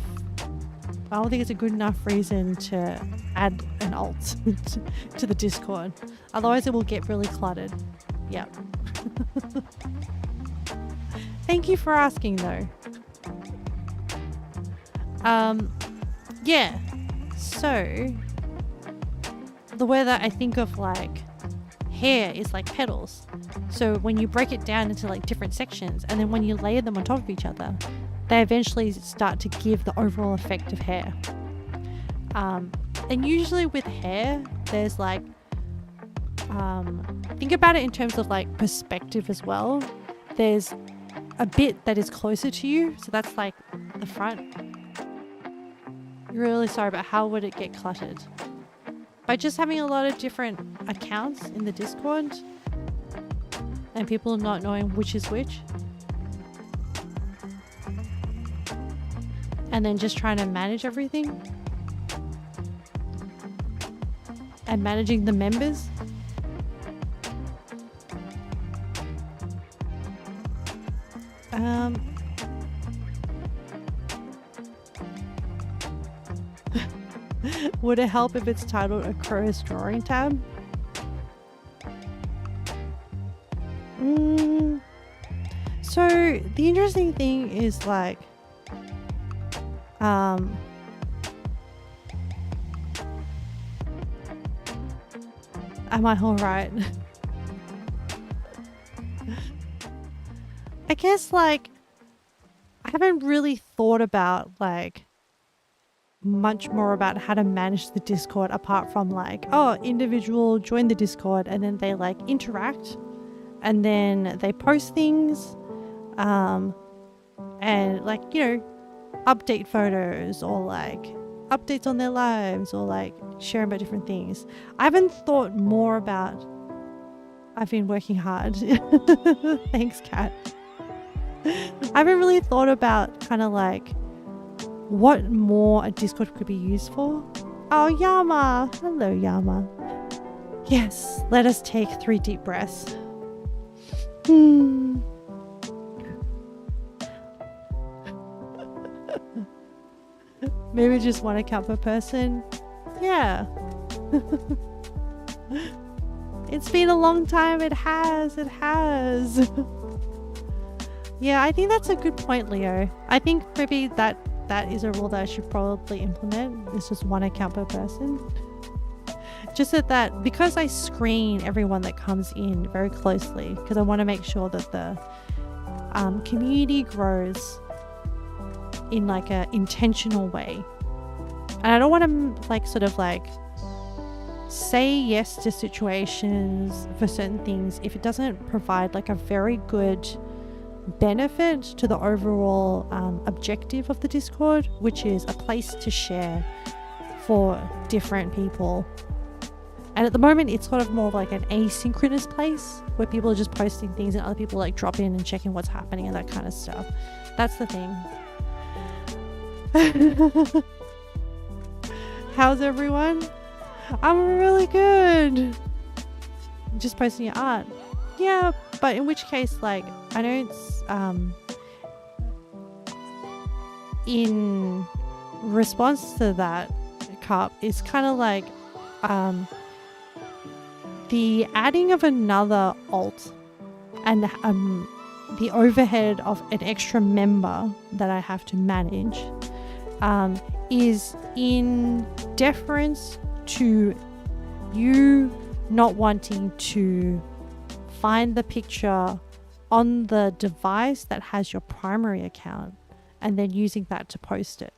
I don't think it's a good enough reason to add an alt to the Discord. Otherwise it will get really cluttered. Yep. Thank you for asking though. Yeah. So the way that I think of like hair is like petals. So when you break it down into like different sections, and then when you layer them on top of each other, they eventually start to give the overall effect of hair. And usually with hair, there's like, think about it in terms of like perspective as well. There's a bit that is closer to you, so that's like the front. Really sorry, but how would it get cluttered? By just having a lot of different accounts in the Discord and people not knowing which is which, and then just trying to manage everything and managing the members. Would it help if it's titled a crow's drawing tab? So the interesting thing is like, am I alright? I guess like I haven't really thought about like much more about how to manage the Discord apart from like, oh, individual join the Discord and then they like interact and then they post things and like, you know, update photos or like updates on their lives or like sharing about different things. I haven't thought more about, I've been working hard. Thanks, Kat. I haven't really thought about kind of like what more a Discord could be used for. Oh, Yama. Hello, Yama. Yes, let us take 3 deep breaths. Maybe just 1 account per person. Yeah. It's been a long time. It has. Yeah, I think that's a good point, Leo. I think maybe that is a rule that I should probably implement. It's just 1 account per person. Just that because I screen everyone that comes in very closely, because I want to make sure that the community grows in like a intentional way. And I don't want to like sort of like say yes to situations for certain things if it doesn't provide like a very good benefit to the overall objective of the Discord, which is a place to share for different people. And at the moment it's sort of more like an asynchronous place where people are just posting things and other people like drop in and checking what's happening and that kind of stuff. That's the thing. How's everyone? I'm really good. Just posting your art. Yeah, but in which case, like, I know it's in response to that, Cup, it's kind of like the adding of another alt and the overhead of an extra member that I have to manage is in deference to you not wanting to find the picture on the device that has your primary account and then using that to post it.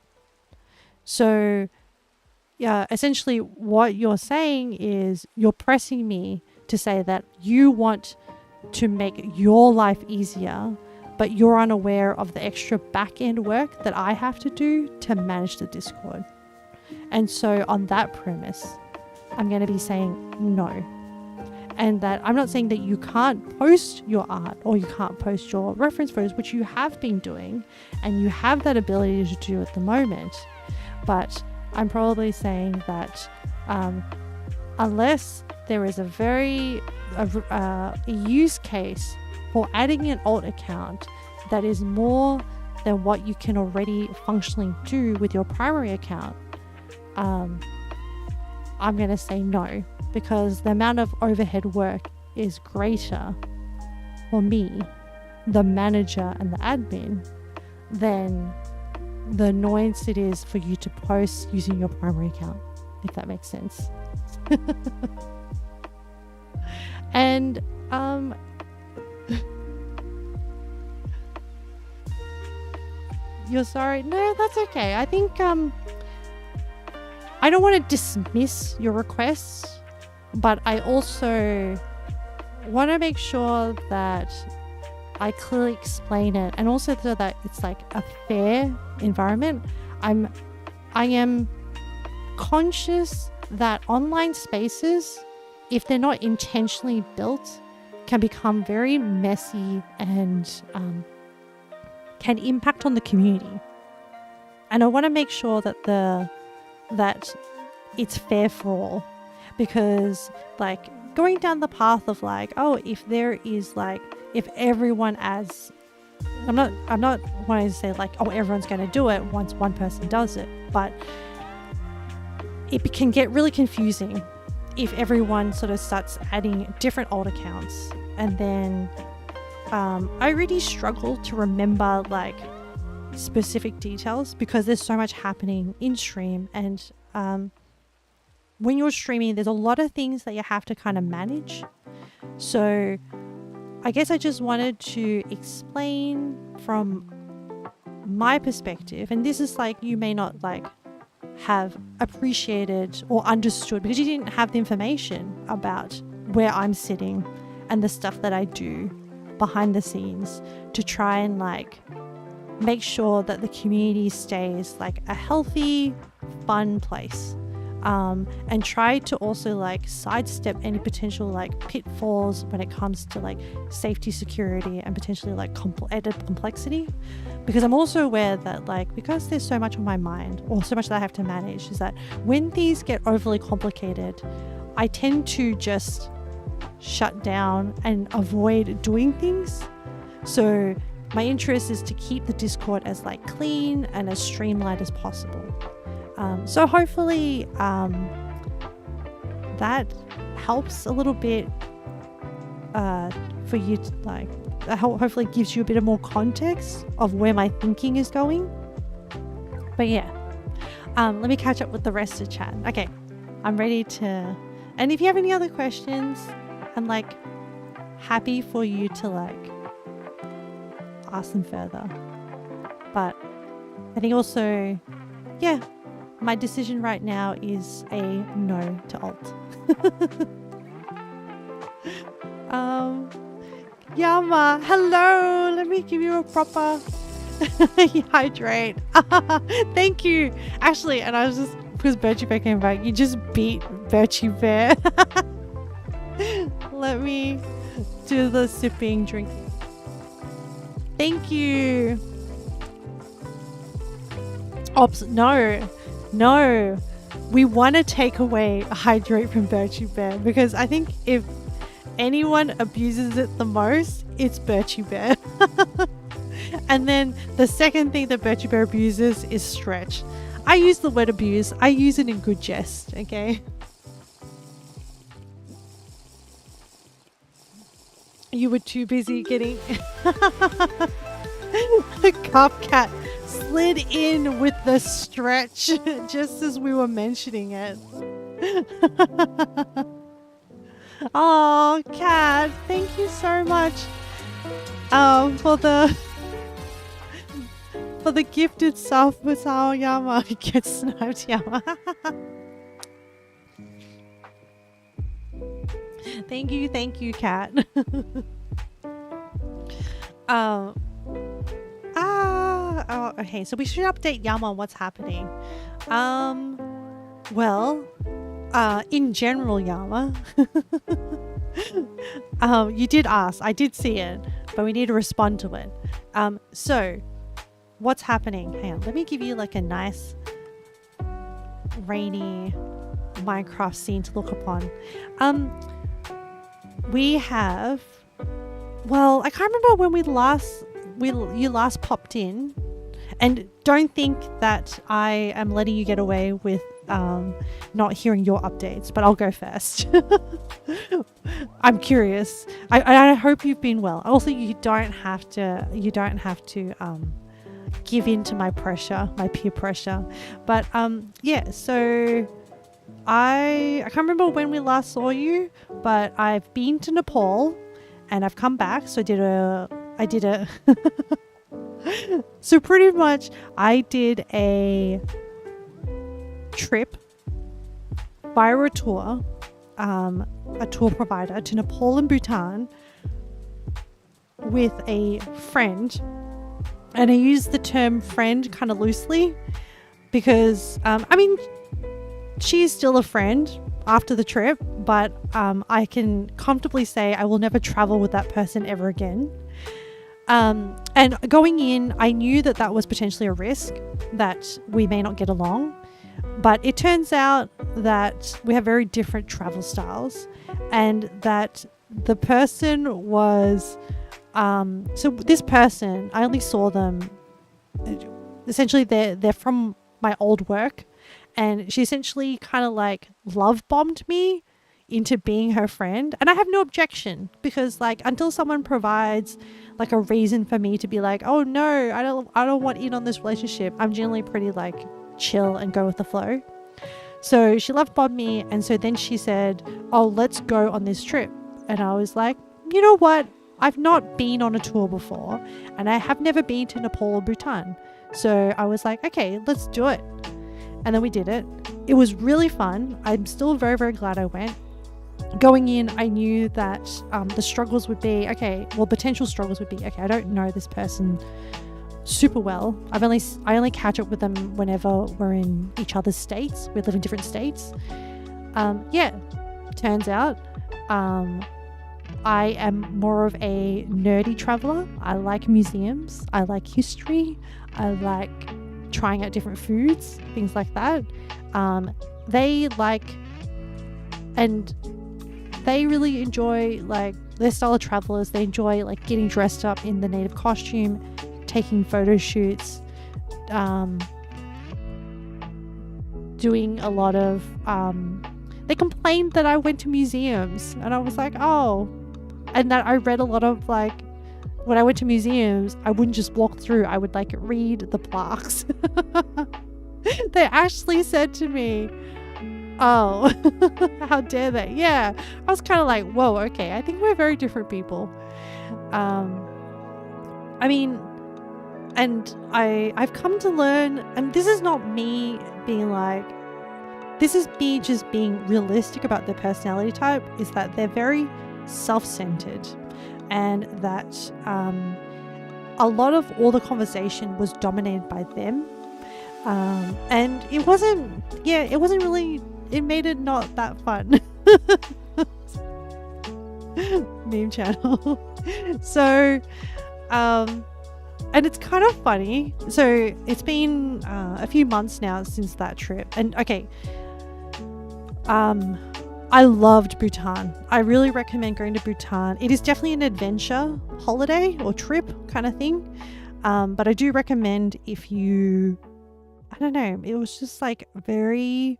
So yeah, essentially what you're saying is you're pressing me to say that you want to make your life easier, but you're unaware of the extra back-end work that I have to do to manage the Discord. And so on that premise, I'm going to be saying no. And that I'm not saying that you can't post your art or you can't post your reference photos, which you have been doing and you have that ability to do at the moment. But I'm probably saying that unless there is a use case for adding an alt account that is more than what you can already functionally do with your primary account, I'm going to say no, because the amount of overhead work is greater for me, the manager and the admin, than the annoyance it is for you to post using your primary account, if that makes sense. And you're sorry? No, that's okay. I think I don't want to dismiss your requests, but I also want to make sure that I clearly explain it, and also so that it's like a fair environment. I am conscious that online spaces, if they're not intentionally built, can become very messy and can impact on the community. And I want to make sure that it's fair for all, because like going down the path of like, oh, if there is like, if everyone adds, I'm not wanting to say like, oh, everyone's going to do it once one person does it, but it can get really confusing if everyone sort of starts adding different alt accounts. And then I really struggle to remember like specific details because there's so much happening in stream, and when you're streaming there's a lot of things that you have to kind of manage. So I guess I just wanted to explain from my perspective, and this is like, you may not like have appreciated or understood because you didn't have the information about where I'm sitting and the stuff that I do behind the scenes to try and like make sure that the community stays like a healthy, fun place. And try to also like sidestep any potential like pitfalls when it comes to like safety, security, and potentially like added complexity, because I'm also aware that like, because there's so much on my mind or so much that I have to manage, is that when things get overly complicated, I tend to just shut down and avoid doing things. So my interest is to keep the Discord as like clean and as streamlined as possible. So hopefully that helps a little bit for you to like, hopefully gives you a bit of more context of where my thinking is going. But yeah, let me catch up with the rest of the chat. Okay, I'm ready to, and if you have any other questions, I'm like happy for you to like ask them further. But I think also, yeah, my decision right now is a no to alt. Yama, hello. Let me give you a proper hydrate. Thank you. Actually, and I was just, because Birchie Bear came back, you just beat Birchie Bear. Let me do the sipping drink. Thank you. Oops, no. we want to take away hydrate from Birchie Bear, because I think if anyone abuses it the most, it's Birchie Bear. And then the second thing that Birchie Bear abuses is stretch. I use the word abuse. I use it in good jest, okay? You were too busy getting... The cup cat slid in with the stretch just as we were mentioning it. Oh, cat, thank you so much for the gift itself. Masao Yama gets sniped, Yama. Thank you, cat. Okay, so we should update Yama on what's happening. Well, in general, Yama, you did ask. I did see it, but we need to respond to it. So what's happening? Hang on, let me give you like a nice rainy Minecraft scene to look upon. We have, well, I can't remember when you last popped in, and don't think that I am letting you get away with not hearing your updates, but I'll go first. I'm curious. I hope you've been well. Also, you don't have to give in to my pressure, my peer pressure. But yeah, so I can't remember when we last saw you, but I've been to Nepal and I've come back. So I did a so pretty much I did a trip via a tour provider to Nepal and Bhutan with a friend, and I use the term friend kind of loosely because I mean, she's still a friend after the trip, but I can comfortably say I will never travel with that person ever again. And going in, I knew that was potentially a risk, that we may not get along, but it turns out that we have very different travel styles, and that the person was, so this person, I only saw them, essentially they're from my old work, and she essentially kind of like love bombed me into being her friend, and I have no objection, because like until someone provides like a reason for me to be like, oh no, I don't want in on this relationship, I'm generally pretty like chill and go with the flow. So she love bombed me, and so then she said, oh, let's go on this trip. And I was like, you know what, I've not been on a tour before, and I have never been to Nepal or Bhutan, so I was like, okay, let's do it. And then we did it. It was really fun. I'm still very, very glad I went. Going in, I knew that the struggles would be, potential struggles would be, I don't know this person super well. I only catch up with them whenever we're in each other's states. We live in different states. Turns out I am more of a nerdy traveler. I like museums. I like history. I like trying out different foods, things like that. They really enjoy, like, their style of travelers. They enjoy like getting dressed up in the native costume, taking photo shoots, doing a lot of they complained that I went to museums, and I was like, oh, and that I read a lot of, like, when I went to museums, I wouldn't just walk through, I would like read the plaques. They actually said to me, oh, how dare they? Yeah, I was kind of like, whoa, okay, I think we're very different people. I mean, and I've come to learn, and this is not me being like, this is me just being realistic about their personality type, is that they're very self-centered, and that a lot of all the conversation was dominated by them. And it wasn't really, it made it not that fun. Meme channel. So And it's kind of funny. So it's been a few months now since that trip. And okay, I loved Bhutan. I really recommend going to Bhutan. It is definitely an adventure holiday or trip kind of thing. But I do recommend if you, I don't know, it was just like very,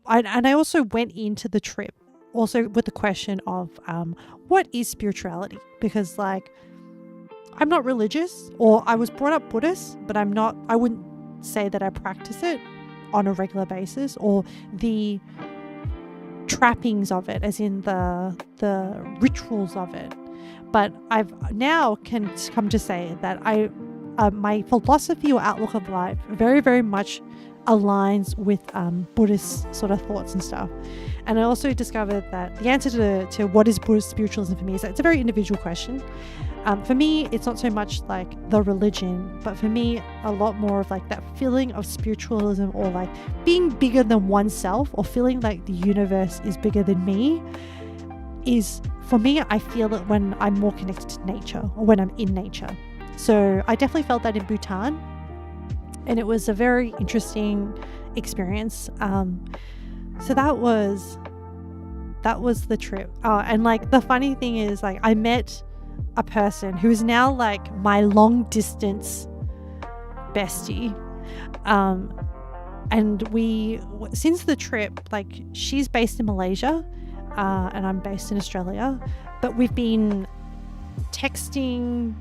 and I also went into the trip also with the question of what is spirituality? Because like, I'm not religious, or I was brought up Buddhist, but I wouldn't say that I practice it on a regular basis, or the trappings of it, as in the rituals of it. But I've now can come to say that my philosophy or outlook of life very, very much aligns with Buddhist sort of thoughts and stuff. And I also discovered that the answer to what is Buddhist spiritualism for me is that it's a very individual question. For me, it's not so much like the religion, but for me, a lot more of like that feeling of spiritualism, or like being bigger than oneself, or feeling like the universe is bigger than me, is, for me, I feel it when I'm more connected to nature, or when I'm in nature. So I definitely felt that in Bhutan, and it was a very interesting experience. So that was the trip. And like the funny thing is, like, I met a person who is now like my long distance bestie. And we, since the trip, like, she's based in Malaysia, and I'm based in Australia, but we've been texting,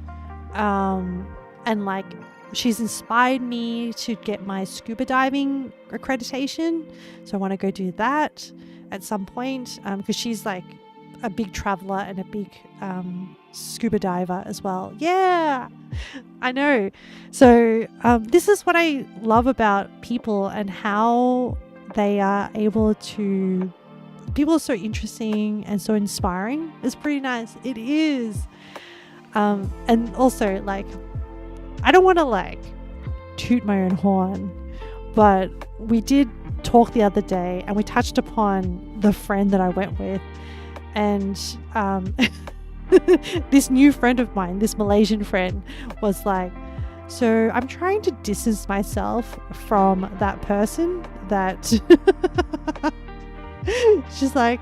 and like, she's inspired me to get my scuba diving accreditation. So I want to go do that at some point, because she's like a big traveler and a big scuba diver as well. Yeah, I know. So this is what I love about people, and how they are able to, people are so interesting and so inspiring. It's pretty nice. It is. And also, like, I don't want to like toot my own horn, but we did talk the other day, and we touched upon the friend that I went with, and this new friend of mine, this Malaysian friend, was like, so I'm trying to distance myself from that person that she's like,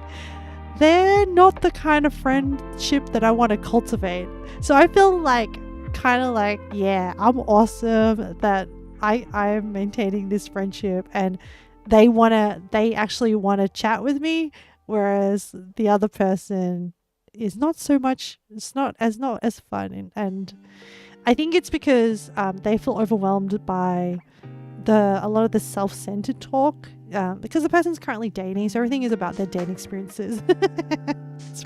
they're not the kind of friendship that I want to cultivate. So I feel like, kind of like, yeah, I'm awesome that I'm maintaining this friendship, and they actually want to chat with me, whereas the other person is not so much, it's not as fun. And I think it's because they feel overwhelmed by a lot of the self-centered talk, because the person's currently dating, so everything is about their dating experiences. It's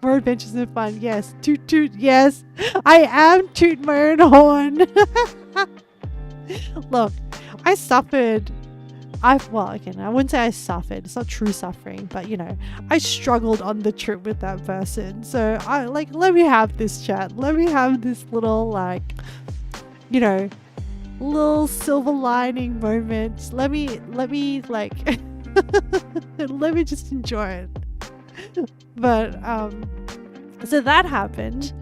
more adventures and fun. Yes, toot toot. Yes, I am tooting my own horn. Look, I suffered. Well, again, I wouldn't say I suffered. It's not true suffering, but you know, I struggled on the trip with that person. So I like, let me have this chat. Let me have this little, like, you know, little silver lining moment. Let me like, let me just enjoy it. But so that happened.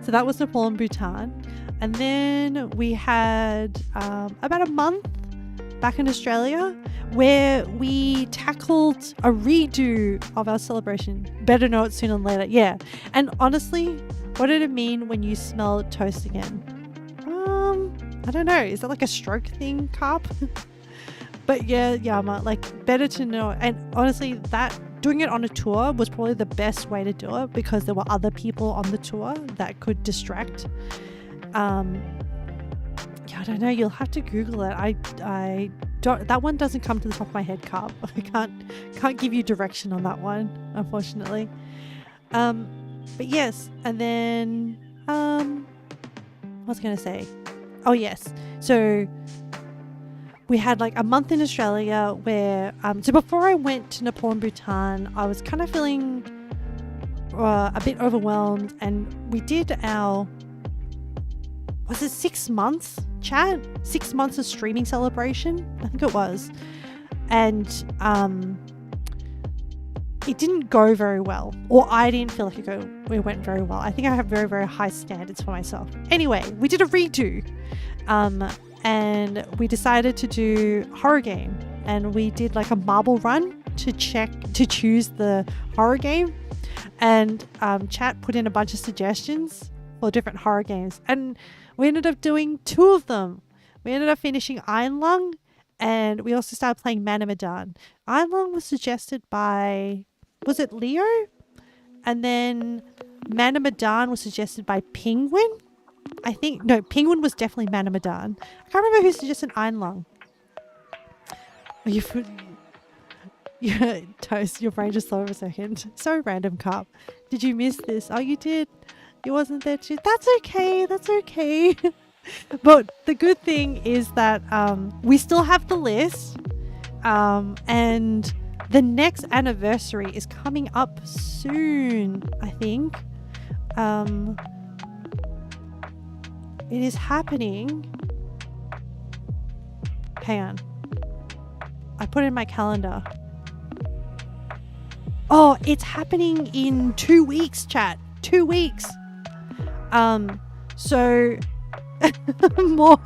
So that was Nepal and Bhutan, and then we had about a month back in Australia, where we tackled a redo of our celebration. Better know it sooner than later. Yeah. And honestly, what did it mean when you smell toast again? I don't know. Is that like a stroke thing, Carp? But yeah, Yama, like, better to know. And honestly, that doing it on a tour was probably the best way to do it, because there were other people on the tour that could distract. I don't know. You'll have to Google it. I don't. That one doesn't come to the top of my head, Carp. I can't give you direction on that one, unfortunately. But yes, and then what was I gonna say? Oh yes. So we had like a month in Australia where so before I went to Nepal and Bhutan, I was kind of feeling a bit overwhelmed, and we did our, was it 6 months chat? 6 months of streaming celebration? I think it was. And it didn't go very well, or I didn't feel like it went very well. I think I have very, very high standards for myself. Anyway, we did a redo, and we decided to do horror game, and we did like a marble run to choose the horror game, and chat put in a bunch of suggestions for different horror games, and we ended up doing 2 of them. We ended up finishing Iron Lung, and we also started playing Manamadan. Iron Lung was suggested by, was it Leo? And then Manamadan was suggested by Penguin. I think, no, Penguin was definitely Manamadan. I can't remember who suggested Iron Lung. Yeah, Toast, your brain just thought for a second. So random, Cup. Did you miss this? Oh, you did? You wasn't there too? That's okay. That's okay. But the good thing is that we still have the list. And the next anniversary is coming up soon, I think. It is happening. Hang on. I put it in my calendar. Oh, it's happening in 2 weeks, chat. 2 weeks. So more.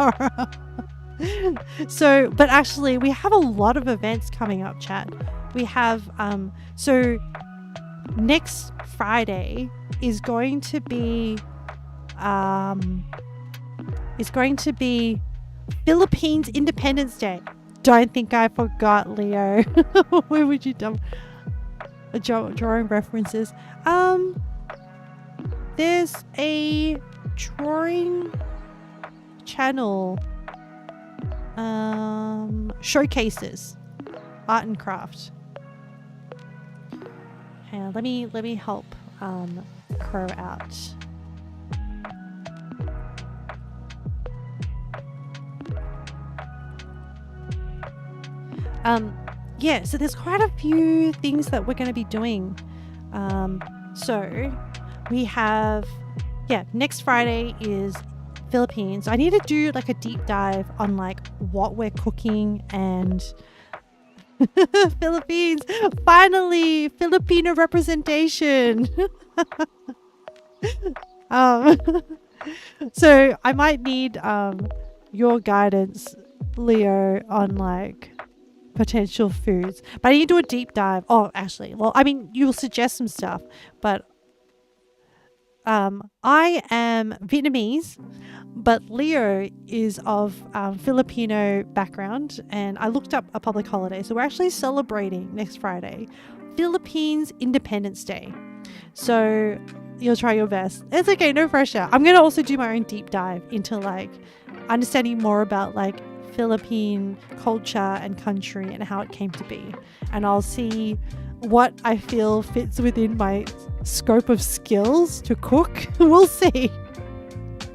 So, but actually we have a lot of events coming up, chat. We have so next Friday is going to be Philippines Independence Day. Don't think I forgot, Leo. Where would you dump drawing references? There's a drawing channel, showcases art and craft. Hang on, let me help Crow out. Yeah, so there's quite a few things that we're going to be doing. So we have, next Friday is Philippines. I need to do like a deep dive on like what we're cooking and Philippines. Finally, Filipino representation. So I might need your guidance, Leo, on like potential foods, but I need to do a deep dive. Oh, actually, well, I mean, you'll suggest some stuff, but I am Vietnamese, but Leo is of Filipino background, and I looked up a public holiday, so we're actually celebrating next Friday Philippines Independence Day. So you'll try your best. It's okay, no pressure. I'm gonna also do my own deep dive into like understanding more about like Philippine culture and country and how it came to be, and I'll see what I feel fits within my scope of skills to cook. We'll see.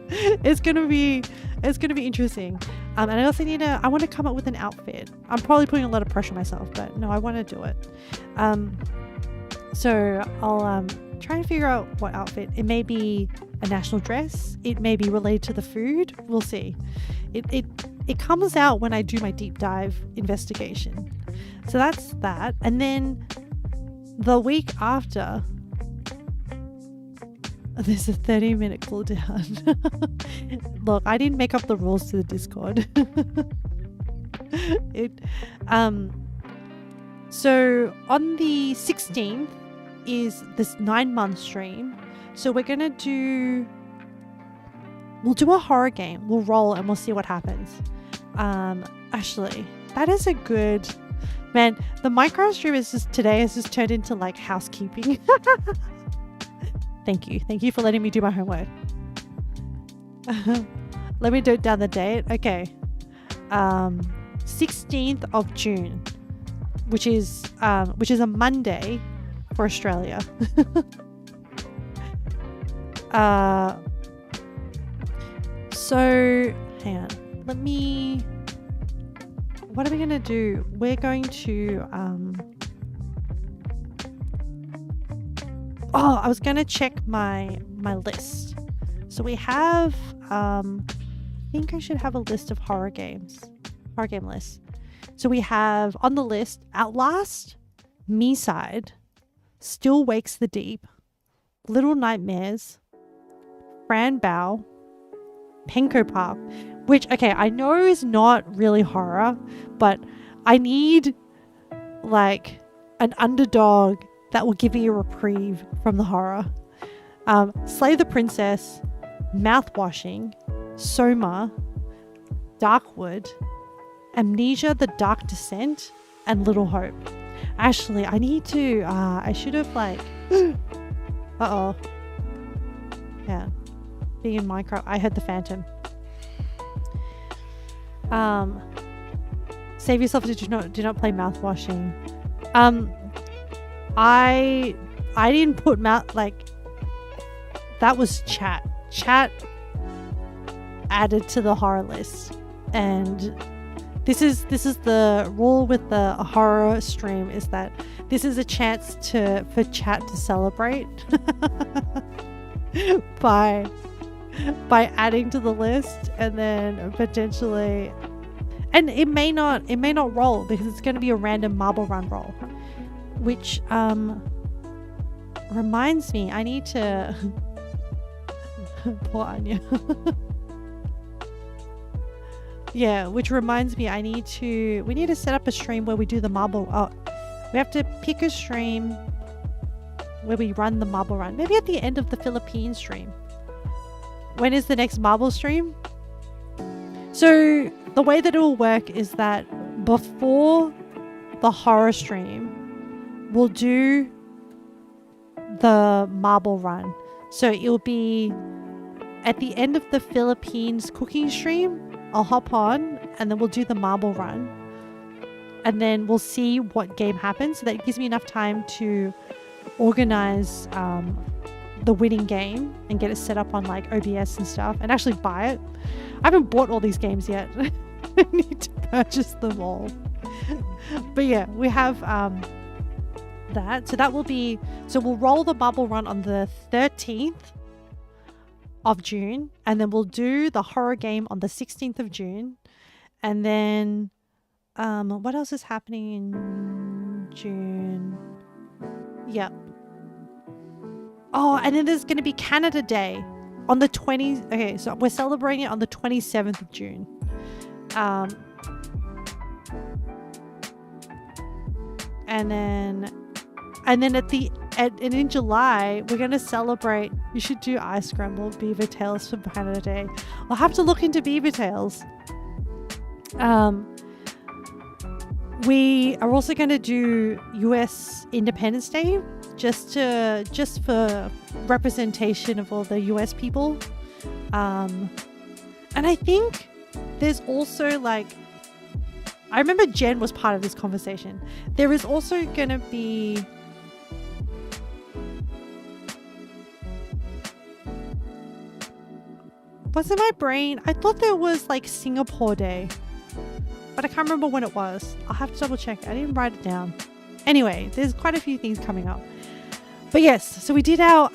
It's gonna be interesting. And I also I want to come up with an outfit. I'm probably putting a lot of pressure on myself, but no, I want to do it. So I'll try and figure out what outfit. It may be a national dress. It may be related to the food. We'll see. It comes out when I do my deep dive investigation. So that's that. And then the week after, there's a 30-minute cooldown. Look, I didn't make up the rules to the Discord. So on the 16th is this 9-month stream. So we'll do a horror game. We'll roll and we'll see what happens. Actually, that is a good, man, the Minecraft stream today has just turned into like housekeeping. Thank you for letting me do my homework. Let me note down the date. Okay. 16th of June, which is a Monday for Australia. So hang on. What are we gonna do? We're going to I was gonna check my list. So we have I think I should have a list of horror game lists. So we have on the list Outlast, Me Side, Still Wakes the Deep, Little Nightmares, Fran Bow, Penko Park, which, okay, I know is not really horror, but I need like an underdog that will give me a reprieve from the horror. Slay the Princess, Mouthwashing, Soma, Darkwood, Amnesia the Dark Descent, and Little Hope. Actually, I need to, I should have like, uh-oh. Yeah. Being in Minecraft, I heard the Phantom. Save yourself, do not play Mouthwashing. I didn't put that was chat. Chat added to the horror list, and this is the rule with the horror stream, is that this is a chance for chat to celebrate by adding to the list, and then potentially, and it may not roll because it's going to be a random marble run roll, which reminds me I need to poor Anya. Yeah, which reminds me we need to set up a stream where we do the marble. Oh, we have to pick a stream where we run the marble run, maybe at the end of the Philippines stream. When is the next marble stream? So the way that it will work is that before the horror stream, we'll do the marble run. So it'll be at the end of the Philippines cooking stream. I'll hop on and then we'll do the marble run. And then we'll see what game happens. So that gives me enough time to organize the winning game and get it set up on like OBS and stuff and actually buy it. I haven't bought all these games yet. I need to purchase them all. But yeah, we have that. So that will be, so we'll roll the marble run on the 13th of June, and then we'll do the horror game on the 16th of June. And then what else is happening in June? Yep. Oh, and then there's going to be Canada Day on the 20th. Okay, so we're celebrating it on the 27th of June. And then in July, we're going to celebrate. You should do Ice Scramble Beaver Tails for Canada Day. I'll have to look into Beaver Tails. We are also going to do US Independence Day, just for representation of all the US people. And I think there's also like, I remember Jen was part of this conversation. There is also going to be what's in my brain? I thought there was like Singapore Day, but I can't remember when it was. I'll have to double check. I didn't write it down. Anyway, there's quite a few things coming up. But yes, so we did our,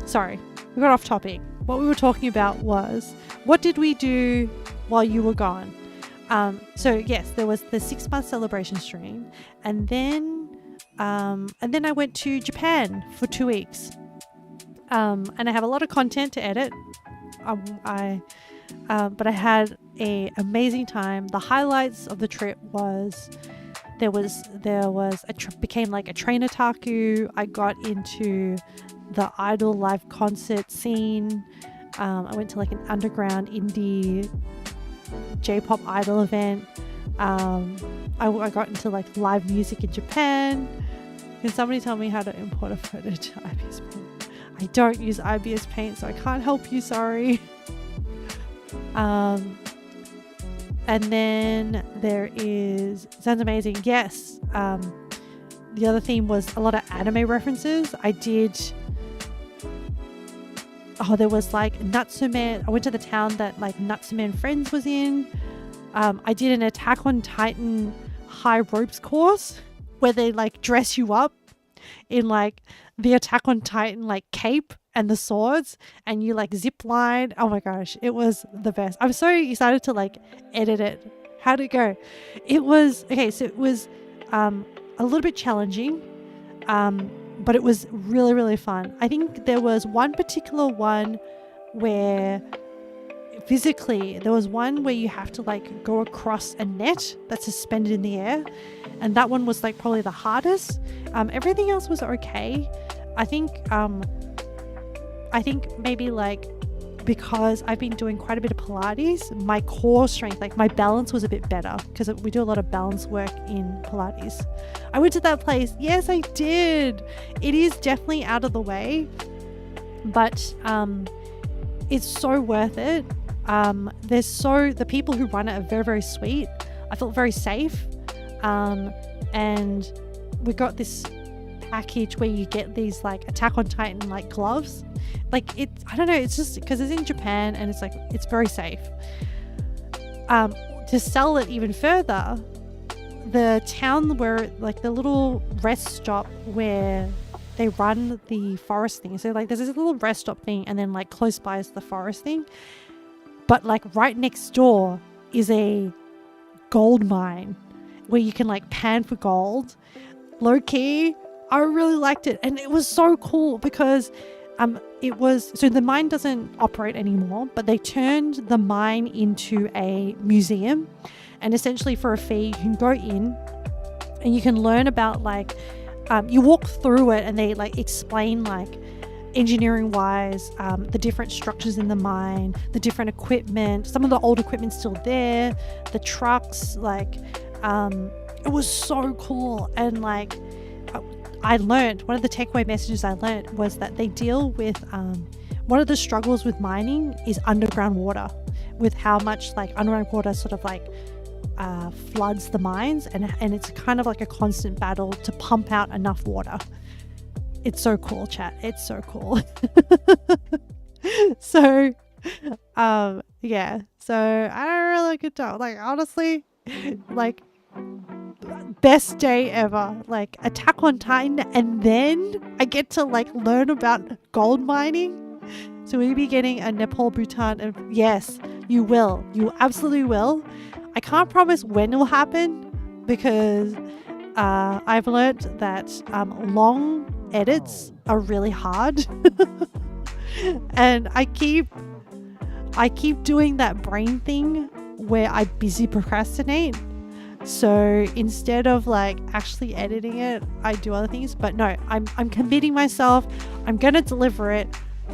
sorry, we got off topic. What we were talking about was, what did we do while you were gone? So yes, there was the 6-month celebration stream, and then I went to Japan for 2 weeks. And I have a lot of content to edit. But I had an amazing time. The highlights of the trip was there was became like a train otaku. I got into the Idol live concert scene. I went to like an underground indie J-pop idol event. I got into like live music in Japan. Can somebody tell me how to import a photo to IBS Paint? I don't use IBS Paint, so I can't help you, sorry. And then there is, sounds amazing, yes. The other theme was a lot of anime references. There was like Natsume. I went to the town that like Natsume and Friends was in. I did an Attack on Titan high ropes course where they like dress you up in like the Attack on Titan like cape and the swords, and you like zip line. Oh my gosh, it was the best. I'm so excited to like edit it. How'd it go? It was okay. So it was a little bit challenging. but it was really, really fun. I think there was one particular one where physically there was one where you have to like go across a net that's suspended in the air, and that one was like probably the hardest. Everything else was okay. I think maybe like because I've been doing quite a bit of Pilates, my core strength, like my balance was a bit better because we do a lot of balance work in Pilates. I went to that place. Yes, I did. It is definitely out of the way, but it's so worth it. The people who run it are very, very sweet. I felt very safe. And we got this package where you get these like Attack on Titan like gloves. Like I don't know, it's just because it's in Japan and it's like, it's very safe. To sell it even further, the town where like the little rest stop where they run the forest thing. So like there's this little rest stop thing, and then like close by is the forest thing. But like right next door is a gold mine where you can like pan for gold. Low key, I really liked it. And it was so cool because so the mine doesn't operate anymore, but they turned the mine into a museum. And essentially for a fee, you can go in and you can learn about like, you walk through it and they like explain like engineering wise, the different structures in the mine, the different equipment, some of the old equipment's still there, the trucks, like, it was so cool. And like, I learned, one of the takeaway messages I learned was that they deal with, one of the struggles with mining is underground water, with how much like underground water sort of like floods the mines, and it's kind of like a constant battle to pump out enough water. It's so cool, chat. It's so cool. So, yeah. So I don't really get to, like, honestly, like, best day ever. Like, Attack on Titan, and then I get to like learn about gold mining. So we'll be getting a Nepal, Bhutan, and yes, you will. You absolutely will. I can't promise when it will happen because I've learned that long edits are really hard. And I keep doing that brain thing where I busy procrastinate. So instead of like actually editing it, I do other things. But no, I'm committing myself. I'm gonna deliver it.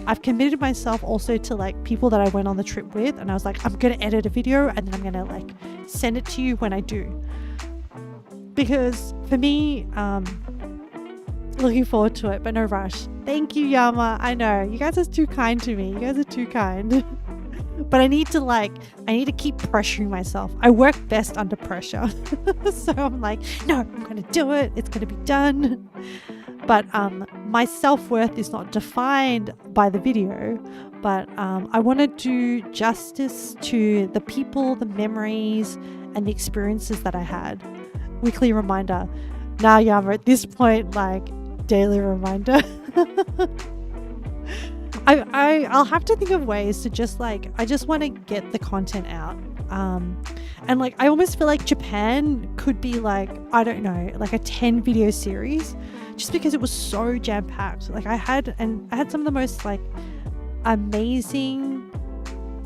I've committed myself also to like people that I went on the trip with, and I was like, I'm gonna edit a video and then I'm gonna like send it to you when I do. Because for me, looking forward to it, but no rush. Thank you, Yama. I know you guys are too kind to me. You guys are too kind. But I need to keep pressuring myself. I work best under pressure. So I'm like, no, I'm going to do it. It's going to be done. But my self-worth is not defined by the video, but I want to do justice to the people, the memories, and the experiences that I had. Weekly reminder. Now, Yama, at this point, like, daily reminder. I'll have to think of ways to just like, I just want to get the content out. And like, I almost feel like Japan could be like, I don't know, like a 10 video series, just because it was so jam packed. Like I had some of the most like amazing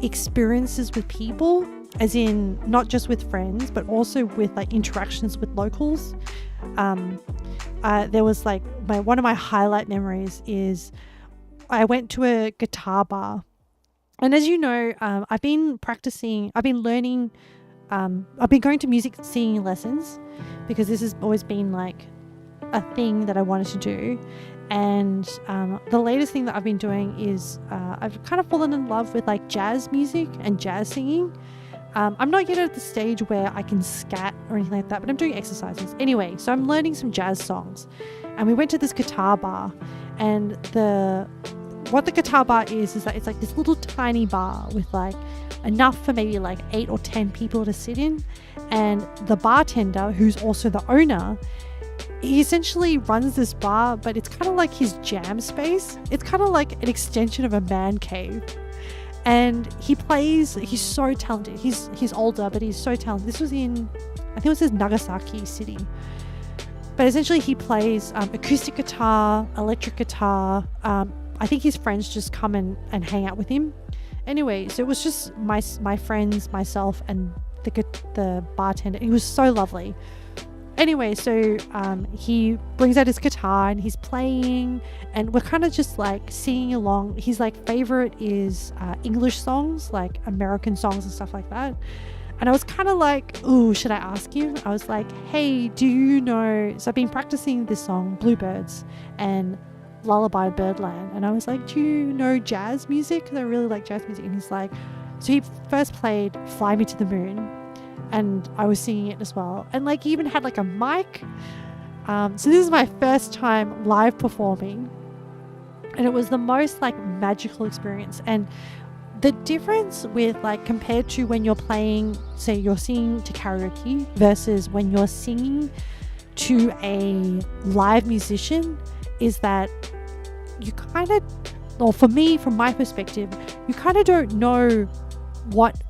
experiences with people, as in not just with friends, but also with like interactions with locals. There was like one of my highlight memories is I went to a guitar bar, and as you know, I've been learning, I've been going to music singing lessons because this has always been like a thing that I wanted to do. And the latest thing that I've been doing is I've kind of fallen in love with like jazz music and jazz singing. I'm not yet at the stage where I can scat or anything like that, but I'm doing exercises. Anyway, so I'm learning some jazz songs. And we went to this guitar bar, and what the guitar bar is that it's like this little tiny bar with like enough for maybe like 8 or 10 people to sit in. And the bartender, who's also the owner, he essentially runs this bar, but it's kind of like his jam space. It's kind of like an extension of a man cave. And he's so talented. He's older, but he's so talented. This was I think it was his Nagasaki city. But essentially he plays acoustic guitar, electric guitar. I think his friends just come and hang out with him. Anyway, so it was just my friends, myself, and the bartender. He was so lovely. Anyway, so he brings out his guitar and he's playing, and we're kind of just like singing along. His like favorite is English songs, like American songs and stuff like that. And I was kind of like, ooh, should I ask him? I was like, hey, do you know? So I've been practicing this song, Bluebirds and Lullaby Birdland. And I was like, do you know jazz music? Because I really like jazz music. And he's like, so he first played Fly Me to the Moon. And I was singing it as well. And like he even had like a mic. So this is my first time live performing. And it was the most like magical experience. And the difference with like compared to when you're playing, say you're singing to karaoke versus when you're singing to a live musician is that you kind of, or for me, from my perspective, you kind of don't know what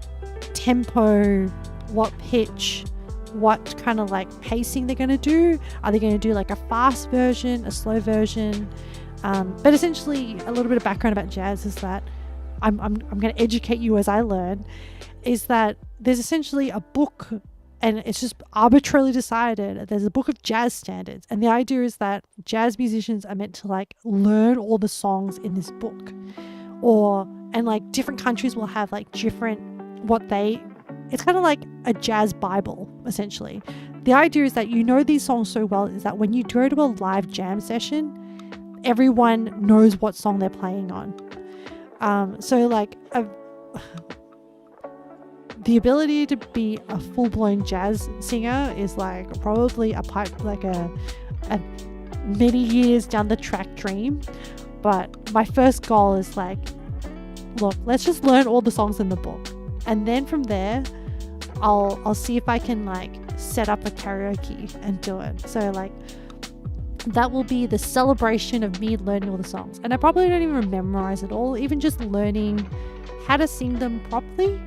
tempo, what pitch, what kind of like pacing they're going to do. Are they going to do like a fast version, a slow version? But essentially a little bit of background about jazz is that I'm going to educate you as I learn, is that there's essentially a book, and it's just arbitrarily decided. There's a book of jazz standards, and the idea is that jazz musicians are meant to like learn all the songs in this book, and like different countries will have like different it's kind of like a jazz Bible, essentially. The idea is that you know these songs so well is that when you go to a live jam session, everyone knows what song they're playing on. So like the ability to be a full-blown jazz singer is like probably a many years down the track dream. But my first goal is like, look, let's just learn all the songs in the book, and then from there I'll see if I can like set up a karaoke and do it. So like that will be the celebration of me learning all the songs, and I probably don't even memorize it all, even just learning how to sing them properly.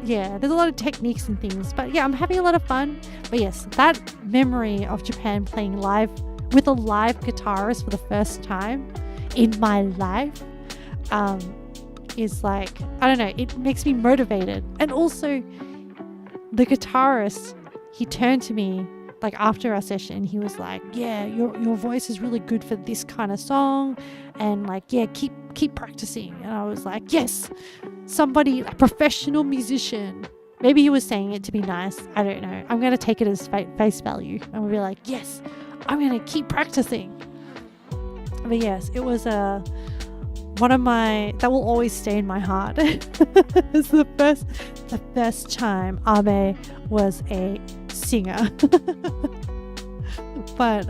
There's a lot of techniques and things, but yeah, I'm having a lot of fun. But yes, that memory of Japan playing live with a live guitarist for the first time in my life is like, I don't know, it makes me motivated. And also the guitarist, he turned to me like after our session, he was like, yeah, your voice is really good for this kind of song, and like, yeah, keep practicing. And I was like, yes, somebody, a professional musician. Maybe he was saying it to be nice, I don't know. I'm going to take it as face value, and we'll be like, yes, I'm going to keep practicing. But yes, it was one of my, that will always stay in my heart. It's the first time Abe was a singer. But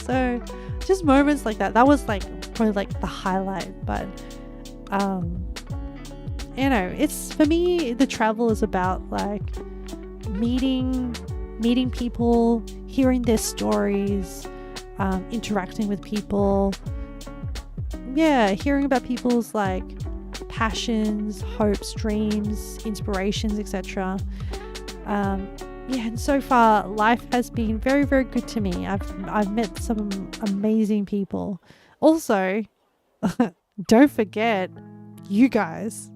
so just moments like that was like probably like the highlight. But it's, for me, the travel is about like meeting people, hearing their stories, interacting with people, hearing about people's like passions, hopes, dreams, inspirations, etc. And so far life has been very, very good to me. I've met some amazing people. Also, don't forget you guys.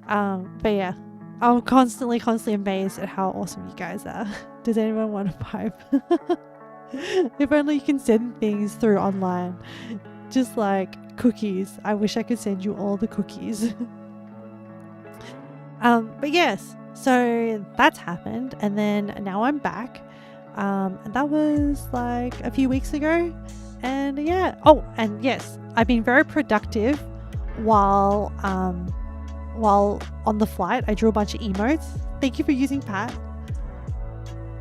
But yeah, I'm constantly amazed at how awesome you guys are. Does anyone want to pipe? If only you can send things through online, just like cookies. I wish I could send you all the cookies. But yes, so that's happened, and then now I'm back. And that was like a few weeks ago, and and yes, I've been very productive while on the flight. I drew a bunch of emotes. Thank you for using Pat.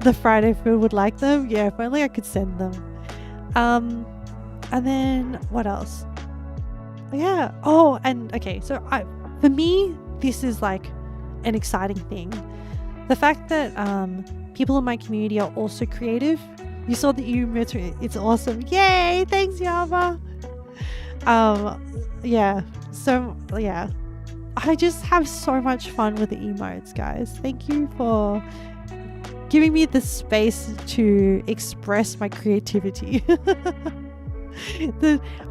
The Friday food would like them. Yeah, if only I could send them. And then what else? Yeah. Oh, and okay. So for me, this is like an exciting thing. The fact that people in my community are also creative. You saw the emote. It's awesome. Yay! Thanks, Yama. So yeah. I just have so much fun with the emotes, guys. Thank you for giving me the space to express my creativity.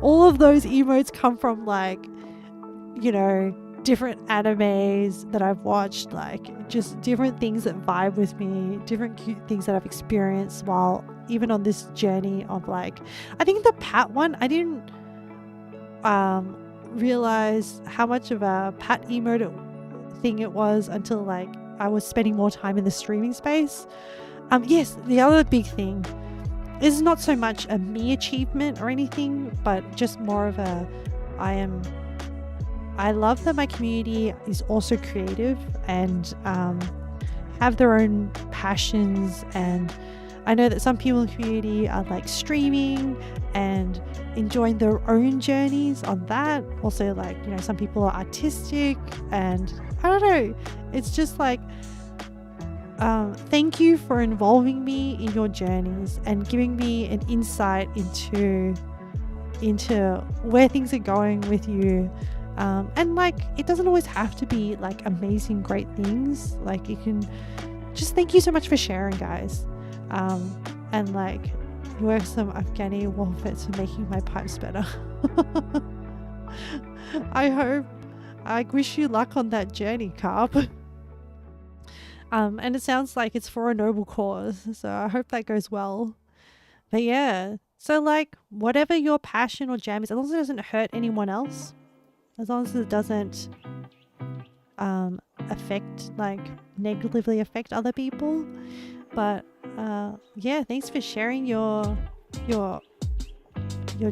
All of those emotes come from like, you know, different animes that I've watched, like just different things that vibe with me, different cute things that I've experienced while even on this journey of like, I think the pat one, I didn't realize how much of a pat emote thing it was until like I was spending more time in the streaming space. Yes, the other big thing is not so much a me achievement or anything, but just more of a I love that my community is also creative and have their own passions, and I know that some people in the community are like streaming and enjoying their own journeys on that. Also, like, you know, some people are artistic, and I don't know, it's just like thank you for involving me in your journeys and giving me an insight into where things are going with you. And like, it doesn't always have to be like amazing, great things. Like, you can just thank you so much for sharing, guys. And like, you work some Afghani wolfits for making my pipes better. I wish you luck on that journey, Carp. And it sounds like it's for a noble cause, so I hope that goes well. But yeah, so like, whatever your passion or jam is, as long as it doesn't hurt anyone else, as long as it doesn't negatively affect other people. But yeah, thanks for sharing your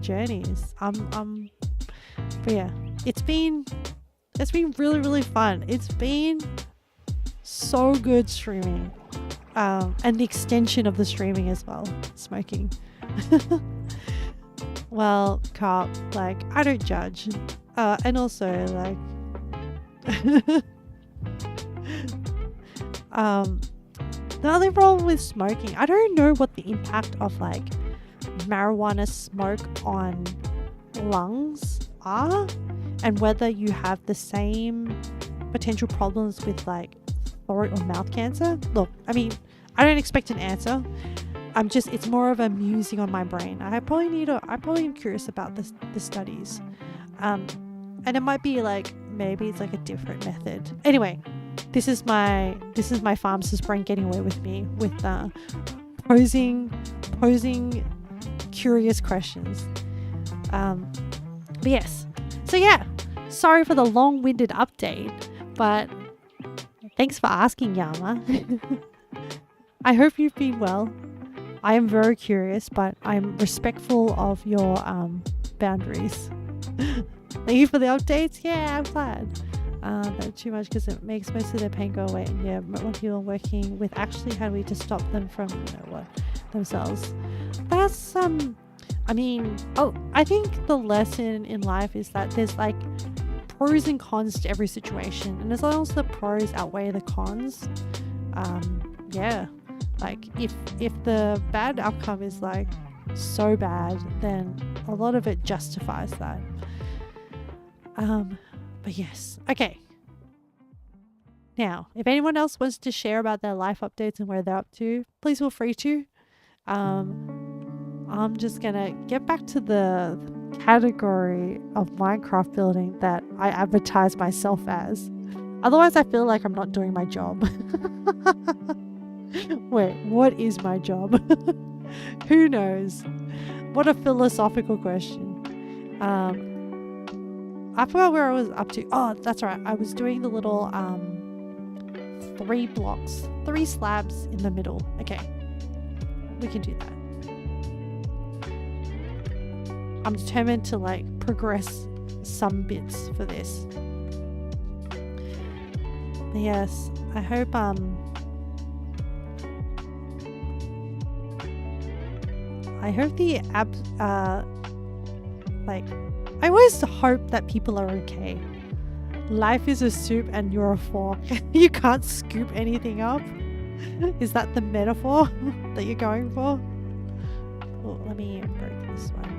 journeys. But yeah, it's been really, really fun. It's been so good streaming, and the extension of the streaming as well, smoking. Well, Carp, like, I don't judge. And also, like, the only problem with smoking, I don't know what the impact of like marijuana smoke on lungs are, and whether you have the same potential problems with like throat or mouth cancer. Look, I mean, I don't expect an answer. It's more of a musing on my brain. I probably am curious about the studies. And it might be like, maybe it's like a different method. Anyway, this is my pharmacist brain getting away with me with posing curious questions. But yes. So yeah, sorry for the long-winded update, but thanks for asking, Yama. I hope you've been well. I am very curious, but I'm respectful of your boundaries. Thank you for the updates. Yeah, I'm glad. Not too much because it makes most of their pain go away. And yeah, when people are working with actually how do we to stop them from, you know what, themselves. That's I mean, I think the lesson in life is that there's like pros and cons to every situation, and as long as the pros outweigh the cons, yeah, like if the bad outcome is like so bad, then a lot of it justifies that. But yes, okay. Now, if anyone else wants to share about their life updates and where they're up to, please feel free to. I'm just gonna get back to the category of Minecraft building that I advertise myself as. Otherwise, I feel like I'm not doing my job. Wait, what is my job? Who knows? What a philosophical question. I forgot where I was up to. Oh, that's right. I was doing the little 3 slabs in the middle. Okay, we can do that. I'm determined to like progress some bits for this. But yes, I hope the like, I always hope that people are okay. Life is a soup and you're a fork. You can't scoop anything up. Is that the metaphor that you're going for? Oh, let me break this one.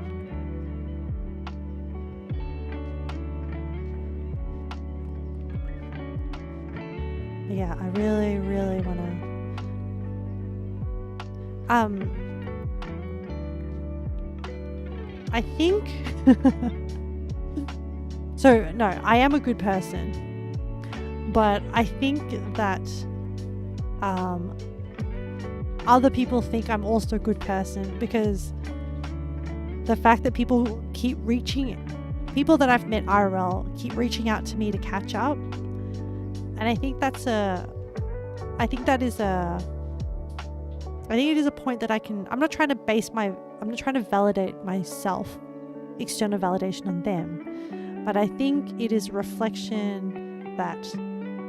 But yeah, I really, really want to I think so no, I am a good person, but I think that other people think I'm also a good person because the fact that people that I've met IRL keep reaching out to me to catch up, and I think it is a point that I'm not trying to validate myself, external validation on them, but I think it is a reflection that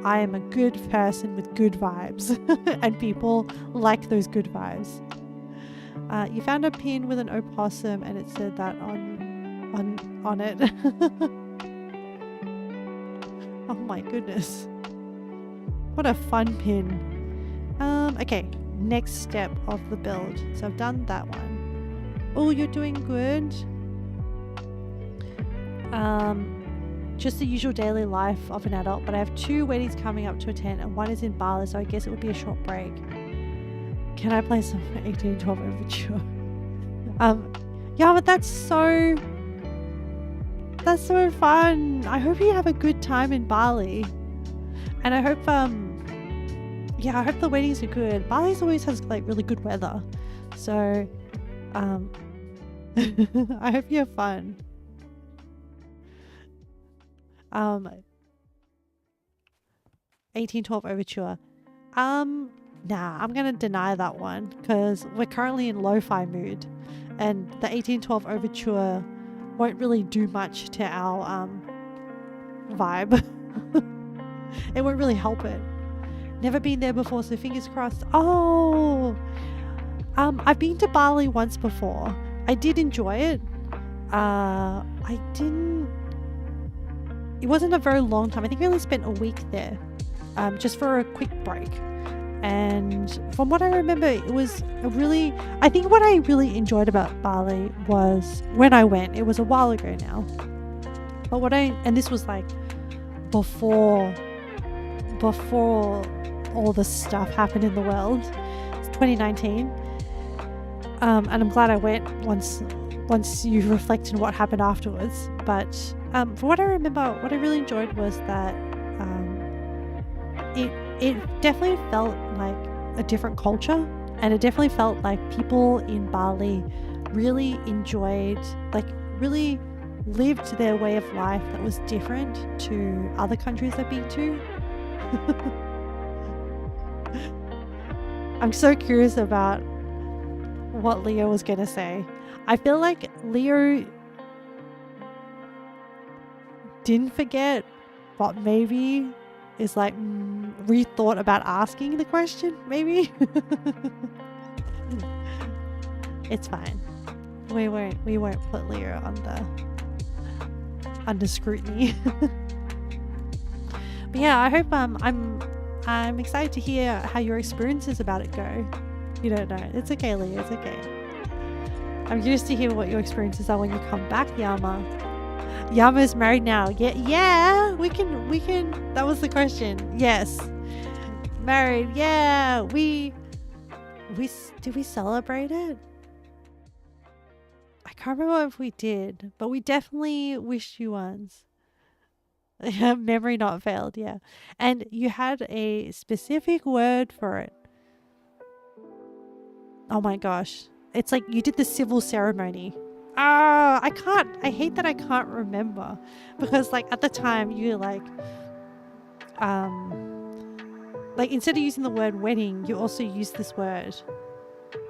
I am a good person with good vibes and people like those good vibes. You found a pin with an opossum and it said that on it. Oh my goodness. What a fun pin. Okay, next step of the build. So I've done that one. Oh, you're doing good. Just the usual daily life of an adult, but I have 2 weddings coming up to attend and one is in Bali, so I guess it would be a short break. Can I play some 1812 Overture? Yeah, but that's so fun. I hope you have a good time in Bali. And I hope I hope the weddings are good. Bali always has like really good weather. So I hope you have fun. 1812 Overture. Nah, I'm gonna deny that one because we're currently in lo-fi mood and the 1812 Overture won't really do much to our vibe. It won't really help it. Never been there before, so fingers crossed. Oh, I've been to Bali once before. I did enjoy it. It wasn't a very long time. I think I only spent a week there, just for a quick break. And from what I remember, it was I think what I really enjoyed about Bali was when I went, it was a while ago now, but and this was like before all the stuff happened in the world. It's 2019. And I'm glad I went once you reflect on what happened afterwards. But from what I remember, what I really enjoyed was that it definitely felt like a different culture, and it definitely felt like people in Bali really enjoyed, like really lived their way of life that was different to other countries I've been to. I'm so curious about what Leo was going to say. I feel like Leo didn't forget, but maybe is like rethought about asking the question, maybe. It's fine. We won't put Leo under scrutiny. But yeah, I hope I'm excited to hear how your experiences about it go. You don't know. It's okay, Leo. It's okay. I'm curious to hear what your experiences are when you come back, Yama. Yama's married now. Yeah. We can. That was the question. Yes. Married. Yeah. Did we celebrate it? I can't remember if we did, but we definitely wished you once. Memory not failed. Yeah. And you had a specific word for it. Oh my gosh. It's like you did the civil ceremony. I hate that I can't remember, because like at the time you like instead of using the word wedding, you also use this word.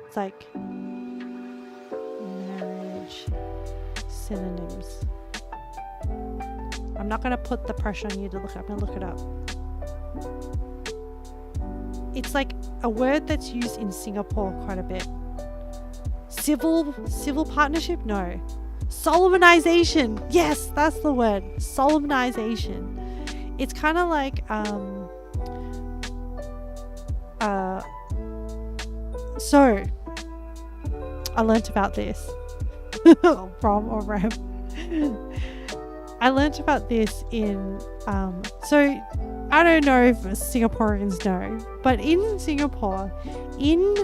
It's like marriage synonyms. I'm not going to put the pressure on you to look it up. I'm going to look it up. It's like a word that's used in Singapore quite a bit. Civil partnership? No. Solemnization. Yes, that's the word. Solemnization. It's kind of like so I learnt about this from Ram. I learnt about this in so I don't know if Singaporeans know, but in Singapore, in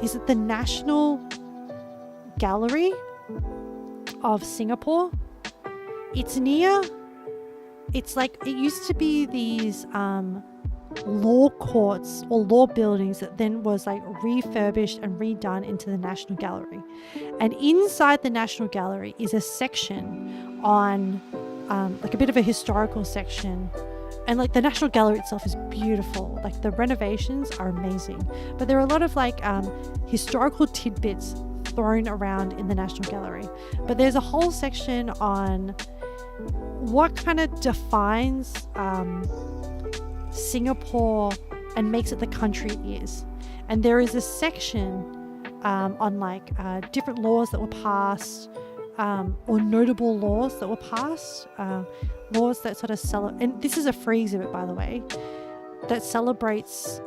is it the National Gallery of Singapore? It's like, it used to be these law courts or law buildings that then was like refurbished and redone into the National Gallery. And inside the National Gallery is a section on like a bit of a historical section. And like the National Gallery itself is beautiful. Like the renovations are amazing. But there are a lot of like historical tidbits thrown around in the National Gallery. But there's a whole section on what kind of defines Singapore and makes it the country it is. And there is a section on like different laws that were passed, or notable laws that were passed, laws that sort of and this is a free exhibit, by the way, that celebrates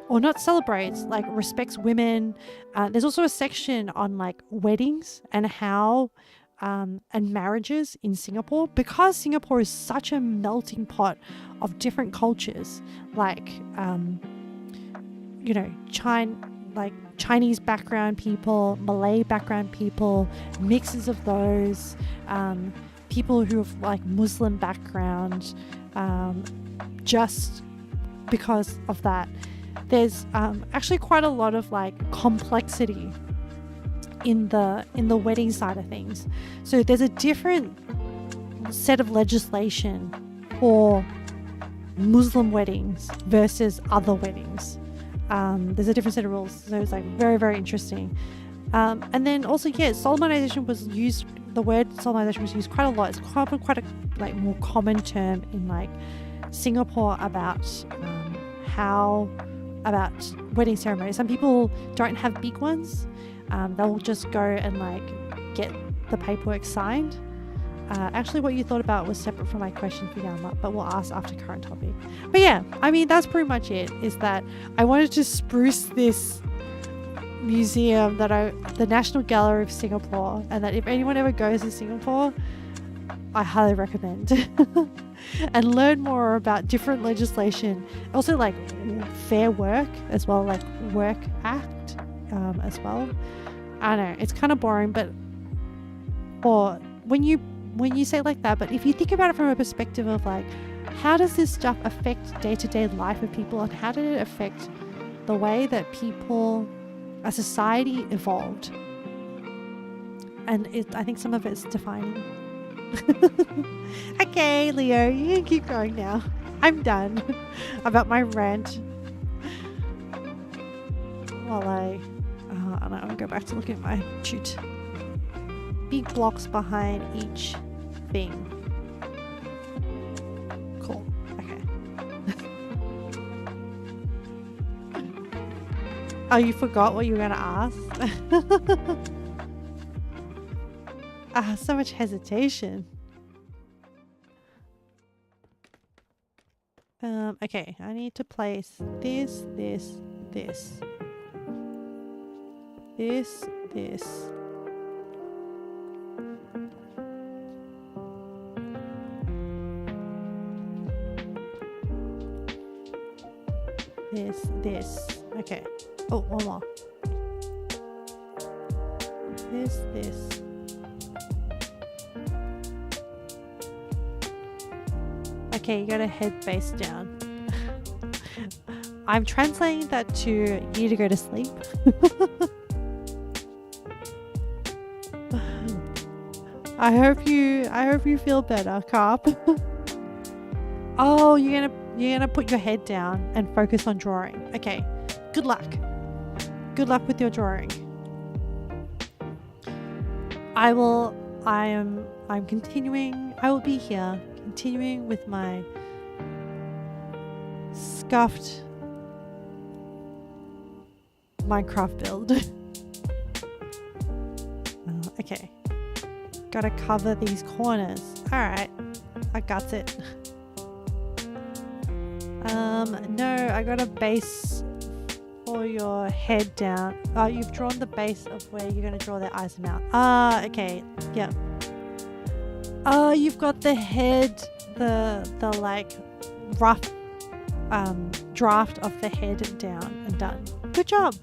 or not celebrates, like respects women. There's also a section on like weddings and how and marriages in Singapore, because Singapore is such a melting pot of different cultures, like Chinese background people, Malay background people, mixes of those, people who have like Muslim background, just because of that. There's actually quite a lot of like complexity in the wedding side of things. So there's a different set of legislation for Muslim weddings versus other weddings. There's a different set of rules, so it's like very, very interesting. And then also, solemnization was used. The word solemnization was used quite a lot. It's quite a like more common term in like Singapore about about wedding ceremonies. Some people don't have big ones. They'll just go and like get the paperwork signed. Actually, what you thought about was separate from my question for Yama, but we'll ask after current topic. But yeah, I mean, that's pretty much it, is that I wanted to spruce this museum, the National Gallery of Singapore, and that if anyone ever goes to Singapore, I highly recommend and learn more about different legislation. Also like Fair Work as well, like Work Act as well. I don't know, it's kind of boring, but or when you say it like that, but if you think about it from a perspective of like, how does this stuff affect day-to-day life of people, and how did it affect the way that people, a society, evolved? And I think some of it's defining. Okay, Leo, you can keep going now. I'm done about my rant. While I don't know, I'll go back to looking at my shoot. Big blocks behind each thing. Cool. Okay. Oh, you forgot what you were going to ask? So much hesitation. Okay, I need to place this. This. This. Okay. Oh, one more. This. Okay, you gotta head face down. I'm translating that to you need to go to sleep. I hope you feel better, Carp. Oh, you're gonna put your head down and focus on drawing. Okay. Good luck. Good luck with your drawing. I'm continuing. I will be here, continuing with my scuffed Minecraft build. Okay. Gotta cover these corners. Alright. I got it. No, I got a base for your head down. Oh, you've drawn the base of where you're gonna draw their eyes and mouth. Okay. Yeah. Oh, you've got the head, the like rough draft of the head down and done. Good job.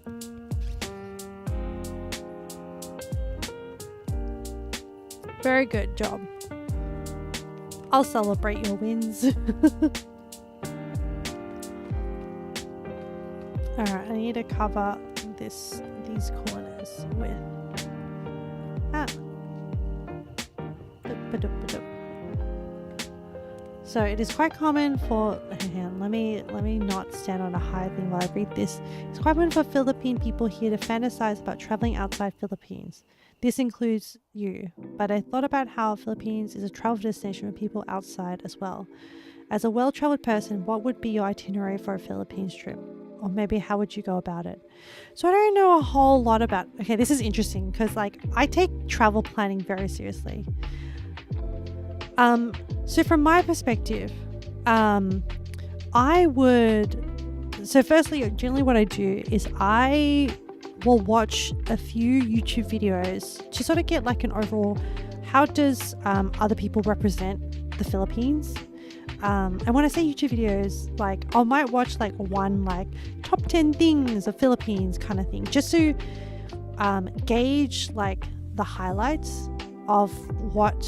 Very good job. I'll celebrate your wins. Alright, I need to cover these corners with So it is quite common for let me not stand on a high thing while I read this. It's quite common for Philippine people here to fantasize about traveling outside Philippines. This includes you, but I thought about how Philippines is a travel destination for people outside as well. As a well-traveled person, what would be your itinerary for a Philippines trip? Or maybe how would you go about it? So I don't know a whole lot about, okay, this is interesting because like I take travel planning very seriously. So from my perspective, firstly, generally what I do is I will watch a few YouTube videos to sort of get like an overall, how does other people represent the Philippines? And when I say YouTube videos, like I might watch like one like top 10 things of Philippines kind of thing, just to gauge like the highlights of what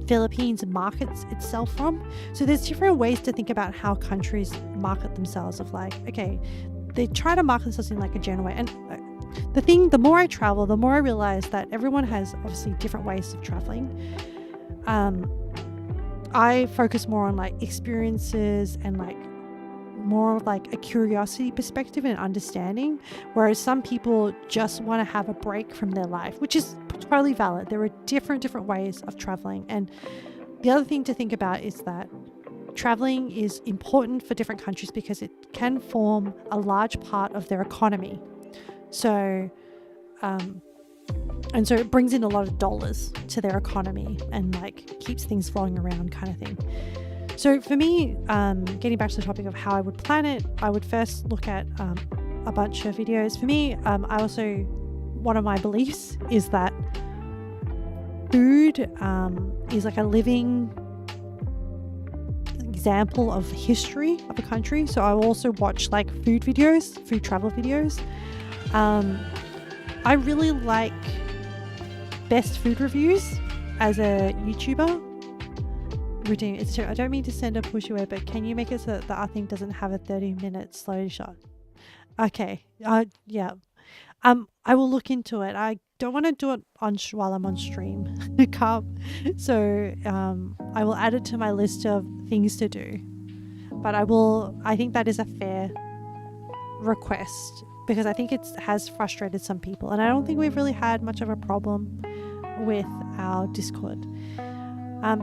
Philippines markets itself from. So there's different ways to think about how countries market themselves, of like, okay, they try to market themselves in like a general way. And the more I travel, the more I realize that everyone has obviously different ways of traveling. I focus more on like experiences and like more of like a curiosity perspective and understanding, whereas some people just want to have a break from their life, which is totally valid. There are different ways of traveling, and the other thing to think about is that traveling is important for different countries because it can form a large part of their economy. So and so it brings in a lot of dollars to their economy and like keeps things flowing around kind of thing. So for me, getting back to the topic of how I would plan it, I would first look at a bunch of videos. For me, I also, one of my beliefs is that food is like a living example of history of a country. So I will also watch like food travel videos. I really like best food reviews as a YouTuber. I don't mean to send a push away, but can you make it so that the thing doesn't have a 30-minute slow shot? Okay. Yeah. I will look into it. I don't want to do it while I'm on stream. So I will add it to my list of things to do. But I think that is a fair request because I think it has frustrated some people. And I don't think we've really had much of a problem with our Discord.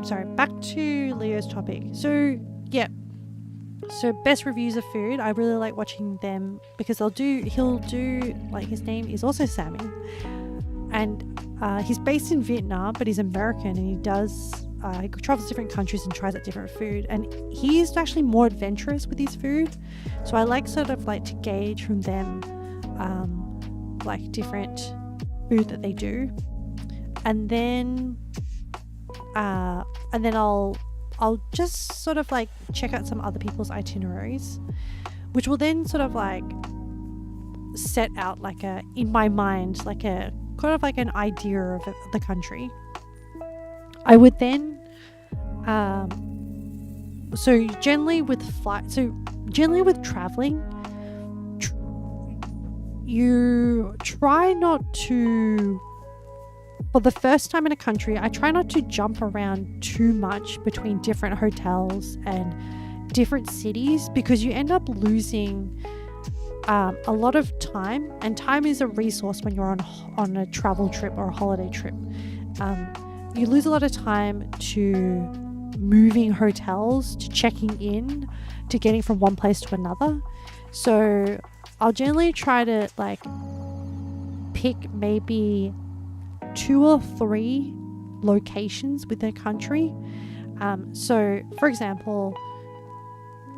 Sorry, back to Leo's topic. So yeah, so best reviews of food, I really like watching them because he'll do like, his name is also Sammy, and he's based in Vietnam, but he's American, and he travels to different countries and tries out different food, and he's actually more adventurous with his food. So I like sort of like to gauge from them like different food that they do, and then I'll just sort of like check out some other people's itineraries, which will then sort of like set out like in my mind, like a kind of like an idea of the country. I would then, so generally with traveling, you try not to, for the first time in a country, I try not to jump around too much between different hotels and different cities, because you end up losing a lot of time, and time is a resource when you're on a travel trip or a holiday trip. You lose a lot of time to moving hotels, to checking in, to getting from one place to another. So I'll generally try to like pick maybe 2 or 3 locations within a country. So for example,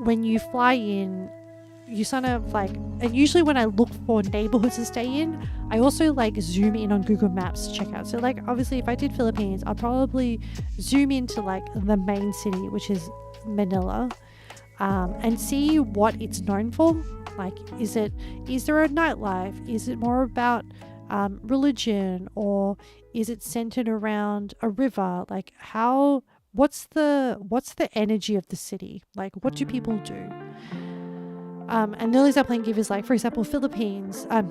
when you fly in, you sort of like, and usually when I look for neighborhoods to stay in, I also like zoom in on Google Maps to check out. So like obviously if I did Philippines, I'll probably zoom into like the main city, which is Manila. and see what it's known for. Like, is there a nightlife? Is it more about religion, or is it centered around a river? Like, what's the energy of the city? Like, what do people do? And the only example I can give is, like, for example, Thailand.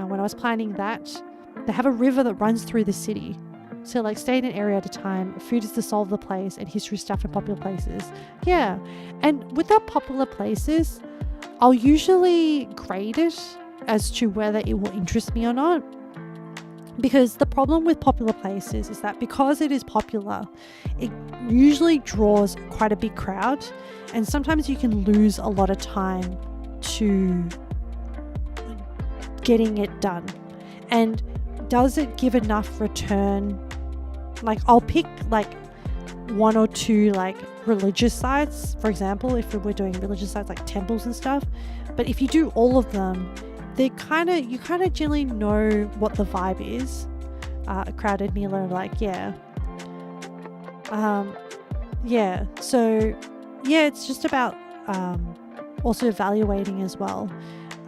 When I was planning that, they have a river that runs through the city. So, like, stay in an area at a time. Food is the soul of the place, and history stuff in popular places. Yeah. And with our popular places, I'll usually grade it as to whether it will interest me or not. Because the problem with popular places is that because it is popular, it usually draws quite a big crowd, and sometimes you can lose a lot of time to getting it done. And does it give enough return? Like, I'll pick like one or two like religious sites, for example, if we're doing religious sites like temples and stuff. But if you do all of them, you kind of generally know what the vibe is. Crowded Mila, like, yeah. So yeah, it's just about also evaluating as well.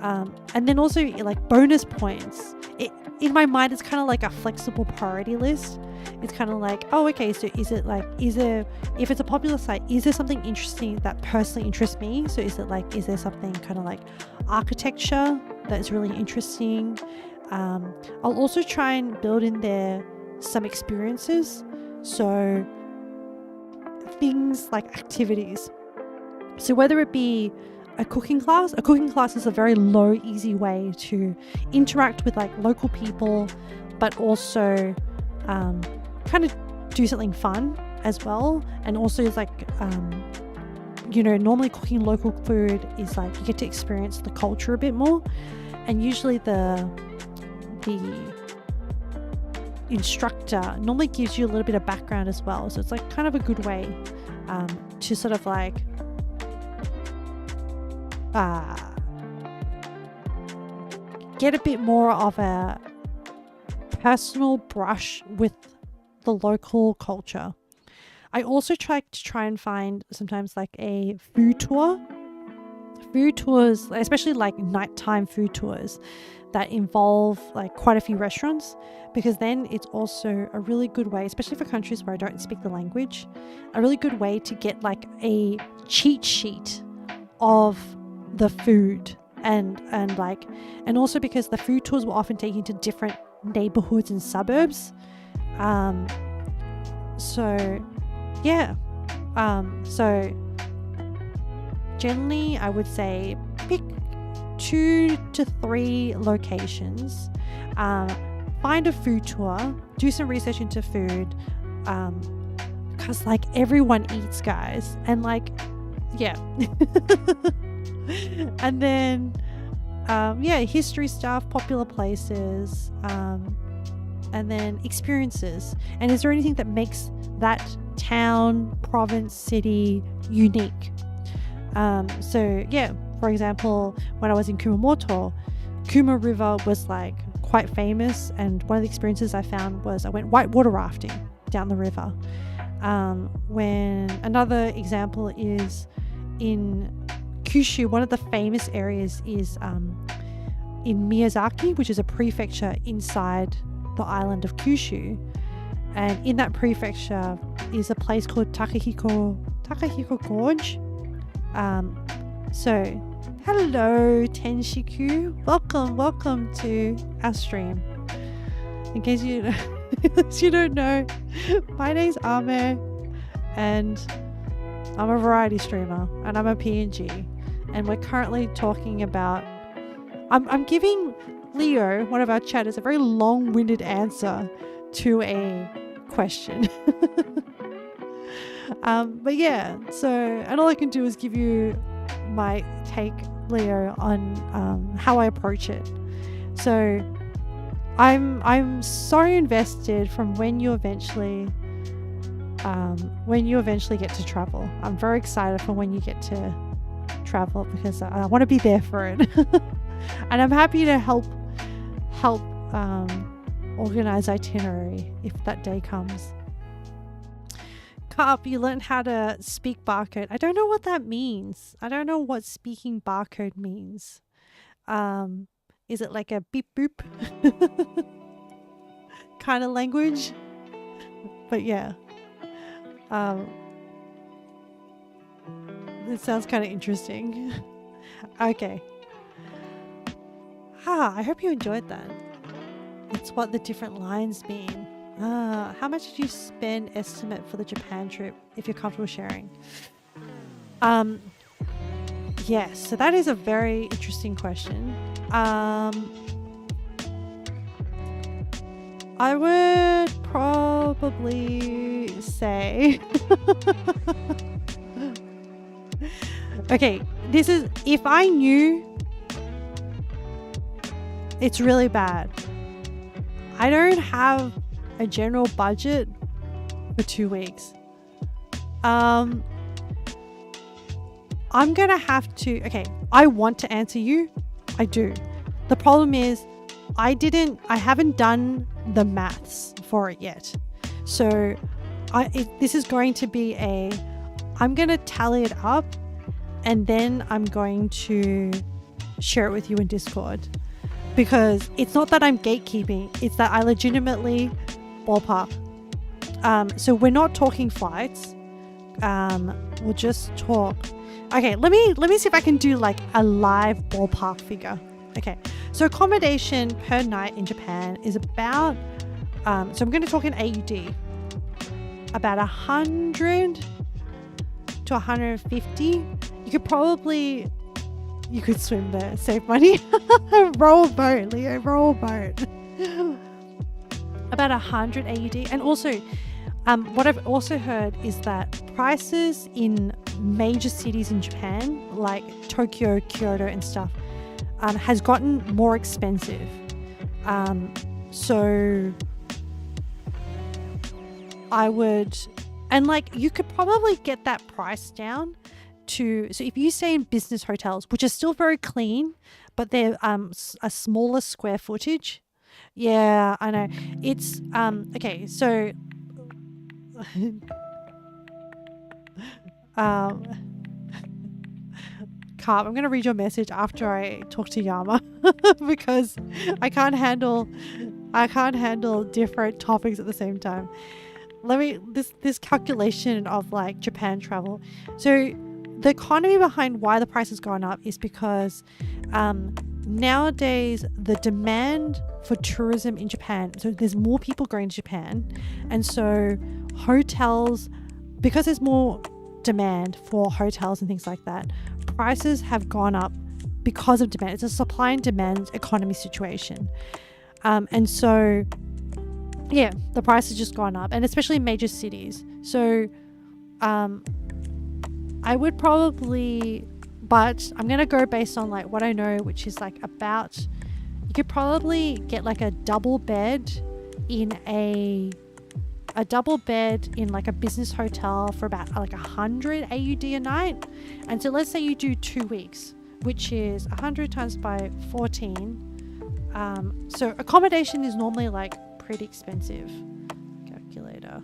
And then also, like, bonus points. In my mind, it's kind of like a flexible priority list. It's kind of like, oh, okay, so if it's a popular site, is there something interesting that personally interests me? So is there something kind of like architecture that's really interesting? I'll also try and build in there some experiences. So things like activities. So whether it be a cooking class is a very low, easy way to interact with like local people, but also kind of do something fun as well. And also is like, normally cooking local food is like you get to experience the culture a bit more, and usually the instructor normally gives you a little bit of background as well. So it's like kind of a good way to sort of like get a bit more of a personal brush with the local culture. I also try and find sometimes like a food tours, especially like nighttime food tours that involve like quite a few restaurants, because then it's also a really good way, especially for countries where I don't speak the language, a really good way to get like a cheat sheet of the food and also because the food tours will often take you to different neighborhoods and suburbs. So generally I would say pick 2 to 3 locations, find a food tour, do some research into food, because like everyone eats, guys, and like, yeah. And then history stuff, popular places, and then experiences. And is there anything that makes that town, province, city unique? For example, when I was in Kumamoto, Kuma River was like quite famous, and one of the experiences I found was I went whitewater rafting down the river. When another example is in Kyushu, one of the famous areas is in Miyazaki, which is a prefecture inside the island of Kyushu. And in that prefecture is a place called Takahiko Gorge. So hello Tenshiku, welcome to our stream. In case you don't know, my name's Ame, and I'm a variety streamer, and I'm a PNG, and we're currently talking about I'm giving Leo, one of our chatters, a very long-winded answer to a question. But yeah, so, and all I can do is give you my take, Leo, on how I approach it. So I'm so invested from when you eventually get to travel. I'm very excited for when you get to travel, because I want to be there for it. And I'm happy to help organize itinerary if that day comes. Carp, you learned how to speak barcode. I don't know what that means. I don't know what speaking barcode means. Is it like a beep boop kind of language? But yeah. It sounds kind of interesting. Okay. I hope you enjoyed that. It's what the different lines mean. How much did you spend estimate for the Japan trip, if you're comfortable sharing? Yes, so that is a very interesting question. I would probably say okay, this is, if I knew, it's really bad. I don't have a general budget for 2 weeks. I'm gonna have to, okay, I want to answer you. I do. The problem is I haven't done the maths for it yet. So this is going to be I'm gonna tally it up and then I'm going to share it with you in Discord. Because it's not that I'm gatekeeping, it's that I legitimately ballpark. So we're not talking flights. We'll just talk. Okay, let me see if I can do like a live ballpark figure. Okay, so accommodation per night in Japan is about, so I'm going to talk in AUD, about 100 to 150. You could swim there, save money. Roll a boat, Leo, roll a boat. About 100 AUD. And also, what I've also heard is that prices in major cities in Japan, like Tokyo, Kyoto and stuff, has gotten more expensive. So I would, and like you could probably get that price down to, so if you stay in business hotels, which are still very clean, but they're a smaller square footage. Yeah, I know. It's okay, so Carp, I'm gonna read your message after I talk to Yama because I can't handle different topics at the same time. This calculation of like Japan travel. So the economy behind why the price has gone up is because nowadays the demand for tourism in Japan, so there's more people going to Japan, and so hotels, because there's more demand for hotels and things like that, prices have gone up because of demand. It's a supply and demand economy situation, and so yeah, the price has just gone up, and especially in major cities. So I would probably, but I'm gonna go based on like what I know, which is like about, you could probably get like a double bed in like a business hotel for about like 100 AUD a night. And so let's say you do 2 weeks, which is 100 times by 14. So accommodation is normally like pretty expensive. Calculator.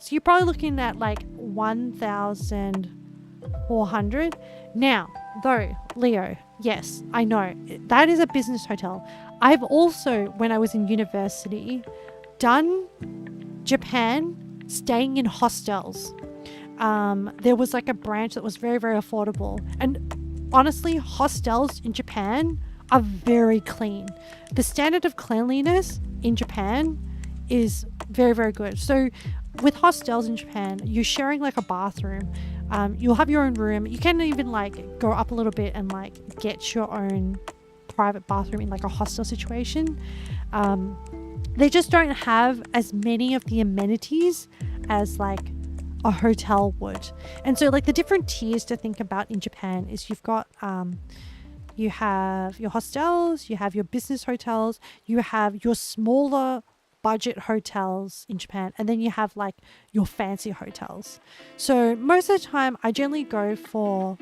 So you're probably looking at like 1,400. Now, though, Leo, yes, I know that is a business hotel. I've also, when I was in university, done Japan staying in hostels. There was like a branch that was very, very affordable. And honestly, hostels in Japan are very clean. The standard of cleanliness in Japan is very, very good. So with hostels in Japan, you're sharing like a bathroom. You'll have your own room. You can even like go up a little bit and like get your own private bathroom in like a hostel situation. They just don't have as many of the amenities as like a hotel would. And so like the different tiers to think about in Japan is you've got you have your hostels, you have your business hotels, you have your smaller budget hotels in Japan, and then you have like your fancy hotels. So most of the time I generally go for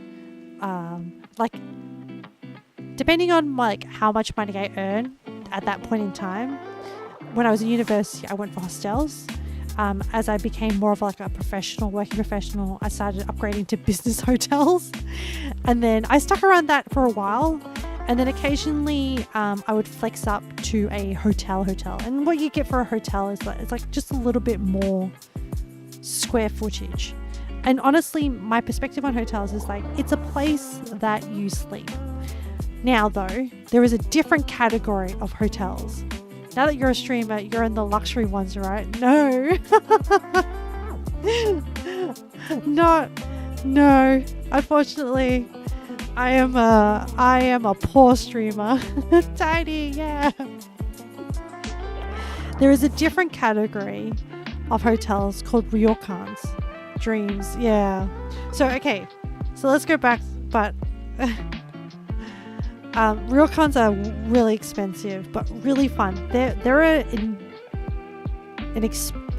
like, depending on like how much money I earn at that point in time, when I was in university, I went for hostels. As I became more of like a working professional, I started upgrading to business hotels. And then I stuck around that for a while. And then occasionally I would flex up to a hotel. And what you get for a hotel is it's like just a little bit more square footage. And honestly, my perspective on hotels is like, it's a place that you sleep. Now though, there is a different category of hotels. Now that you're a streamer, you're in the luxury ones, right? No. No. Unfortunately, I am a poor streamer. Tiny, yeah. There is a different category of hotels called ryokans. Dreams, yeah. So let's go back, but ryokans are really expensive, but really fun. They're an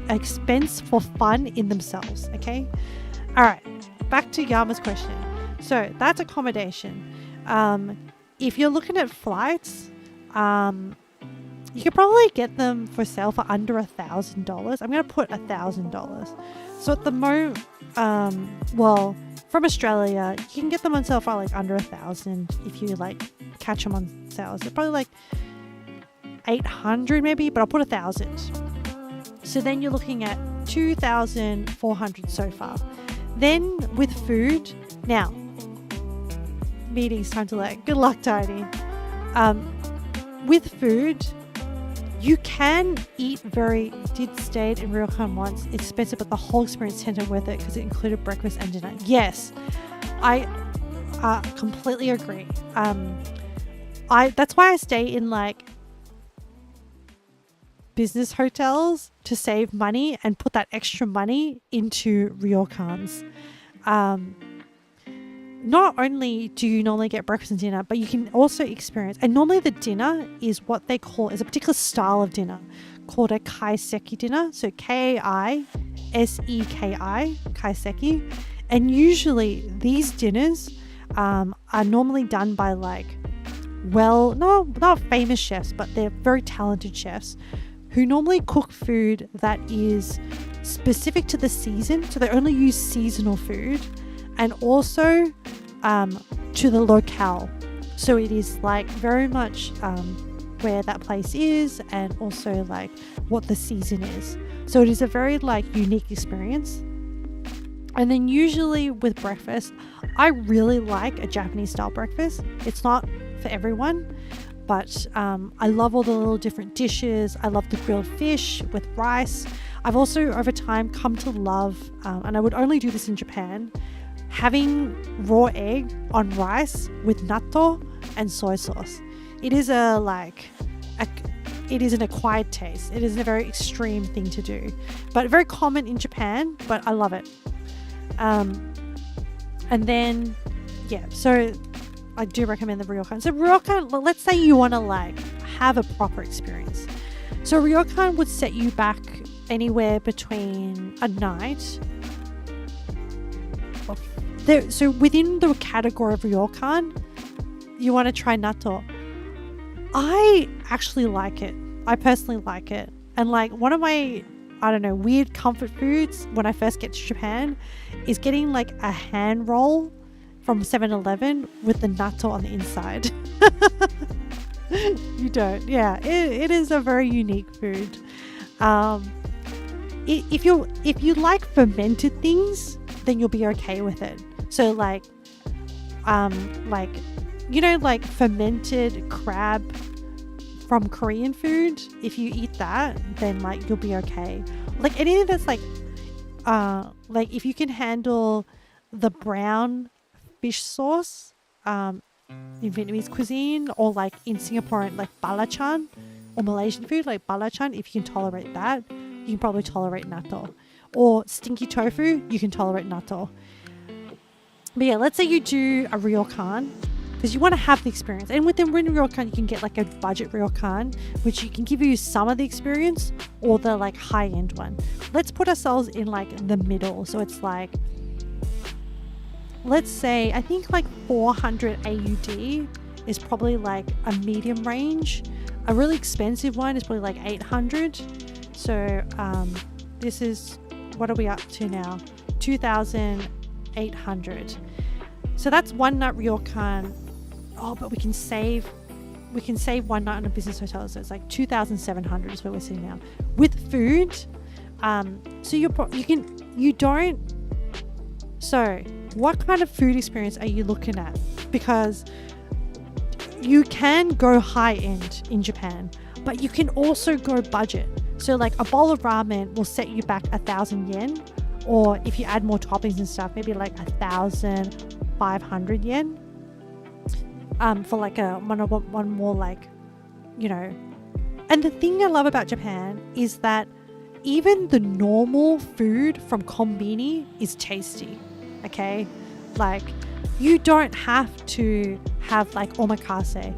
expense for fun in themselves, okay? All right, back to Yama's question. So that's accommodation. If you're looking at flights, you could probably get them for sale for under $1,000. I'm going to put $1,000. So at the moment, from Australia, you can get them on sale for like under $1,000 if you like catch them on sales. They're probably like 800 maybe, but I'll put 1,000. So then you're looking at 2,400 so far. Then with food, now meetings time to let. Good luck, Tiny. With food, you can eat stayed in ryokan once. It's expensive, but the whole experience turned out worth it because it included breakfast and dinner. Yes, I completely agree. That's why I stay in like business hotels to save money and put that extra money into ryokans. Not only do you normally get breakfast and dinner, but you can also experience, and normally the dinner is what they call, is a particular style of dinner called a kaiseki dinner. So Kaiseki, kaiseki. And usually these dinners are normally done by like, not famous chefs, but they're very talented chefs who normally cook food that is specific to the season. So they only use seasonal food. And also to the locale. So it is like very much where that place is and also like what the season is. So it is a very like unique experience. And then usually with breakfast, I really like a Japanese style breakfast. It's not for everyone, but I love all the little different dishes. I love the grilled fish with rice. I've also over time come to love, and I would only do this in Japan, having raw egg on rice with natto and soy sauce. It is it is an acquired taste. It is a very extreme thing to do, but very common in Japan, but I love it. And then, so I do recommend the ryokan. So ryokan, let's say you want to like have a proper experience. So ryokan would set you back anywhere between a night. So within the category of ryokan, you want to try natto. I actually like it. I personally like it. And like one of my, weird comfort foods when I first get to Japan is getting like a hand roll from 7-Eleven with the natto on the inside. You don't. Yeah, it is a very unique food. If you like fermented things, then you'll be okay with it. So like fermented crab from Korean food, if you eat that, then like you'll be okay. Like anything that's like if you can handle the brown fish sauce in Vietnamese cuisine, or like in Singaporean like belacan, or Malaysian food like belacan, if you can tolerate that, you can probably tolerate natto. Or stinky tofu, you can tolerate natto. But yeah, let's say you do a ryokan because you want to have the experience. And within ryokan, you can get like a budget ryokan, which you can give you some of the experience, or the like high-end one. Let's put ourselves in like the middle. So it's like, let's say, I think like 400 AUD is probably like a medium range. A really expensive one is probably like 800. So this is, what are we up to now? 2,800. So that's one night ryokan. Oh, but we can save one night in a business hotel. So it's like 2,700 is where we're sitting now with food. So so what kind of food experience are you looking at? Because you can go high end in Japan, but you can also go budget. So like a bowl of ramen will set you back 1,000 yen, or if you add more toppings and stuff, maybe like 1,500 yen. For like one more, like, you know. And the thing I love about Japan is that even the normal food from konbini is tasty. Okay, like you don't have to have like omakase.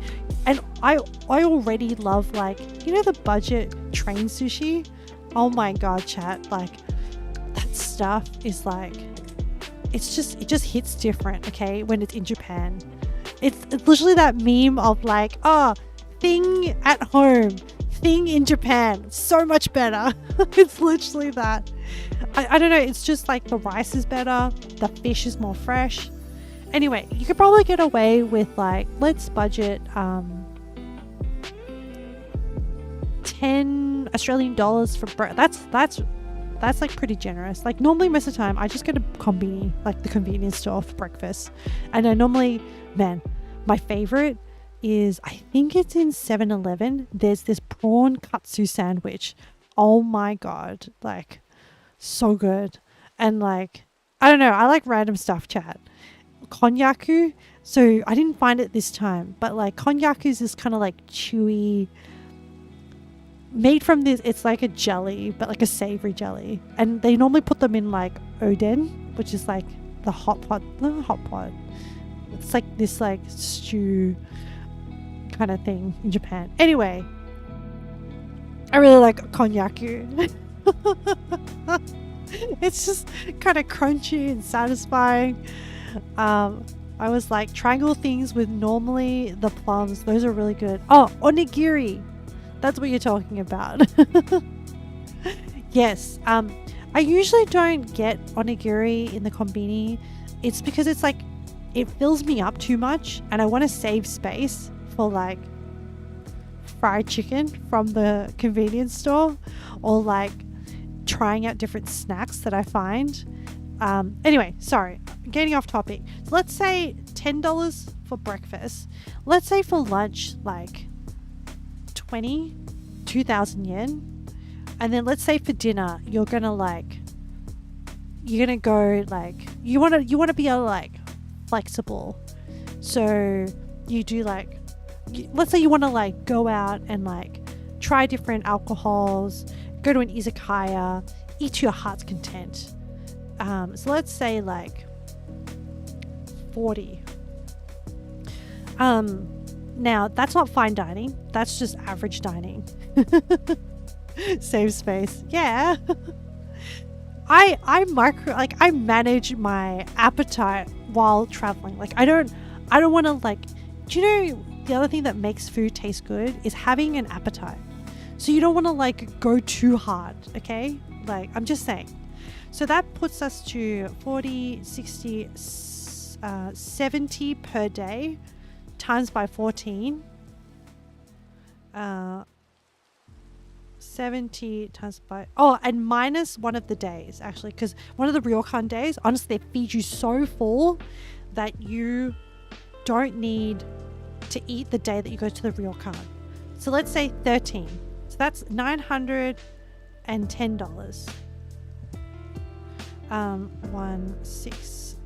And I already love, like, you know, the budget train sushi. Oh my god, chat, like that stuff is like, it just hits different. Okay, when it's in Japan, it's literally that meme of like, oh, thing at home, thing in Japan, so much better. It's literally that. I don't know, it's just like the rice is better, the fish is more fresh. Anyway, you could probably get away with, like, let's budget 10 Australian dollars for that's like pretty generous. Like normally most of the time I just go to konbini, like the convenience store, for breakfast. And I normally, man, my favorite is, I think it's in 7-Eleven. There's this prawn katsu sandwich. Oh my god, like so good. And like, I don't know, I like random stuff, chat. Konnyaku, so I didn't find it this time, but like konnyaku is this kind of like chewy, made from this, it's like a jelly, but like a savory jelly, and they normally put them in like oden, which is like the hot pot, it's like this like stew kind of thing in Japan. Anyway, I really like konnyaku. It's just kind of crunchy and satisfying. I was like, triangle things with normally the plums, those are really good. Oh, onigiri, that's what you're talking about. Yes. I usually don't get onigiri in the konbini. It's because it's like, it fills me up too much, and I want to save space for like fried chicken from the convenience store, or like trying out different snacks that I find. Anyway, sorry, getting off topic. So let's say $10 for breakfast. Let's say for lunch, like 2,000 yen. And then let's say for dinner, you're gonna go like, you want to be like flexible. So you do like, let's say you want to like go out and like try different alcohols, go to an izakaya, eat to your heart's content. So let's say like 40. Now that's not fine dining, that's just average dining. Save space. Yeah. I manage my appetite while traveling. Like I don't want to, like, do you know the other thing that makes food taste good is having an appetite. So you don't want to like go too hard, okay? Like, I'm just saying. So that puts us to 40, 60, 70 per day times by 14. 70 times by, and minus one of the days, actually, because one of the ryokan days, honestly, they feed you so full that you don't need to eat the day that you go to the ryokan. So let's say 13. So that's $910. 6.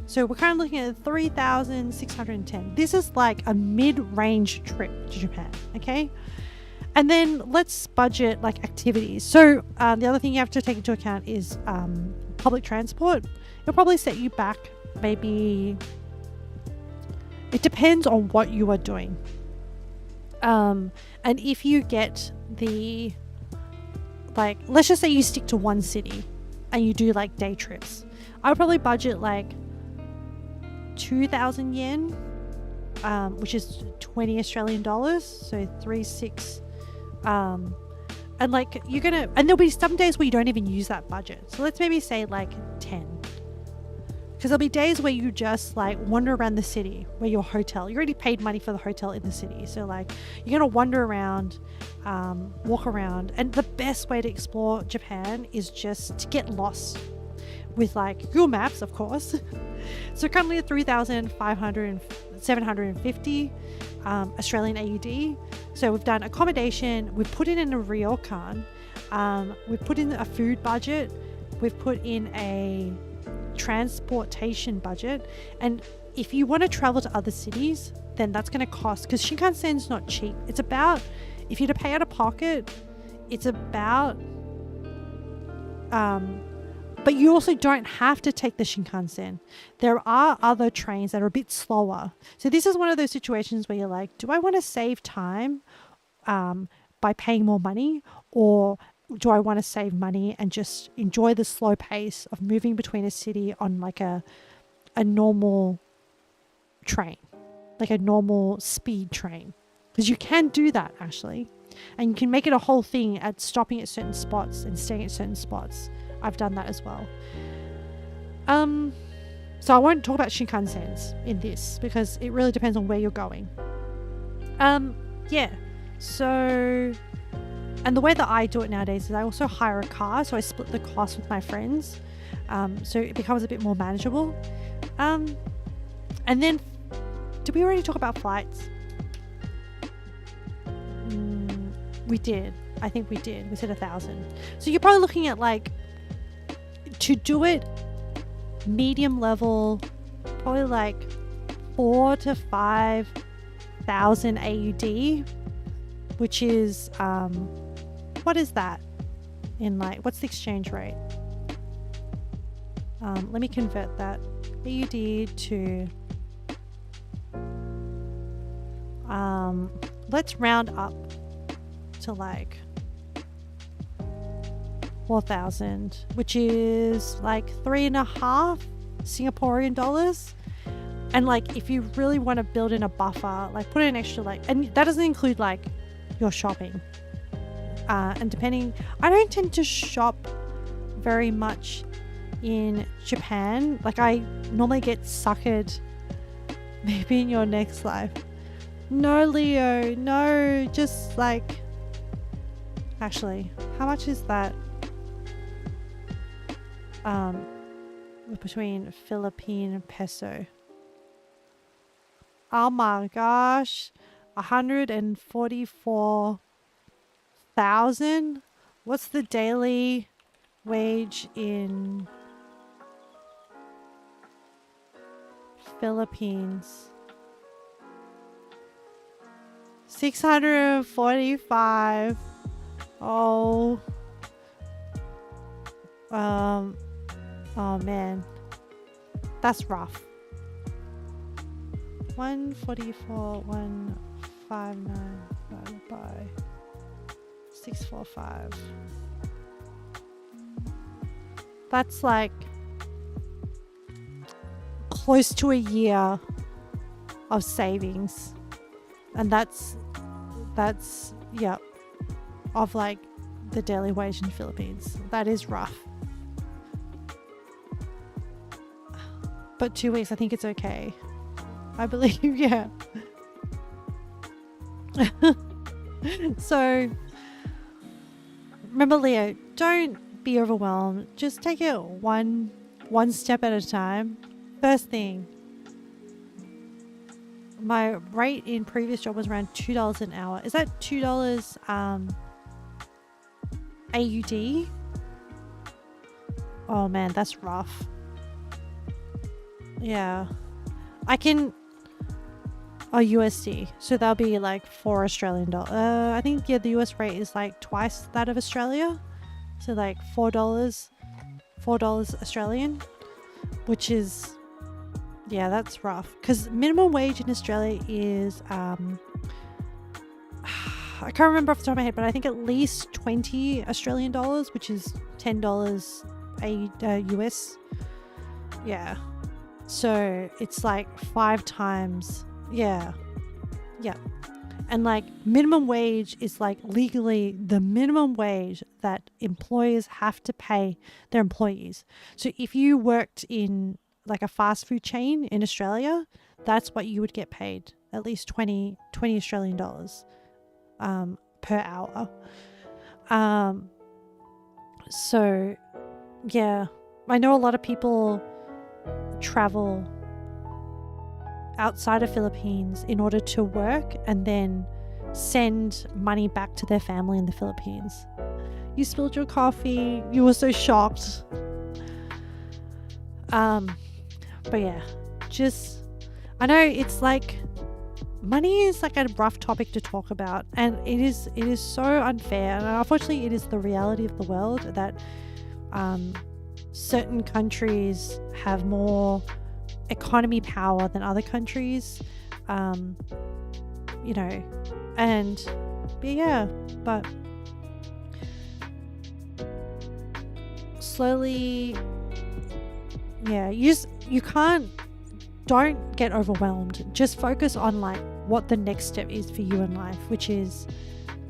So we're kind of looking at 3,610. This is like a mid-range trip to Japan, okay? And then let's budget like activities. So the other thing you have to take into account is public transport. It'll probably set you back, maybe, it depends on what you are doing. And if you get the, like, let's just say you stick to one city and you do like day trips, I would probably budget like 2,000 yen which is 20 Australian dollars, so 3.6. And like and there'll be some days where you don't even use that budget. So let's maybe say like 10. Because there'll be days where you just like wander around the city, where your hotel, you already paid money for the hotel in the city. So like you're going to wander around, walk around. And the best way to explore Japan is just to get lost with like Google Maps, of course. So currently at 3,750 Australian AUD. So we've done accommodation, we've put in a ryokan, we've put in a food budget, we've put in a transportation budget, and if you want to travel to other cities, then that's going to cost, because Shinkansen's not cheap. It's about, if you're to pay out of pocket, it's about but you also don't have to take the Shinkansen. There are other trains that are a bit slower. So this is one of those situations where you're like, do I want to save time by paying more money, or do I want to save money and just enjoy the slow pace of moving between a city on like a normal train, like a normal speed train? Because you can do that actually. And you can make it a whole thing at stopping at certain spots and staying at certain spots. I've done that as well. So I won't talk about Shinkansens in this because it really depends on where you're going. Yeah. So, and the way that I do it nowadays is I also hire a car. So I split the cost with my friends. So it becomes a bit more manageable. And then, did we already talk about flights? We did. I think we did. We said 1,000. So you're probably looking at like, to do it medium level, probably like 4,000 to 5,000 AUD, which is what is that in like, what's the exchange rate? Let me convert that AUD to let's round up to like 4,000, which is like 3.5 Singaporean dollars. And like, if you really want to build in a buffer, like put in extra, like, and that doesn't include like your shopping. And depending, I don't tend to shop very much in Japan. Like I normally get suckered maybe in your next life. No, Leo, no, just like, actually, how much is that? Between Philippine peso. Oh my gosh, 144,000. What's the daily wage in Philippines? 645. Oh. Oh man, that's rough. 144, 159 divided by 645. That's like close to a year of savings, and that's yeah, of like the daily wage in the Philippines. That is rough. But 2 weeks, I think it's okay. I believe, yeah. So, remember, Leo, don't be overwhelmed. Just take it one step at a time. First thing, my rate in previous job was around $2 an hour. Is that $2 AUD? Oh man, that's rough. Yeah, I can. Oh, USD. So that'll be like $4 Australian. I think yeah, the US rate is like twice that of Australia. So like $4 Australian, which is, yeah, that's rough. Because minimum wage in Australia is I can't remember off the top of my head, but I think at least 20 Australian dollars, which is $10 US. Yeah. So it's like 5 times Yeah. Yeah. And like minimum wage is like legally the minimum wage that employers have to pay their employees. So if you worked in like a fast food chain in Australia, that's what you would get paid, at least 20 Australian dollars per hour. So yeah, I know a lot of people travel outside of Philippines in order to work and then send money back to their family in the Philippines. You spilled your coffee. You were so shocked. But yeah, just, I know it's like, money is like a rough topic to talk about, and it is so unfair, and unfortunately it is the reality of the world that certain countries have more economy power than other countries, you know, and yeah, but slowly, yeah, you can't, don't get overwhelmed. Just focus on like what the next step is for you in life, which is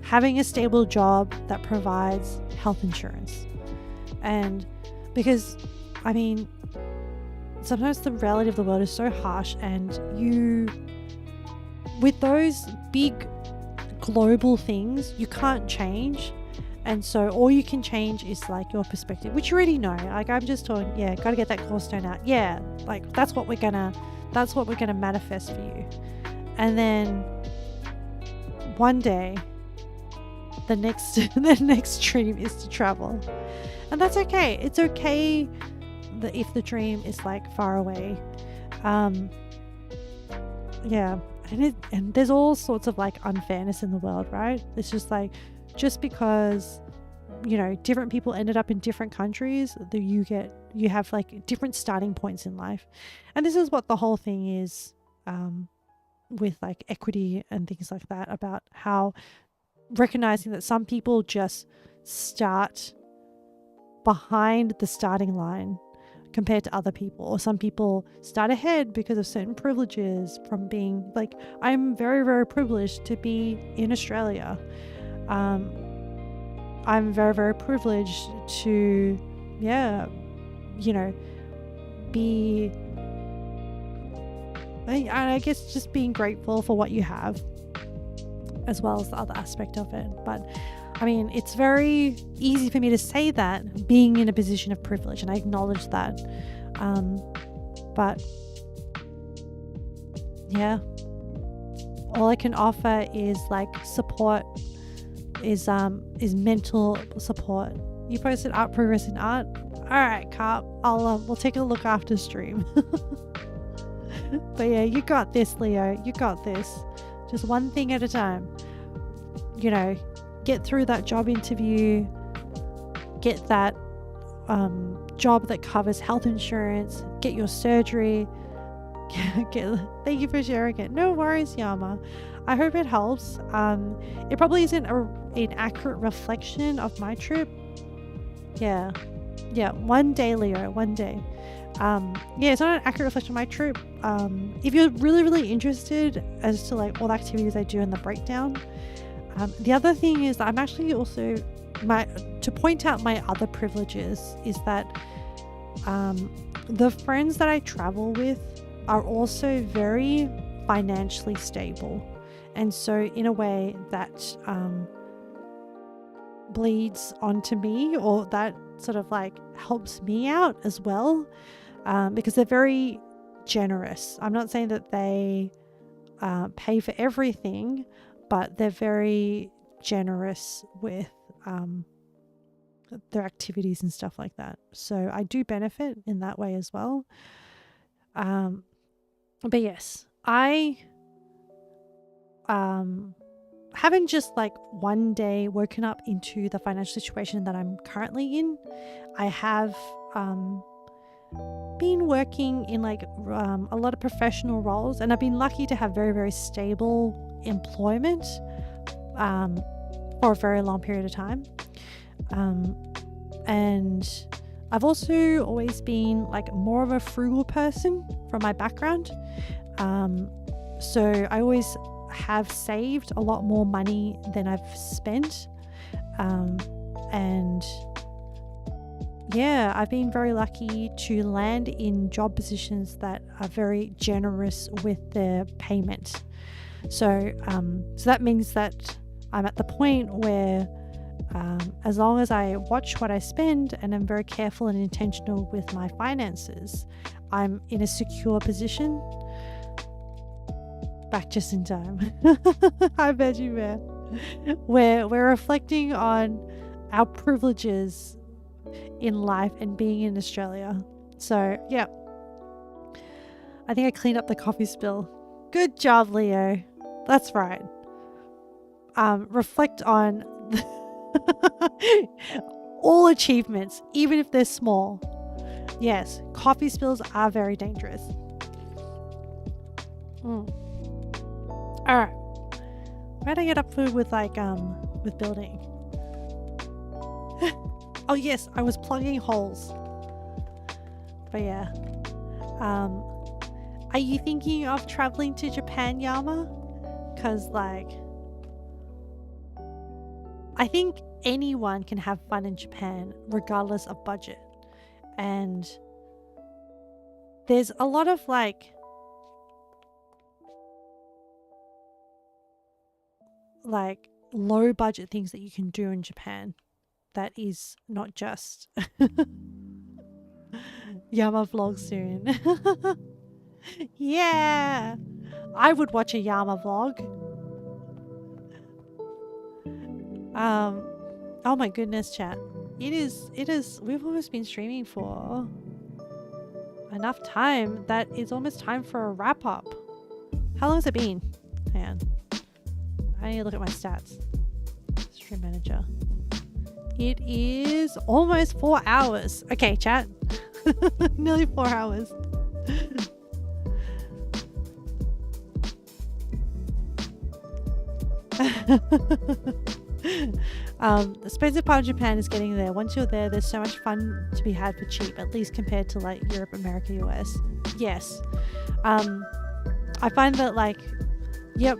having a stable job that provides health insurance. And because, I mean, sometimes the reality of the world is so harsh, and you, with those big global things, you can't change. And so all you can change is like your perspective, which you already know. Like I'm just talking, yeah, got to get that gallstone out. Yeah, like that's what we're gonna manifest for you. And then one day, the next dream is to travel, and that's okay. It's okay if the dream is like far away. Yeah, and there's all sorts of like unfairness in the world, right? It's just like, just because, you know, different people ended up in different countries, that you have like different starting points in life. And this is what the whole thing is, with like equity and things like that, about how recognizing that some people just start behind the starting line compared to other people, or some people start ahead because of certain privileges from being like, I'm very, very privileged to be in Australia. I'm very, very privileged to, yeah, you know, be, I guess just being grateful for what you have, as well as the other aspect of it. But I mean, it's very easy for me to say that being in a position of privilege, and I acknowledge that. But yeah, all I can offer is like support, is mental support. You posted art progress in art. All right, Carp. We'll take a look after stream. But yeah, you got this, Leo. You got this. Just one thing at a time. You know, get through that job interview. Get that job that covers health insurance. Get your surgery. Thank you for sharing it. No worries, Yama. I hope it helps. It probably isn't an accurate reflection of my trip. Yeah, one day, Leo, one day. Yeah, it's not an accurate reflection of my trip. If you're really, really interested as to like all the activities I do in the breakdown, the other thing is that I'm actually also, to point out my other privileges is that the friends that I travel with are also very financially stable. And so in a way that bleeds onto me, or that sort of like helps me out as well, because they're very generous. I'm not saying that they pay for everything, but they're very generous with their activities and stuff like that. So I do benefit in that way as well. But yes, I haven't just like one day woken up into the financial situation that I'm currently in. I have been working in like a lot of professional roles, and I've been lucky to have very, very stable employment for a very long period of time. And I've also always been like more of a frugal person from my background. So I always have saved a lot more money than I've spent. And yeah, I've been very lucky to land in job positions that are very generous with their payment. So that means that I'm at the point where as long as I watch what I spend and I'm very careful and intentional with my finances, I'm in a secure position. Back just in time. I bet you, man. We're reflecting on our privileges in life and being in Australia. So yeah, I think I cleaned up the coffee spill. Good job, Leo. That's right. Reflect on all achievements, even if they're small. Yes, coffee spills are very dangerous. All right, where did I get up to with with building? Oh yes, I was plugging holes. But yeah, are you thinking of traveling to Japan, Yama? Because like, I think anyone can have fun in Japan regardless of budget, and there's a lot of like low budget things that you can do in Japan that is not just Yama vlog soon. Yeah, I would watch a Yama vlog. Oh my goodness, chat, it is we've almost been streaming for enough time that it's almost time for a wrap up. How long has it been? Hang on, I need to look at my stats. Stream manager. It is almost 4 hours. Okay, chat. Nearly 4 hours. The expensive part of Japan is getting there. Once you're there, there's so much fun to be had for cheap, at least compared to like Europe, America, US. Yes. I find that like, yep,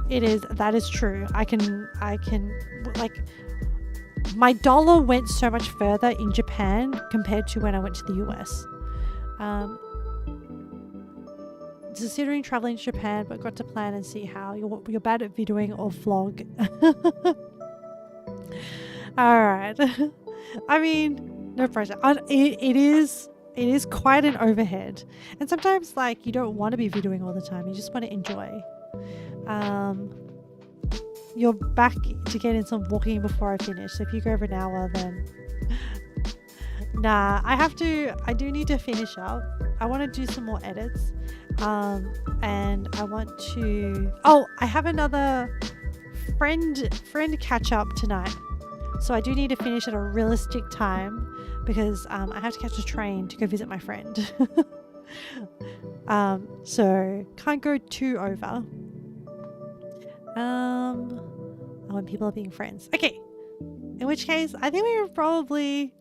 that is true. I can like, my dollar went so much further in Japan compared to when I went to the US. Considering traveling to Japan, but got to plan and see how you're bad at videoing or vlog. All right. I mean, no pressure. It is quite an overhead, and sometimes like you don't want to be videoing all the time. You just want to enjoy. You're back to get in some walking before I finish. So if you go over an hour, then nah. I do need to finish up. I want to do some more edits. And I want to. Oh, I have another friend catch up tonight. So I do need to finish at a realistic time because I have to catch a train to go visit my friend. So can't go too over. When people are being friends. Okay. In which case, I think we would probably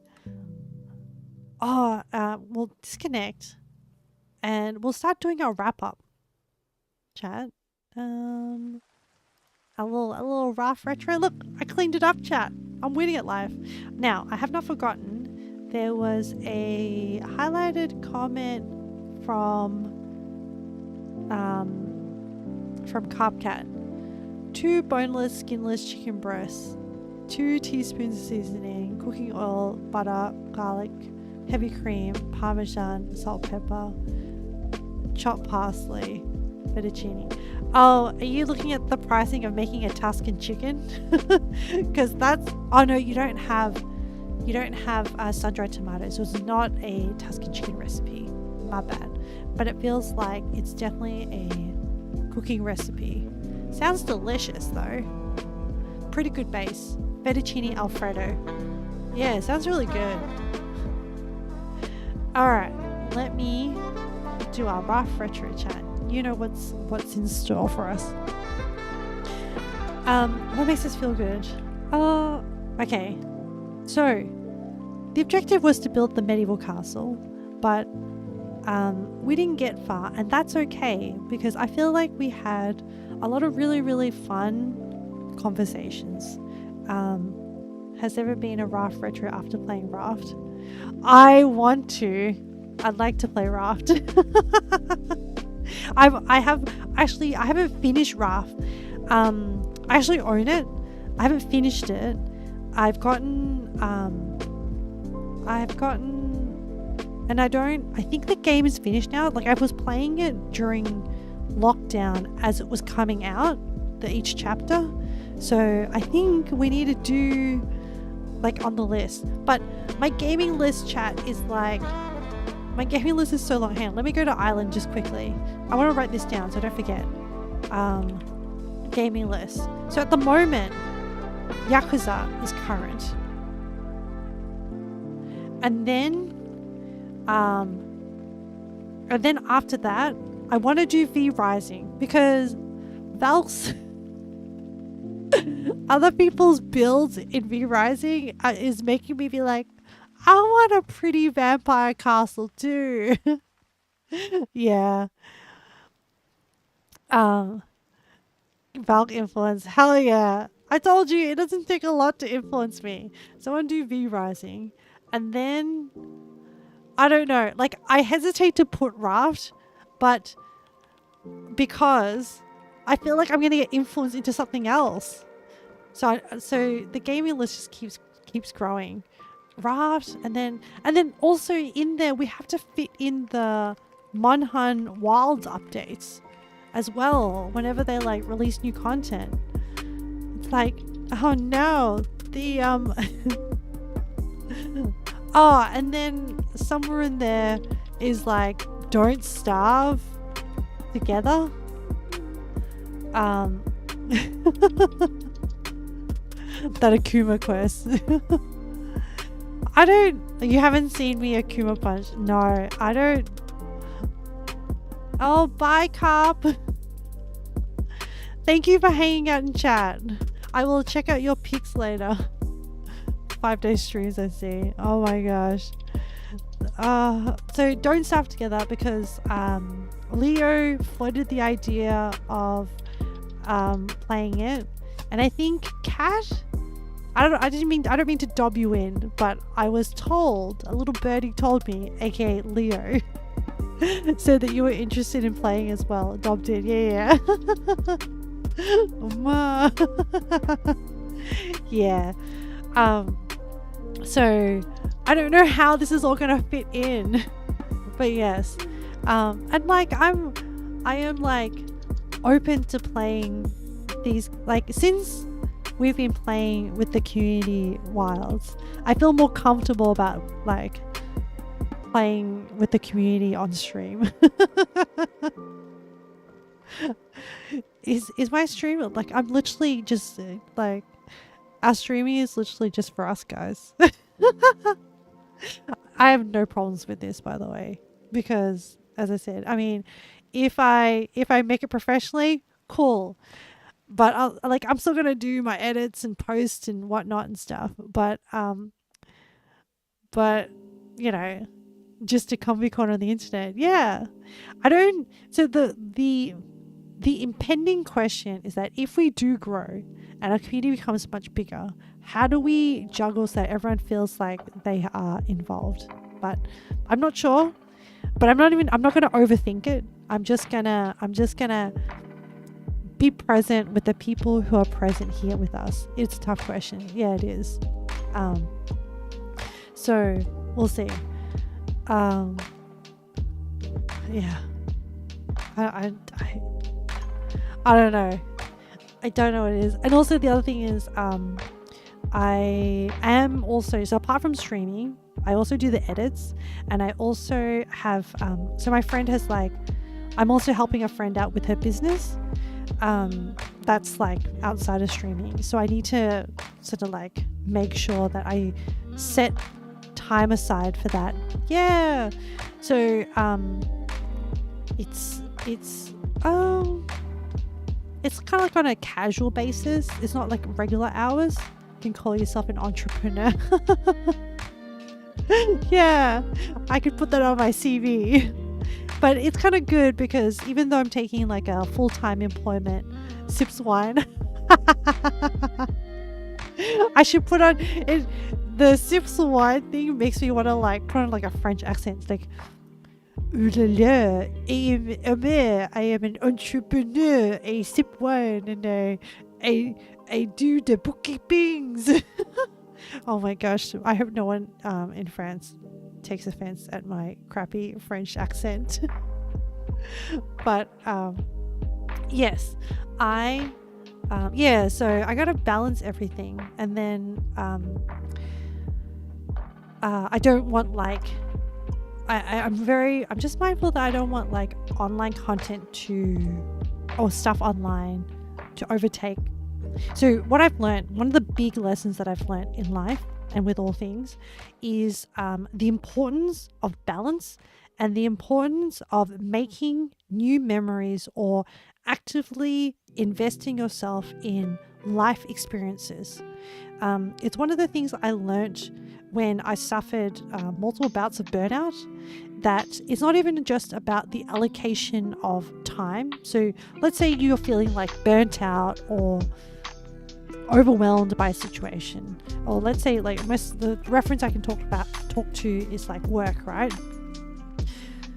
we'll disconnect and we'll start doing our wrap up. Chat. A little rough retro. Look, I cleaned it up, chat. I'm winning at life. Now, I have not forgotten. There was a highlighted comment from Carpcat. 2 boneless, skinless chicken breasts, 2 teaspoons of seasoning, cooking oil, butter, garlic, heavy cream, parmesan, salt, pepper, chopped parsley, fettuccine. Oh, are you looking at the pricing of making a Tuscan chicken? Because that's, oh no, you don't have sun-dried tomatoes, so it's not a Tuscan chicken recipe. My bad. But it feels like it's definitely a cooking recipe. Sounds delicious though. Pretty good base. Fettuccine Alfredo. Yeah, sounds really good. Alright, let me do our rough retro chat. You know what's in store for us. What makes us feel good? Okay. So, the objective was to build the medieval castle, but we didn't get far, and that's okay because I feel like we had a lot of really, really fun conversations. Has there ever been a Raft retro after playing Raft? I want to. I'd like to play Raft. I haven't finished Raft. I actually own it. I haven't finished it. I've gotten, and I think the game is finished now. Like, I was playing it during lockdown as it was coming out, each chapter. So I think we need to do like on the list. But my gaming list chat is like, my gaming list is so long. Hang on, let me go to Island just quickly. I want to write this down so I don't forget. Gaming list. So at the moment, Yakuza is current. And then after that, I want to do V Rising because Val's other people's builds in V Rising is making me be like, I want a pretty vampire castle too. Yeah. Valk influence. Hell yeah. I told you it doesn't take a lot to influence me. So I want to do V Rising. And then I don't know. Like, I hesitate to put Raft, but because I feel like I'm gonna get influenced into something else. So the gaming list just keeps growing. Raft, and then also in there we have to fit in the Monhan Wilds updates as well whenever they like release new content. It's like, oh no, the oh, and then somewhere in there is like, don't starve together. That Akuma quest. You haven't seen me Akuma punch? No, I don't. Oh, bye, Carp. Thank you for hanging out in chat. I will check out your pics later. 5-day streams, I see. Oh my gosh. So don't starve together because Leo floated the idea of playing it, and I think Kat, I don't mean to dob you in, but I was told, a little birdie told me, aka Leo, said that you were interested in playing as well. Dobbed in, yeah. Yeah. So I don't know how this is all gonna fit in, but yes. And like I am like open to playing these, like, since we've been playing with the community wilds, I feel more comfortable about like playing with the community on stream. Is my stream like, I'm literally just like, our streaming is literally just for us guys. I have no problems with this, by the way, because as I said, I mean, if I make it professionally, cool, but I'm still gonna do my edits and post and whatnot and stuff, but you know, just a comfy corner on the internet. Yeah, I don't. So the impending question is that if we do grow and our community becomes much bigger, how do we juggle so that everyone feels like they are involved? But I'm not sure. But I'm not going to overthink it. I'm just gonna be present with the people who are present here with us. It's a tough question. Yeah, it is. So we'll see. Yeah. I don't know. I don't know what it is. And also the other thing is, I am also, so apart from streaming, I also do the edits, and I also have, so my friend has like, I'm also helping a friend out with her business. That's like outside of streaming. So I need to sort of like make sure that I set time aside for that. Yeah. So, it's kind of like on a casual basis. It's not like regular hours. You can call yourself an entrepreneur. Yeah, I could put that on my CV. But it's kind of good because even though I'm taking like a full-time employment, sips wine. I should put on it. The sips wine thing makes me want to like put on like a French accent. It's like, ooh la la, I am an entrepreneur. I sip wine and I do the bookkeepings. Oh my gosh! I hope no one in France takes offense at my crappy French accent. But yes, so I gotta balance everything, and then I don't want like I'm just mindful that I don't want like online content or stuff online to overtake. So what I've learned, one of the big lessons that I've learned in life and with all things is the importance of balance and the importance of making new memories or actively investing yourself in life experiences. It's one of the things I learned when I suffered multiple bouts of burnout, that it's not even just about the allocation of time. So let's say you're feeling like burnt out or overwhelmed by a situation, or let's say like the reference I can talk to is like work, right?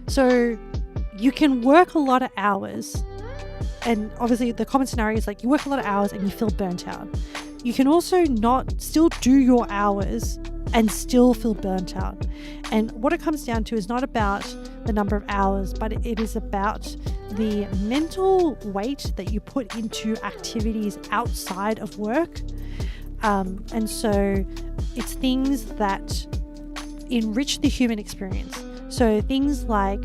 So you can work a lot of hours, and obviously the common scenario is like you work a lot of hours and you feel burnt out. You can also not still do your hours and still feel burnt out. And what it comes down to is not about the number of hours, but it is about the mental weight that you put into activities outside of work. And so it's things that enrich the human experience. So things like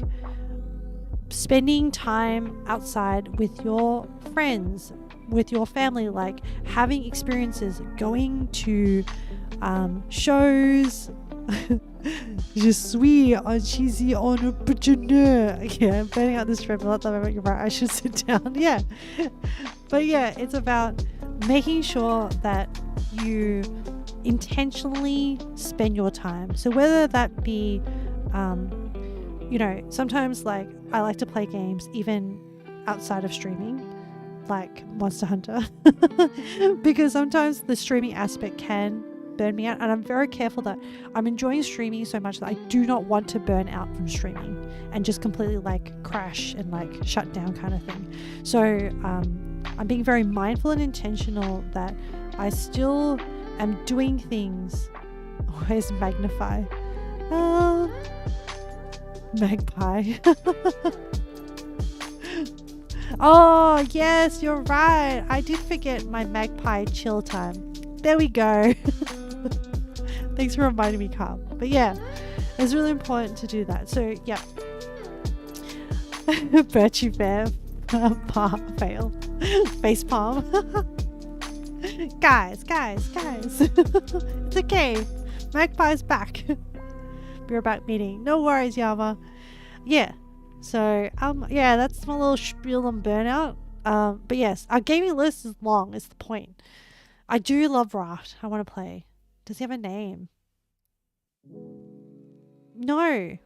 spending time outside with your friends, with your family, like having experiences, going to shows. Je suis un cheesy entrepreneur. Yeah, I'm burning out this trip. You're right, I should sit down. Yeah. But yeah, it's about making sure that you intentionally spend your time. So whether that be, sometimes like I like to play games even outside of streaming, like Monster Hunter, because sometimes the streaming aspect can burn me out, and I'm very careful that I'm enjoying streaming so much that I do not want to burn out from streaming and just completely like crash and like shut down kind of thing. So I'm being very mindful and intentional that I still am doing things. Where's magnify? Magpie. Oh yes, you're right, I did forget my magpie chill time. There we go. Thanks for reminding me, Carl. But yeah, it's really important to do that. So yeah. Birchie Bear fail. Face palm. guys. It's okay. Magpie's back. We're back meeting. No worries, Yama. Yeah. So that's my little spiel on burnout. But yes, our gaming list is long, is the point. I do love Raft. I want to play. Does he have a name? No.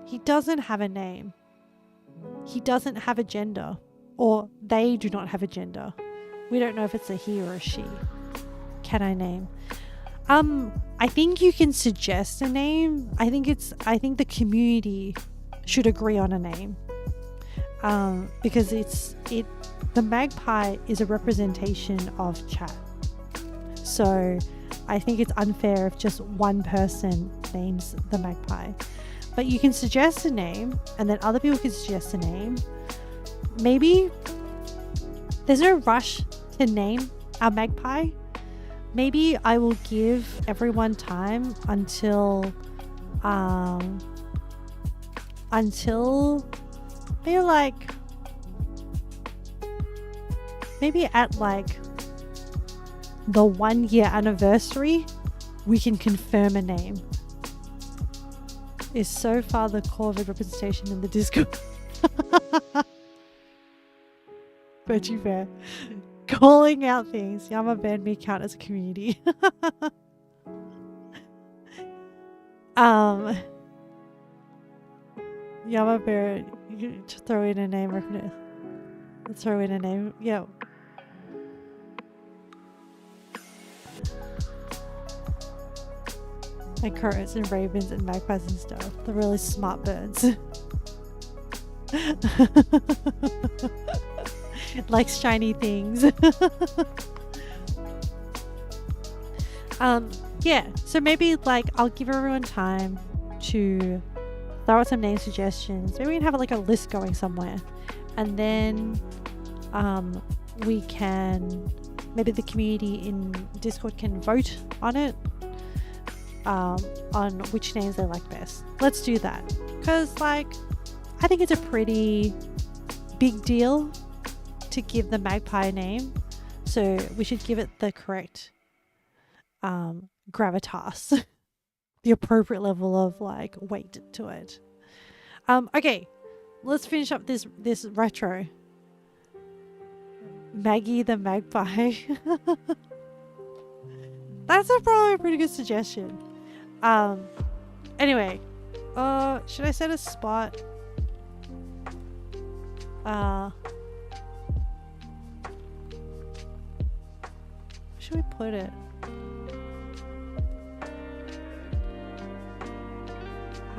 He doesn't have a name. He doesn't have a gender. Or they do not have a gender. We don't know if it's a he or a she. Can I name? I think you can suggest a name. I think the community should agree on a name. Because the magpie is a representation of chat. So I think it's unfair if just one person names the magpie. But you can suggest a name, and then other people can suggest a name. Maybe there's no rush to name our magpie. Maybe I will give everyone time until maybe at like the 1 year anniversary, we can confirm a name. Is so far the core of the representation in the Discord. Virtue Fair. Calling out things. Yama banned me count as a community. Yama Bear, you can just throw in a name, reckon. Throw in a name. Yeah. And crows and ravens and magpies and stuff. The really smart birds. Like shiny things. Yeah, so maybe like I'll give everyone time to throw out some name suggestions. Maybe we can have like a list going somewhere, and then we can, maybe the community in Discord can vote on it, on which names they like best. Let's do that, because like I think it's a pretty big deal to give the magpie a name, so we should give it the correct gravitas, the appropriate level of like weight to it. Okay, let's finish up this retro. Maggie the magpie. That's probably a pretty good suggestion. Anyway, should I set a spot? Where should we put it?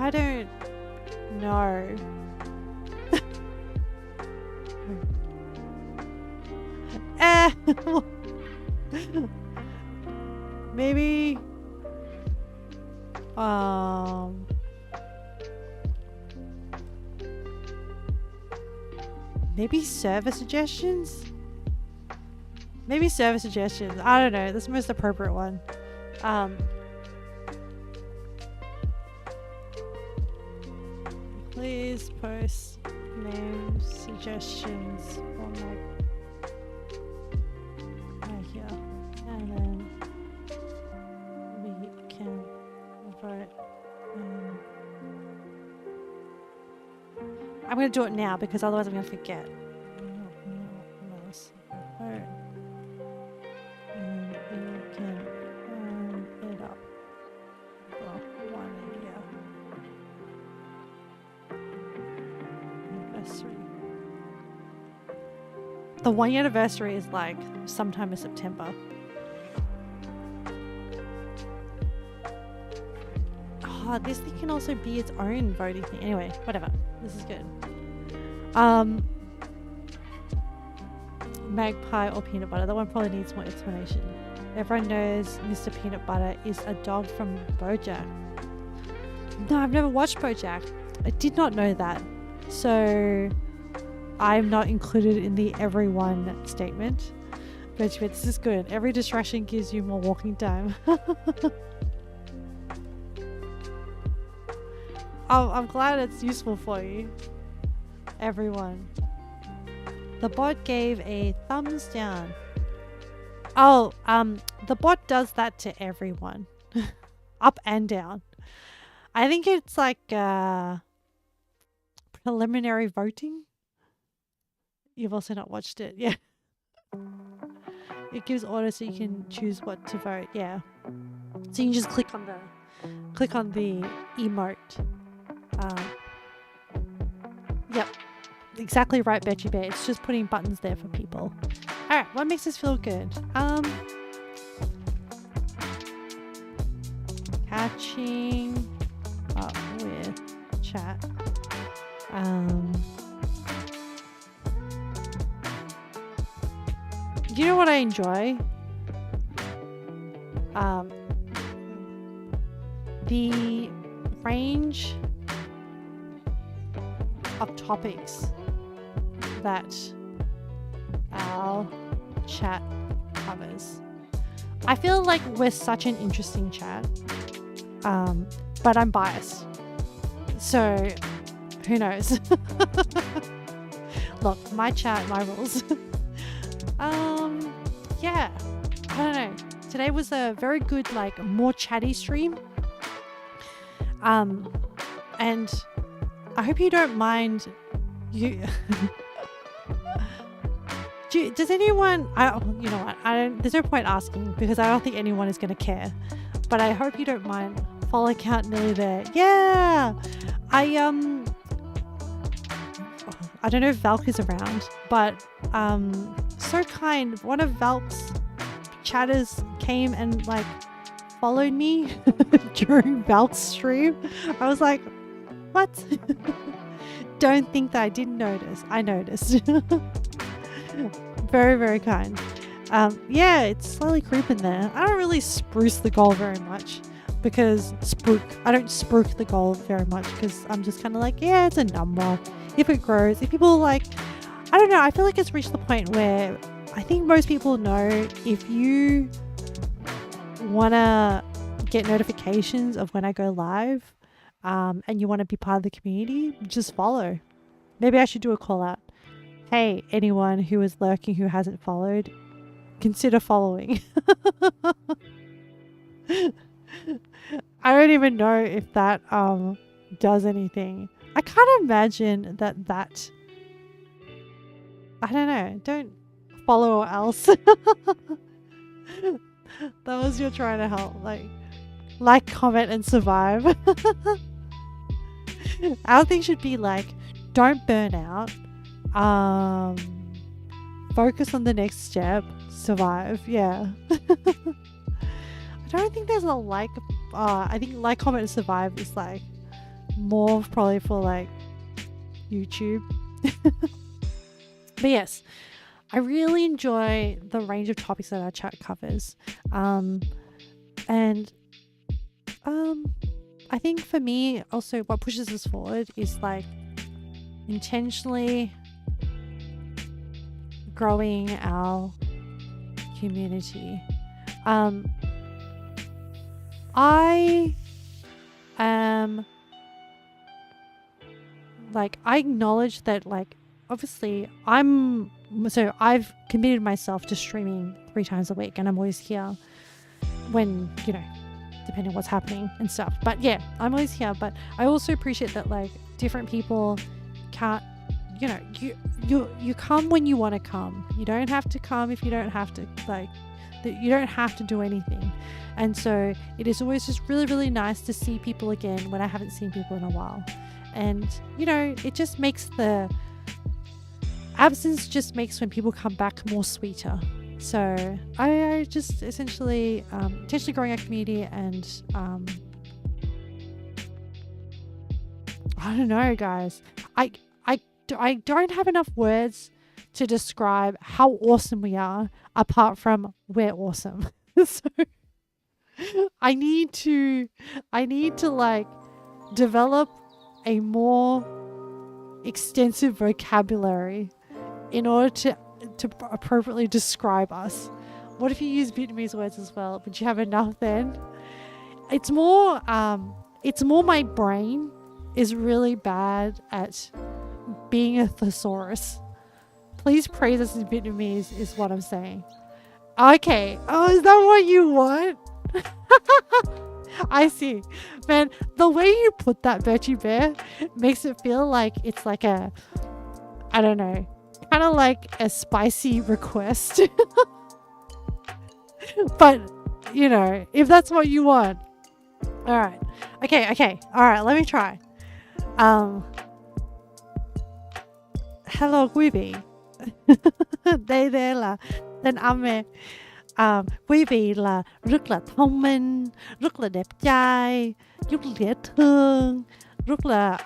I don't know. Maybe maybe server suggestions? Maybe server suggestions. I don't know. That's the most appropriate one. Please post name suggestions for my here, and then we can vote. I'm going to do it now because otherwise I'm going to forget. Vote. And we can it up for 1 year. Anniversary. The 1 year anniversary is like sometime in September. Oh, this thing can also be its own voting thing. Anyway, whatever. This is good. Magpie or peanut butter. That one probably needs more explanation. Everyone knows Mr. Peanut Butter is a dog from BoJack. No, I've never watched BoJack. I did not know that. So I'm not included in the everyone statement. But this is good. Every distraction gives you more walking time. Oh, I'm glad it's useful for you. Everyone. The bot gave a thumbs down. Oh, the bot does that to everyone. Up and down. I think it's like preliminary voting. You've also not watched it, yeah. It gives orders so you can choose what to vote, yeah. So you can just click on the emote. Yep. Exactly right, Betchy Bear. It's just putting buttons there for people. Alright, what makes us feel good? Catching up with chat. You know what I enjoy? The range of topics that our chat covers. I feel like we're such an interesting chat, but I'm biased, so who knows? Look, my chat, my rules. Yeah, I don't know. Today was a very good, like, more chatty stream. And I hope you don't mind. Does anyone? You know what? There's no point asking because I don't think anyone is going to care. But I hope you don't mind. Follow count nearly there. Yeah. I don't know if Valk is around, but so kind. One of Valk's chatters came and like followed me during Valk's stream. I was like, what? Don't think that I didn't notice. I noticed. Very, very kind. Yeah, it's slowly creeping there. I don't really spruce the goal very much because I don't spruik the goal very much because I'm just kind of like, yeah, it's a number. If it grows, if people like, I don't know, I feel like it's reached the point where I think most people know if you want to get notifications of when I go live and you want to be part of the community, just follow. Maybe I should do a call out. Hey, anyone who is lurking who hasn't followed, consider following. I don't even know if that does anything. I can't imagine that I don't know. Don't follow or else. That was your trying to help. Like, comment, and survive. Our thing should be like, don't burn out. Focus on the next step. Survive. Yeah. I don't think there's a like. I think like, comment, and survive is like more probably for like YouTube. But yes, I really enjoy the range of topics that our chat covers. And I think for me also what pushes us forward is like intentionally growing our community. I am like, I acknowledge that like obviously I've committed myself to streaming 3 times a week and I'm always here when, you know, depending on what's happening and stuff. But yeah, I'm always here. But I also appreciate that like different people can't, you know, you come when you want to come. You don't have to come if you don't have to, like, you don't have to do anything. And so it is always just really, really nice to see people again when I haven't seen people in a while. And, you know, it just makes the absence just makes when people come back more sweeter. So I just essentially intentionally growing our community and I don't know, guys. I don't have enough words to describe how awesome we are apart from we're awesome. So I need to like develop a more extensive vocabulary in order to appropriately describe us. What if you use Vietnamese words as well? Would you have enough then? It's more my brain is really bad at being a thesaurus. Please praise us in Vietnamese is what I'm saying. Okay. Oh, is that what you want? I see. Man, the way you put that, Birchie Bear, makes it feel like it's like a, I don't know, kind of like a spicy request. But, you know, if that's what you want. All right. Okay. All right, let me try. Hello, quý vị. Đây là tên âm nè. Quý vị là rất là thông minh, rất là đẹp trai, rất là dễ thương, rất là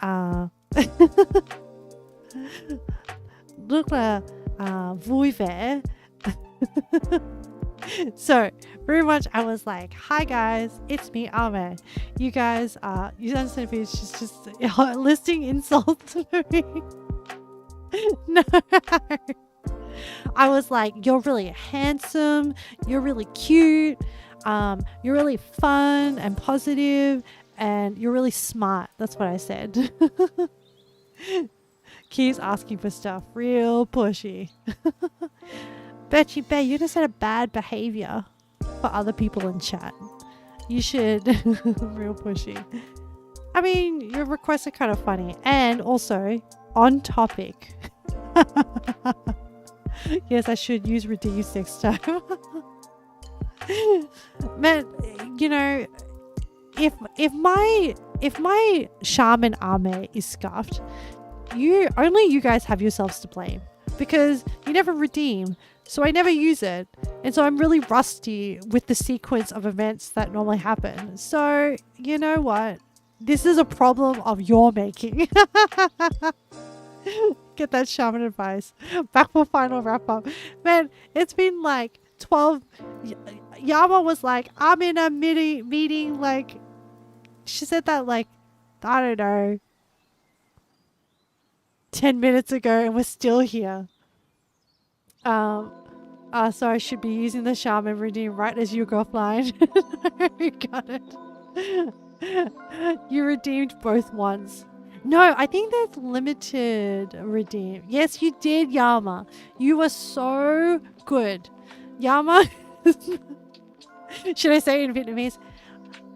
rất là vui vẻ. So very much I was like, hi guys, it's me, Ame. You guys you understand if it's just listing insults to me. No. I was like, you're really handsome, you're really cute, you're really fun and positive, and you're really smart. That's what I said. Keeps asking for stuff, real pushy. Betchy Bay, you just had a bad behavior for other people in chat. You should. Real pushy. I mean, your requests are kind of funny and also on topic. Yes, I should use reduce next time. Man, you know, if my shaman arme is scuffed, you guys have yourselves to blame because you never redeem. So I never use it. And so I'm really rusty with the sequence of events that normally happen. So you know what? This is a problem of your making. Get that shaman advice. Back for final wrap up. Man, it's been like 12. Yama was like, I'm in a meeting. Like, she said that like, I don't know, 10 minutes ago, and we're still here. So I should be using the shaman redeem right as you go offline. You got it. You redeemed both once. No, I think that's limited redeem. Yes, you did, Yama. You were so good. Yama. Should I say it in Vietnamese?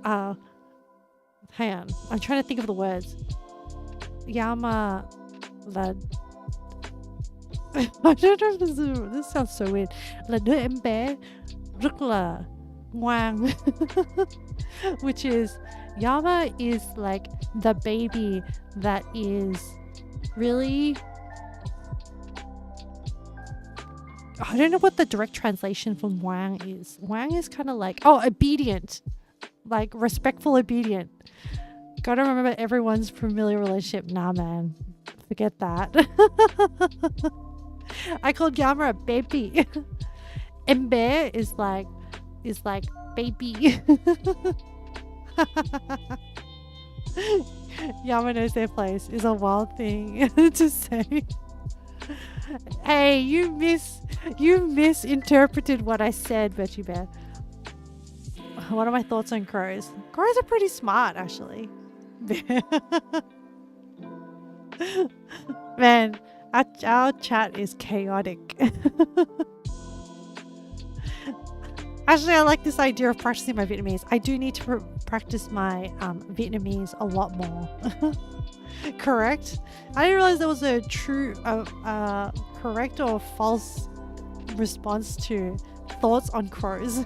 Hang on. I'm trying to think of the words. Yama. I don't know if this sounds so weird. Là đứa em bé rất là ngoan. Which is, Yama is like the baby that is really, I don't know what the direct translation from Wang is. Wang is kind of like, obedient. Like respectful, obedient. Gotta remember everyone's familiar relationship. Nah, man. Forget that. I called Yama a baby. Embe is like baby. Yama knows their place is a wild thing to say. Hey, you misinterpreted what I said, Betchy Bear. What are my thoughts on crows? Crows are pretty smart, actually. Man, our chat is chaotic. Actually, I like this idea of practicing my Vietnamese. I do need to practice my Vietnamese a lot more. Correct? I didn't realize there was a true, correct or false response to thoughts on crows.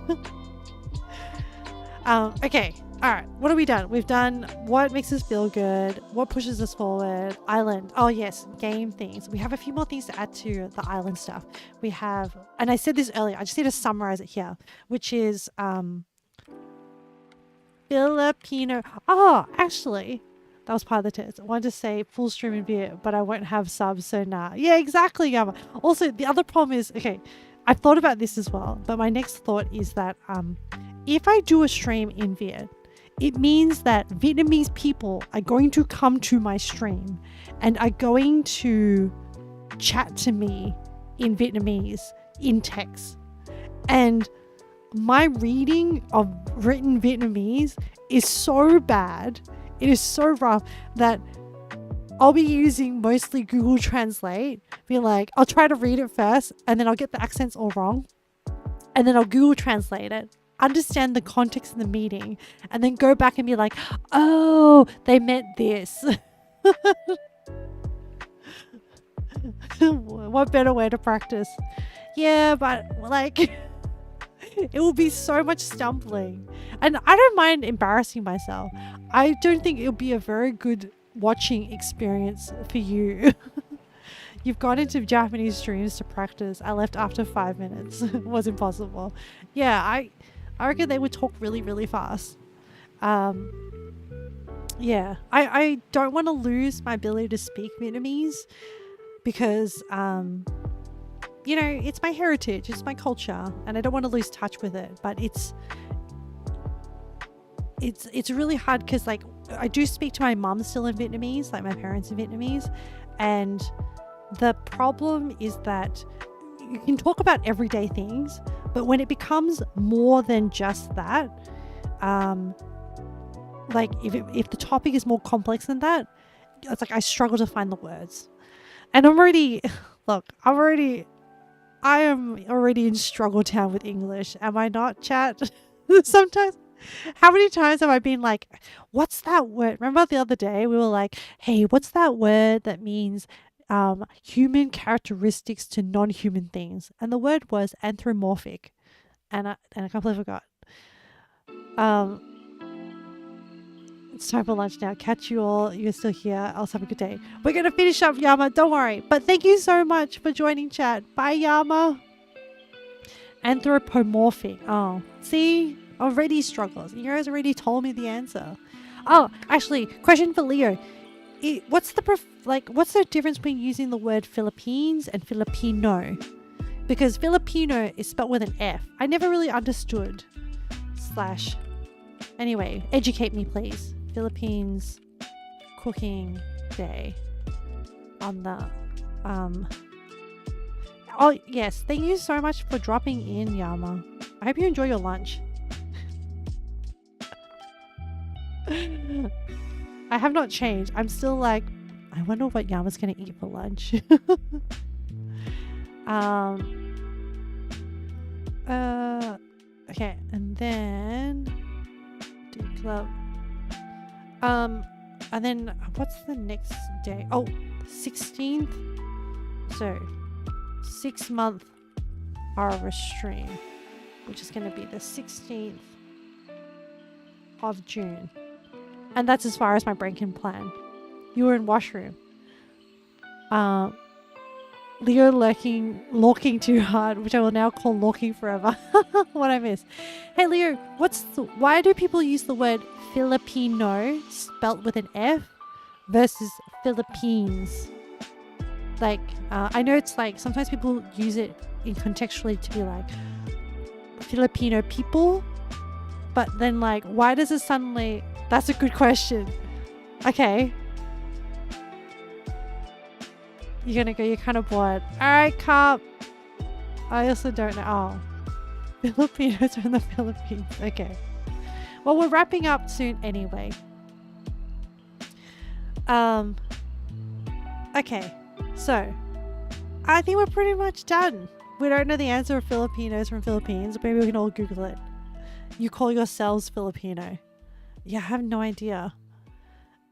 Okay. All right. What have we done? We've done what makes us feel good, what pushes us forward, island. Oh, yes. Game things. We have a few more things to add to the island stuff. We have, and I said this earlier, I just need to summarize it here, which is Filipino. Oh, actually, that was part of the test. I wanted to say full stream in Viet, but I won't have subs, so nah. Yeah, exactly, Yama. Also, the other problem is, okay, I've thought about this as well, but my next thought is that if I do a stream in Viet, it means that Vietnamese people are going to come to my stream and are going to chat to me in Vietnamese in text. And my reading of written Vietnamese is so bad, it is so rough that I'll be using mostly Google Translate. Be like, I'll try to read it first and then I'll get the accents all wrong. And then I'll Google Translate it, understand the context of the meeting, and then go back and be like, oh, they meant this. What better way to practice? Yeah, but like, it will be so much stumbling. And I don't mind embarrassing myself. I don't think it'll be a very good watching experience for you. You've gone into Japanese streams to practice. I left after 5 minutes. It was impossible. Yeah, I reckon they would talk really, really fast. Yeah, I don't want to lose my ability to speak Vietnamese because, you know, it's my heritage, it's my culture, and I don't want to lose touch with it. But it's really hard because, like, I do speak to my mum still in Vietnamese, like my parents in Vietnamese, and the problem is that you can talk about everyday things, but when it becomes more than just that, like if the topic is more complex than that, it's like I struggle to find the words. And I'm already, look, I am already in struggle town with English. Am I not, chat? Sometimes. How many times have I been like, what's that word? Remember the other day we were like, hey, what's that word that means human characteristics to non-human things? And the word was anthropomorphic. And I completely forgot. It's time for lunch now. Catch you all. You're still here. Else have a good day. We're going to finish up, Yama. Don't worry. But thank you so much for joining chat. Bye, Yama. Anthropomorphic. Oh, see? Already struggles. You guys already told me the answer. Oh, actually, question for Leo. What's the difference between using the word Philippines and Filipino? Because Filipino is spelled with an F. I never really understood. / Anyway, educate me, please. Philippines cooking day on the Oh yes, thank you so much for dropping in, Yama. I hope you enjoy your lunch. I have not changed. I'm still like, I wonder what Yama's gonna eat for lunch. Okay, and then do club. And then what's the next day? Oh, 16th. So 6-month Aura stream, which is going to be the 16th of June. And that's as far as my brain can plan. You were in washroom. Leo lurking too hard, which I will now call lurking forever. What I miss. Hey Leo, why do people use the word Filipino spelt with an F versus Philippines? Like, I know it's like sometimes people use it in contextually to be like Filipino people, but then like, why does it suddenly? That's a good question. Okay. You're gonna go, you're kind of bored. Alright, Carp. I also don't know. Oh. Filipinos are in the Philippines. Okay. Well, we're wrapping up soon anyway. Okay. So, I think we're pretty much done. We don't know the answer of Filipinos from Philippines. Maybe we can all Google it. You call yourselves Filipino. Yeah, I have no idea.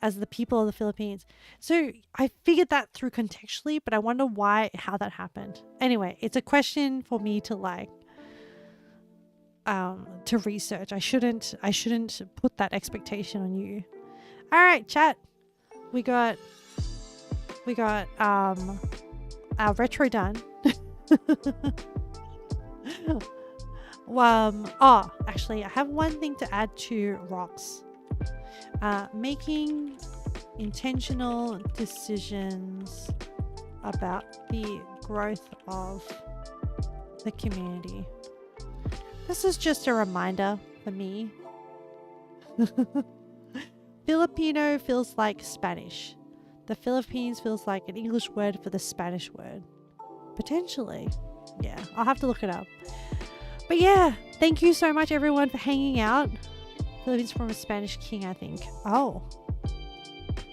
As the people of the Philippines. So I figured that through contextually, but I wonder how that happened. Anyway, it's a question for me to like, to research. I shouldn't put that expectation on you. All right, chat. We got our retro done. Actually, I have one thing to add to rocks. Making intentional decisions about the growth of the community. This is just a reminder for me. Filipino feels like Spanish. The Philippines feels like an English word for the Spanish word. Potentially. Yeah, I'll have to look it up. But yeah, thank you so much everyone for hanging out. Philippines from a Spanish king, I think. Oh.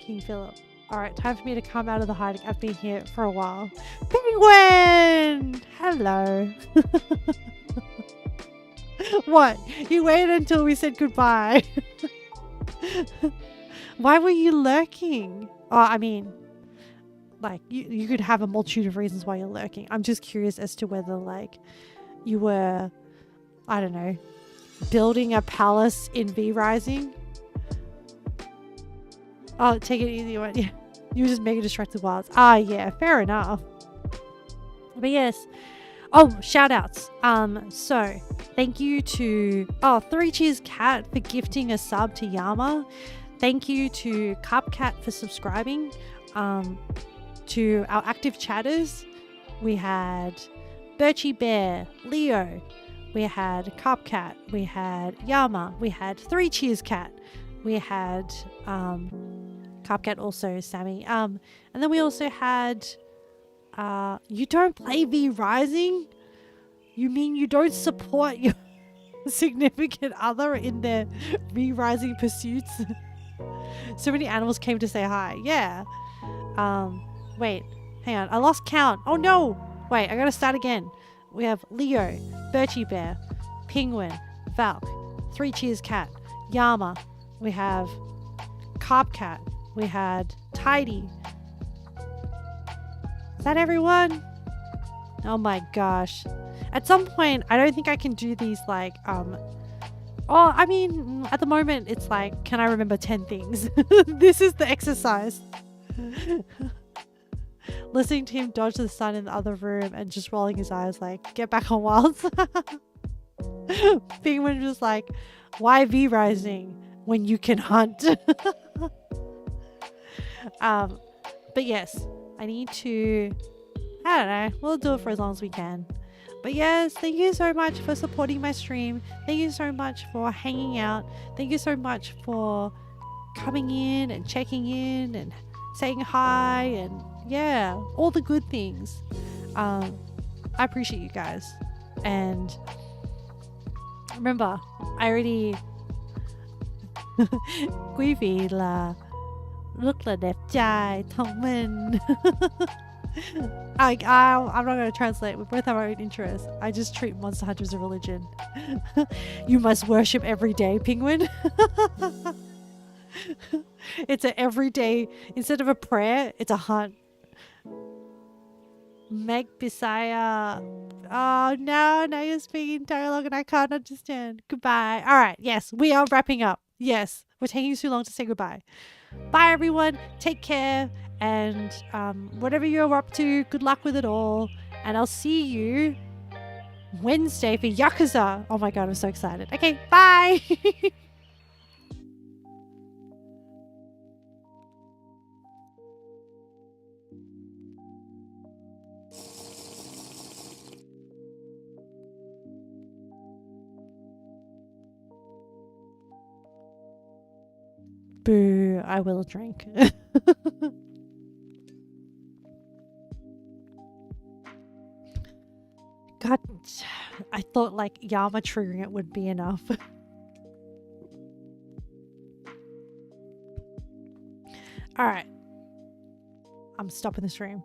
King Philip. Alright, time for me to come out of the hiding. I've been here for a while. Penguin! Hello. What? You waited until we said goodbye. Why were you lurking? Oh, I mean, like, you could have a multitude of reasons why you're lurking. I'm just curious as to whether, like, you were, I don't know, building a palace in V Rising. Oh, take it easy one. Yeah. You were just mega distracted wilds. Ah, yeah, fair enough. But yes. Oh, shout outs. So thank you to 3 Cheers Cat for gifting a sub to Yama. Thank you to Cupcat for subscribing. To our active chatters, we had Birchie Bear, Leo, we had Cupcat, we had Yama, we had 3 Cheers Cat, we had Cupcat also, Sammy, and then we also had you don't play V Rising? You mean you don't support your significant other in their V Rising pursuits? So many animals came to say hi. Yeah. Wait, hang on. I lost count. Oh no. Wait, I gotta start again. We have Leo, Birchie Bear, Penguin, Valk, 3 Cheers Cat, Yama. We have Carp Cat. We had Tidy. Is that everyone? Oh my gosh. At some point, I don't think I can do these like Oh, I mean, at the moment, it's like, can I remember 10 things? This is the exercise. Listening to him dodge the sun in the other room and just rolling his eyes like, get back on Wilds. Penguin just like, why V rising when you can hunt? But yes, I need to, I don't know, we'll do it for as long as we can. But yes, thank you so much for supporting my stream. Thank you so much for hanging out. Thank you so much for coming in and checking in and saying hi and yeah, all the good things. I appreciate you guys. And remember, I already quý vị là rất là đẹp trai, thông minh. I'm not going to translate. We both have our own interests. I just treat Monster Hunter as a religion. You must worship every day, Penguin. It's an everyday, instead of a prayer, it's a hunt. Meg Bisaya. Oh no, now you're speaking dialogue and I can't understand. Goodbye. All right, yes, we are wrapping up. Yes, we're taking too long to say goodbye. Bye everyone, take care, and whatever you're up to, good luck with it all, and I'll see you Wednesday for Yakuza. Oh my god, I'm so excited. Okay, bye. Boo, I will drink. God, I thought like Yama triggering it would be enough. Alright. I'm stopping the stream.